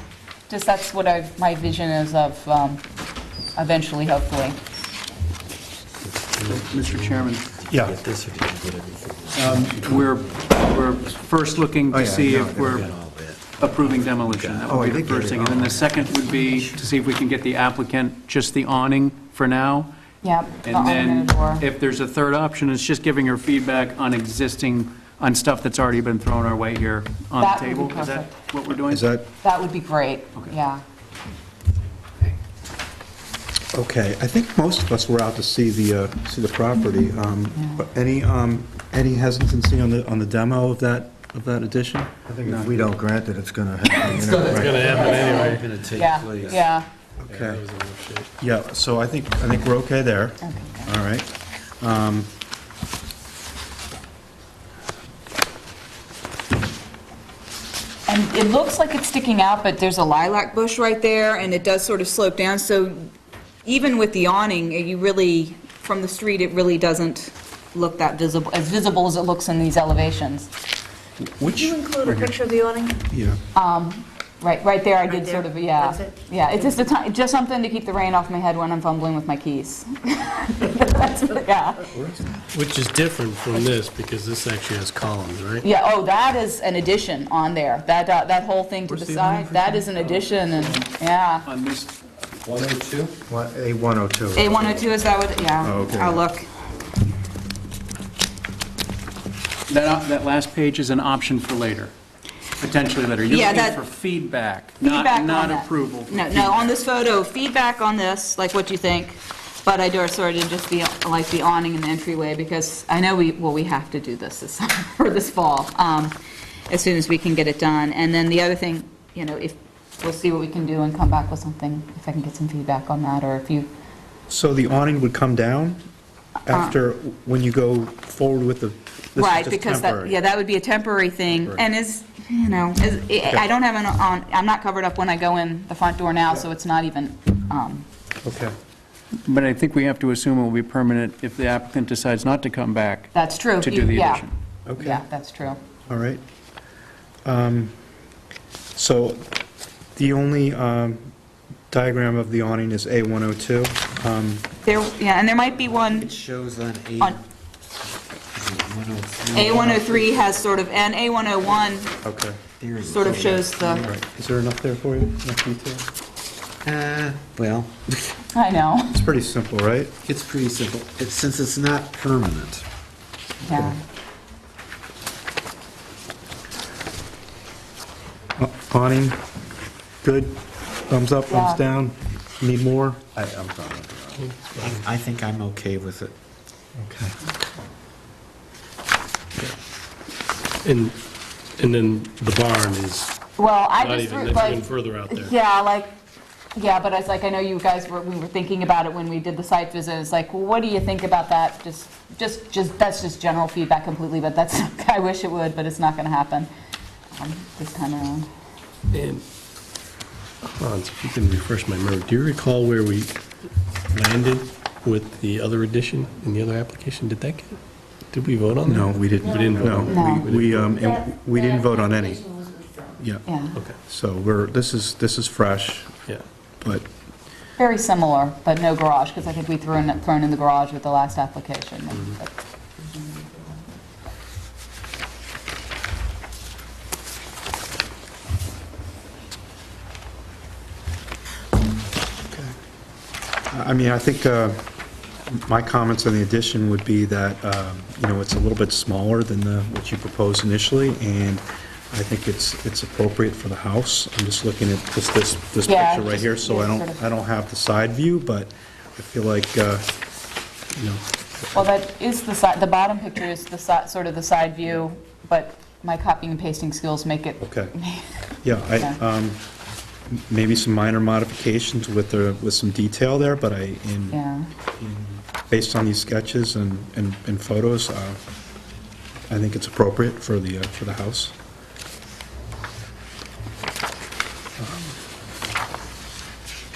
just that's what my vision is of eventually, hopefully. Mr. Chairman, Yeah. Get this or did you get everything? we're first looking Oh, to yeah, see no, if we're Got all that. approving demolition. That Oh, I would be did the get first it. thing. And then the second would be to see if we can get the applicant just the awning for now. Yep. And then if there's a third option, it's just giving her feedback on stuff that's already been thrown our way here on That the would be table. Is that perfect. what we're doing? Is that, That would be great, yeah. okay, I think most of us were out to see the property. But any hesitancy on the demo of that addition? I think if we don't grant it, it's going to happen. It's going to happen anyway. Going to take Yeah, place. yeah. Okay. Yeah, so I think we're okay there. All right. And it looks like it's sticking out, but there's a lilac bush right there, and it does sort of slope down, so even with the awning, you really, from the street, it really doesn't look that visible as it looks in these elevations. Which? include a picture of the awning? Yeah. Right there, I Right did there? sort of, yeah. That's it? Yeah, it's just something to keep the rain off my head when I'm fumbling with my keys. Yeah. Which is different from this, because this actually has columns, right? Yeah, oh, that is an addition on there. That whole thing to the side, that is an addition, and, yeah. On this, 102? A102. A102, is that what, yeah. Oh, okay. I'll look. that last page is an option for later, potentially later. Yeah, You're that- looking for feedback, Feedback on not that. approval. No, on this photo, feedback on this, like what you think, but I do sort of just be like the awning in the entryway, because I know we have to do this summer, or this fall, as soon as we can get it done. And then the other thing, if, we'll see what we can do and come back with something, if I can get some feedback on that, or if you, So the awning would come down after, when you go forward with the, this is right, just because temporary. that would be a temporary thing, Temporary. and I don't have I'm not covered up when I go in the front door now, so it's not even, Okay. But I think we have to assume it will be permanent if the applicant decides not to come back. That's true. To do the Yeah. addition. Okay. Yeah, that's true. All right. So the only diagram of the awning is A102. And there might be one. It shows on A. On- is it 103? A103 has sort of, and A101 Okay. sort of shows the, All right. Is there enough there for you? Enough detail? Well, I know, It's pretty simple, right? it's pretty simple. Since it's not permanent. yeah. Awning, good? Thumbs up, thumbs Yeah. down? Need more? I'm fine with it. I think I'm okay with it. Okay. And then the barn is Well, I not just, even, that's even further out there. Yeah, but it's like, I know you guys we were thinking about it when we did the site visit, it's like, well, what do you think about that? That's just general feedback completely, but that's, I wish it would, but it's not gonna happen this time around. And Hans, if you can refresh my memory, do you recall where we landed with the other addition in the other application? Did we vote on that? No, we didn't. We didn't vote on that? No. We didn't vote on any. Yeah. Yeah, Okay, So this is fresh, yeah. but very similar, but no garage, because I think we thrown in the garage with the last application. But- I mean, I think my comments on the addition would be that, it's a little bit smaller than what you proposed initially, and I think it's appropriate for the house. I'm just looking at this Yeah, picture right here, so I don't have the side view, but I feel like, Well, that is the side, the bottom picture is the sort of the side view, but my copying and pasting skills make it. okay. Yeah, maybe some minor modifications with some detail there, but based on these sketches and photos, I think it's appropriate for the house.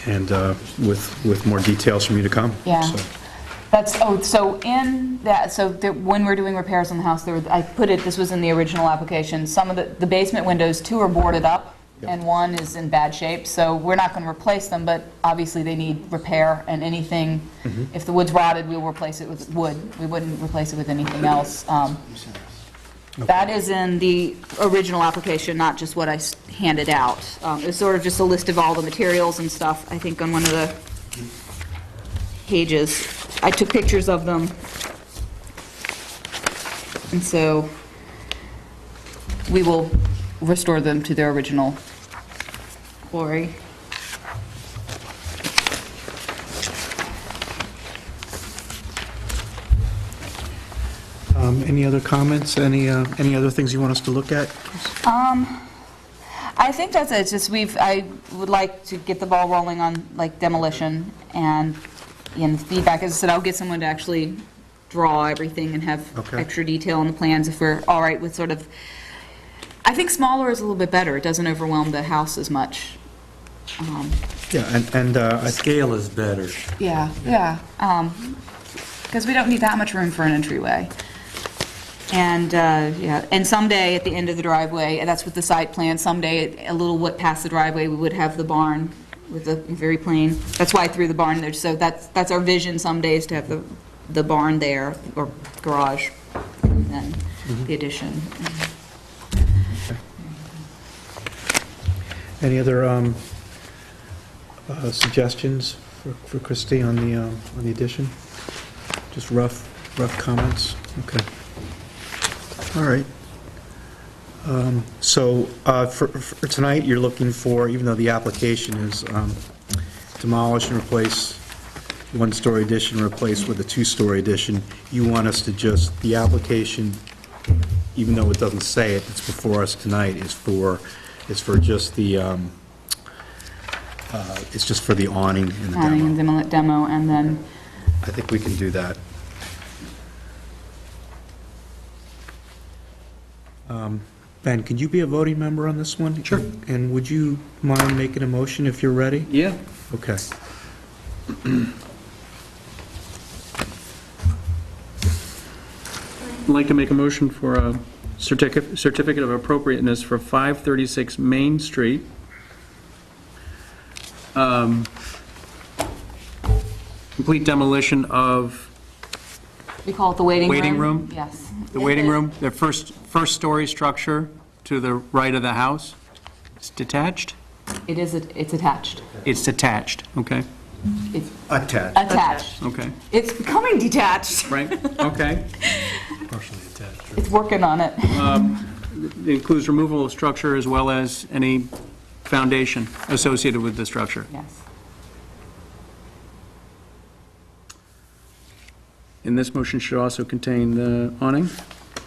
And with more details from you to come. Yeah. So, So in that, when we're doing repairs on the house, I put it, this was in the original application, some of the basement windows, 2 are boarded up, and 1 is in bad shape, so we're not going to replace them, but obviously they need repair, and anything, if the wood's rotted, we'll replace it with wood. We wouldn't replace it with anything else. That is in the original application, not just what I handed out. It's sort of just a list of all the materials and stuff, I think on one of the pages. I took pictures of them. And so we will restore them to their original glory. any other comments? Any other things you want us to look at? I think that's it. It's just I would like to get the ball rolling on like demolition and feedback. As I said, I'll get someone to actually draw everything and have extra detail in the plans if we're all right with sort of, I think smaller is a little bit better. It doesn't overwhelm the house as much. Yeah, and scale is better. Yeah, because we don't need that much room for an entryway. And, yeah, and someday, at the end of the driveway, and that's with the site plan, someday, a little what past the driveway, we would have the barn with a very plain, that's why I threw the barn there, so that's our vision someday, is to have the barn there, or garage, and then the addition. Any other suggestions for Christie on the addition? Just rough comments? Okay. All right. So for tonight, you're looking for, even though the application is demolish and replace one-story addition, replace with a two-story addition, you want us to just, the application, even though it doesn't say it, it's before us tonight, is for just the, it's just for the awning and the Awning demo. and demo, and then, I think we can do that. Ben, could you be a voting member on this one? Sure. And would you mind making a motion if you're ready? Yeah. Okay. I'd like to make a motion for a certificate of appropriateness for 536 Main Street. Complete demolition of we call it the waiting room? Waiting room? Yes. the waiting room, the first-story structure to the right of the house. It's detached? It's attached. It's attached, okay. It's Attached. attached. Okay, It's becoming detached. right, okay. Partially attached. It's working on it. It includes removal of structure as well as any foundation associated with the structure. Yes. And this motion should also contain the awning?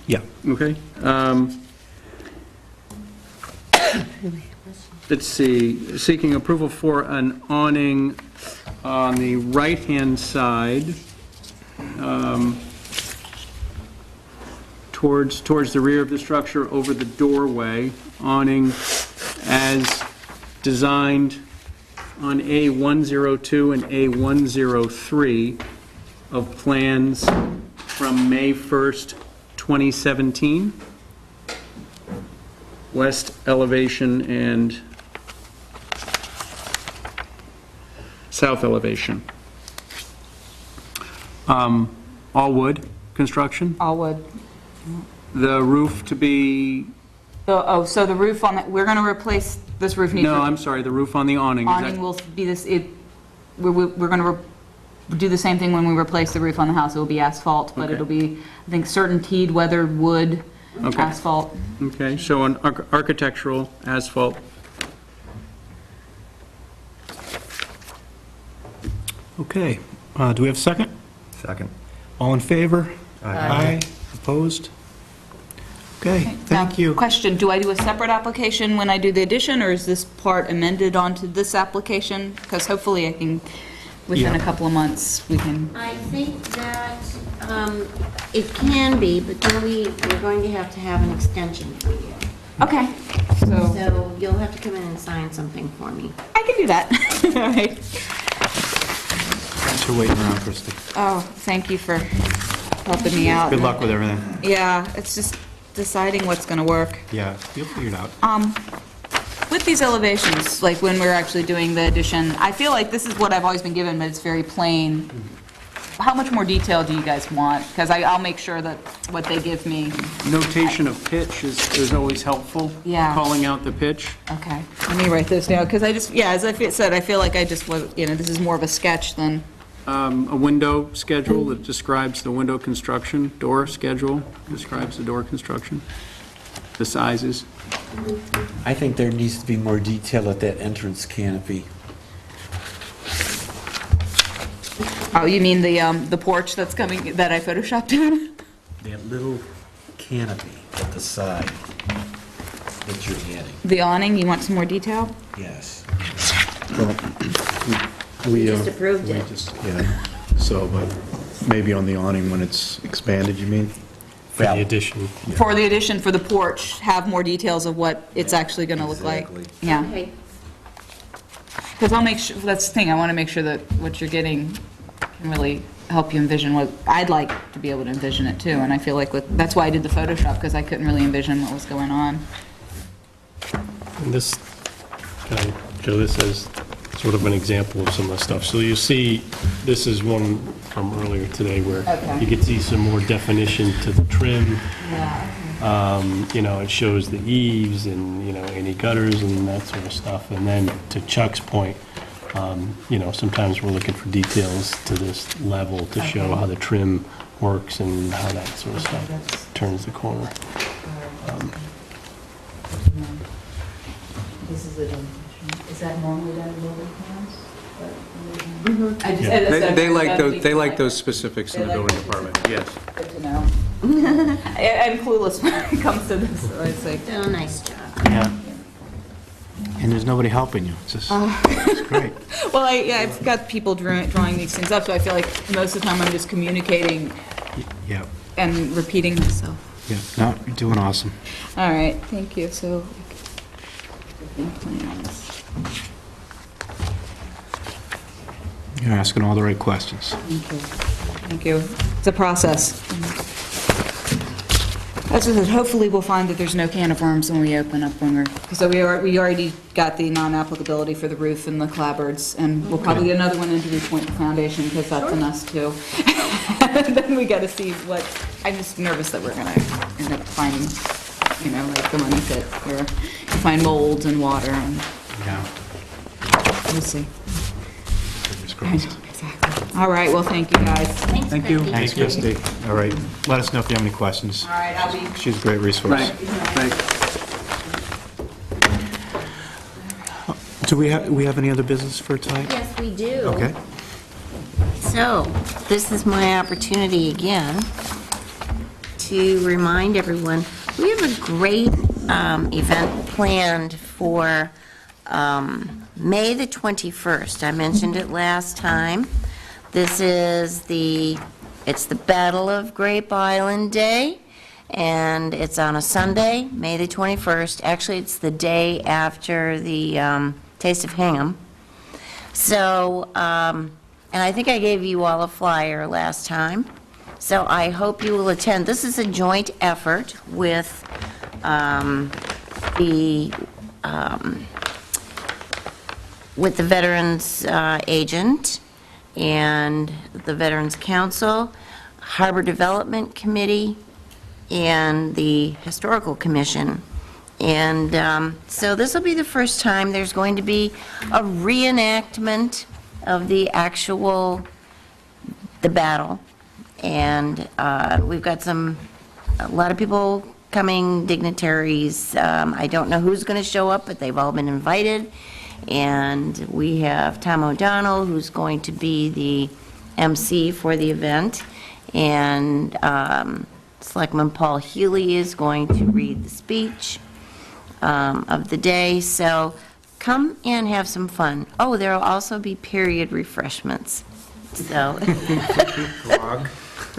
Yeah. Okay. Let's see, seeking approval for an awning on the right-hand side, towards the rear of the structure over the doorway, awning as designed on A102 and A103 of plans from May 1st, 2017. West elevation and south elevation. All wood construction. All wood. The roof to be, So the roof on, we're going to replace this roof. no, I'm sorry, the roof on the awning. Is that- Awning will be this, we're going to do the same thing when we replace the roof on the house. It will be asphalt, but Okay. it'll be, I think, certainteed weathered wood, Okay. asphalt. Okay, so an architectural asphalt. Okay, do we have a second? Second. All in favor? Aye. Opposed? Okay, Now, thank you. Question, do I do a separate application when I do the addition, or is this part amended onto this application? Because hopefully I can, within a Yeah. couple of months, we can. I think that it can be, but then we're going to have an extension for you. Okay, so So you'll have to come in and sign something for me. I can do that. All right. Thanks for waiting around, Christie. Oh, thank you for helping me out. Good luck with everything. Yeah, it's just deciding what's going to work. Yeah, you'll figure it out. With these elevations, like when we're actually doing the addition, I feel like this is what I've always been given, but it's very plain. How much more detail do you guys want? Because I'll make sure that what they give me. Notation of pitch is always helpful. Yeah. Calling out the pitch. Okay, let me write this down, because I just, yeah, as I said, I feel like I just was, this is more of a sketch than, A window schedule that describes the window construction, door schedule describes the door construction, the sizes. I think there needs to be more detail at that entrance canopy. oh, you mean the porch that's coming, that I photoshopped in? That little canopy at the side that you're adding. The awning, you want some more detail? Yes. We just approved it. Yeah, so, but maybe on the awning when it's expanded, you mean? For the addition. For the addition, for the porch, have more details of what it's actually going to look like. Exactly. Yeah. Okay. Because I'll make sure, that's the thing, I want to make sure that what you're getting can really help you envision what, I'd like to be able to envision it too, and I feel like that's why I did the Photoshop, because I couldn't really envision what was going on. And this, kind of, Joe, this is sort of an example of some of the stuff. So you see, this is one from earlier today where you can see some more definition to the trim. You know, it shows the eaves and, you know, any gutters and that sort of stuff. And then to Chuck's point, you know, sometimes we're looking for details to this level to show how the trim works and how that sort of stuff turns the corner. This is a demolition. Is that normally done in building plans? They like those specifics in the building department, yes. Good to know. I'm clueless when it comes to this, so it's like. Oh, nice job. Yeah. And there's nobody helping you. It's just, it's great. Well, I've got people drawing these things up, so I feel like most of the time I'm just communicating Yeah. and repeating myself. Yeah, no, you're doing awesome. All right, thank you. So, plans. You're asking all the right questions. Thank you. Thank you. It's a process. That's what, hopefully we'll find that there's no can of worms when we open up when so we already got the non-applicability for the roof and the clapboards, and we'll probably get another one into repoint the foundation, because that's a mess too. And then we got to see what, I'm just nervous that we're gonna end up finding, you know, like the money pit where you find molds and water and. Yeah. We'll see. Fingers crossed. Exactly. All right, well, thank you, guys. Thank you. Thanks, Christie. All right, let us know if you have any questions. All right, I'll be. She's a great resource. Do we have any other business for tonight? Yes, we do. Okay. So, this is my opportunity again to remind everyone, we have a great event planned for May the 21st. I mentioned it last time. This is it's the Battle of Grape Island Day, and it's on a Sunday, May the 21st. Actually, it's the day after the Taste of Hingham. So, and I think I gave you all a flyer last time, so I hope you will attend. This is a joint effort with the Veterans Agent and the Veterans Council, Harbor Development Committee, and the Historical Commission. And so this will be the first time there's going to be a reenactment of the battle. And we've got a lot of people coming, dignitaries. I don't know who's going to show up, but they've all been invited. And we have Tom O'Donnell, who's going to be the MC for the event. And Selectman Paul Healy is going to read the speech of the day. So come and have some fun. Oh, there will also be period refreshments. So.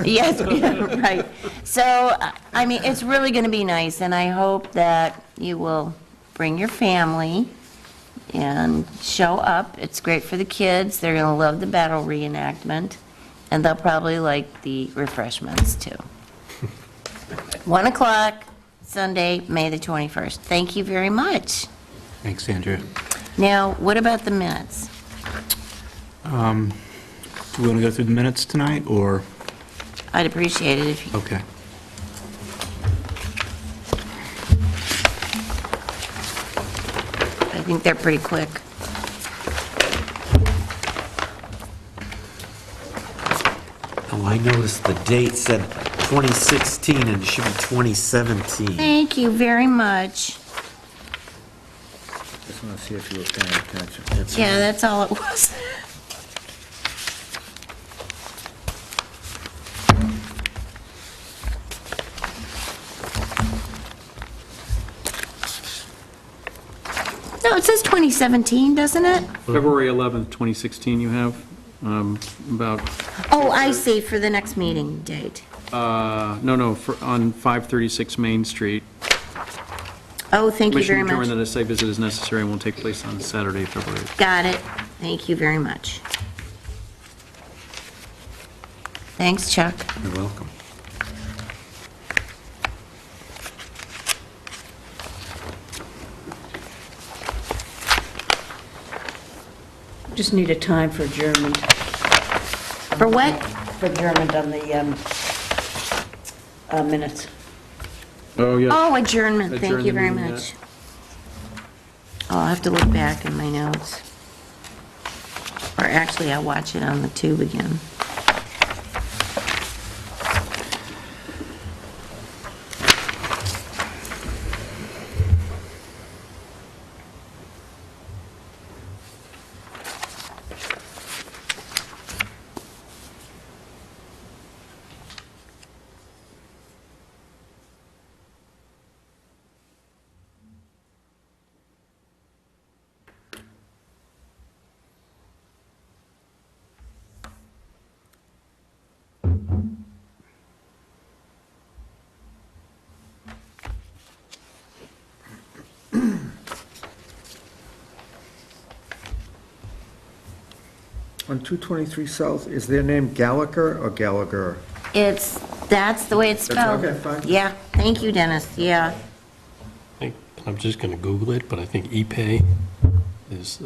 Yes, right. So, I mean, it's really going to be nice, and I hope that you will bring your family and show up. It's great for the kids. They're going to love the battle reenactment, and they'll probably like the refreshments, too. 1 o'clock, Sunday, May the 21st. Thank you very much. Thanks, Andrea. Now, what about the minutes? Do we want to go through the minutes tonight, or? I'd appreciate it if you... Okay. I think they're pretty quick. Oh, I noticed the date said 2016 and it should be 2017. Thank you very much. Just want to see if you were paying attention. Yeah, that's all it was. No, it says 2017, doesn't it? February 11th, 2016 you have, about... Oh, I see, for the next meeting date. No, on 536 Main Street. Oh, thank you very Commission determined much. that a site visit is necessary and will take place on Saturday, February 8th. Got it. Thank you very much. Thanks, Chuck. You're welcome. Just need a time for adjournment. For what? For adjournment on the minutes. Oh, yeah. Oh, adjournment, thank Adjourn you the very meeting, much. Oh, I'll have to look back in my notes. Or actually, I'll watch it on the tube again. On 223 South, is their name Gallagher or Gallagher? That's the way it's spelled. Okay, fine. Yeah, thank you, Dennis, yeah. I'm just going to Google it, but I think ePay is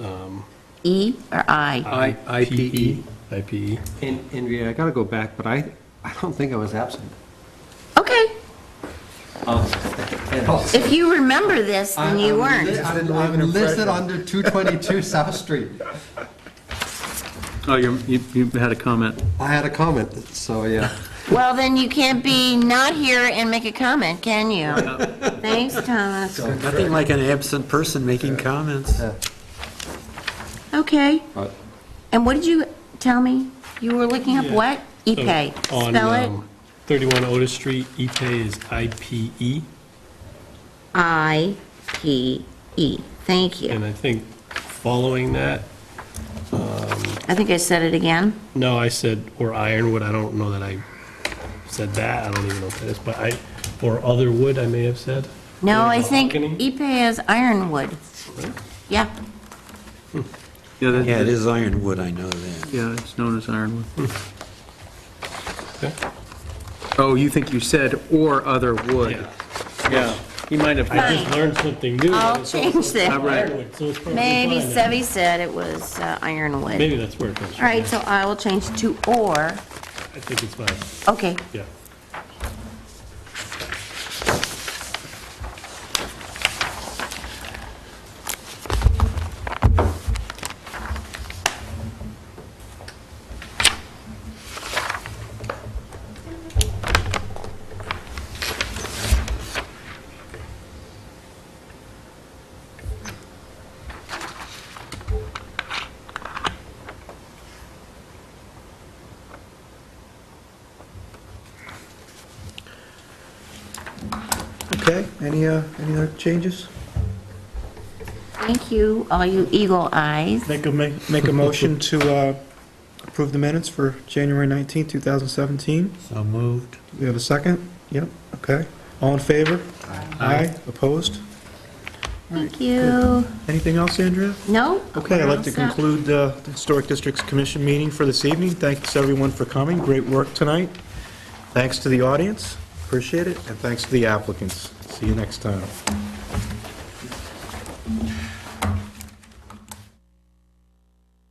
E or I? IPE. IPE. And Andrea, I got to go back, but I don't think I was absent. Okay, And also- if you remember this, then you weren't. I'm listed under 222 South Street. Oh, you had a comment. I had a comment, so yeah. Well, then you can't be not here and make a comment, can you? Thanks, Thomas. Nothing like an absent person making comments. Okay. And what did you tell me? You were looking up Yeah. what? So ePay. on, Spell it. 31 Otis Street, ePay is IPE. IPE. Thank you. And I think following that, I think I said it again. no, I said, or ironwood, I don't know that I said that, I don't even know what that is, but or other wood, I may have said. No, Or I think mahogany. ePay is ironwood. Yeah. Yeah, Yeah, it is ironwood, I know that. Yeah, it's known as ironwood. Okay. Oh, you think you said or other wood? Yeah. Yeah, he might have. I just learned something new. I'll It's also change that. ironwood, so it's probably Maybe fine then. Sevi said it was ironwood. Maybe that's where it comes All from. right, so I will change it to or. I think it's fine, Okay. yeah. Okay, any other changes? Thank you, all you eagle eyes. Make a motion to approve the minutes for January 19th, 2017. So moved. Do we have a second? Yep, okay. All in favor? Aye. Opposed? Thank you. Anything else, Andrea? No? Okay, I'd we're like all to set. conclude the Historic Districts Commission meeting for this evening. Thanks everyone for coming, great work tonight. Thanks to the audience, appreciate it, and thanks to the applicants. See you next time.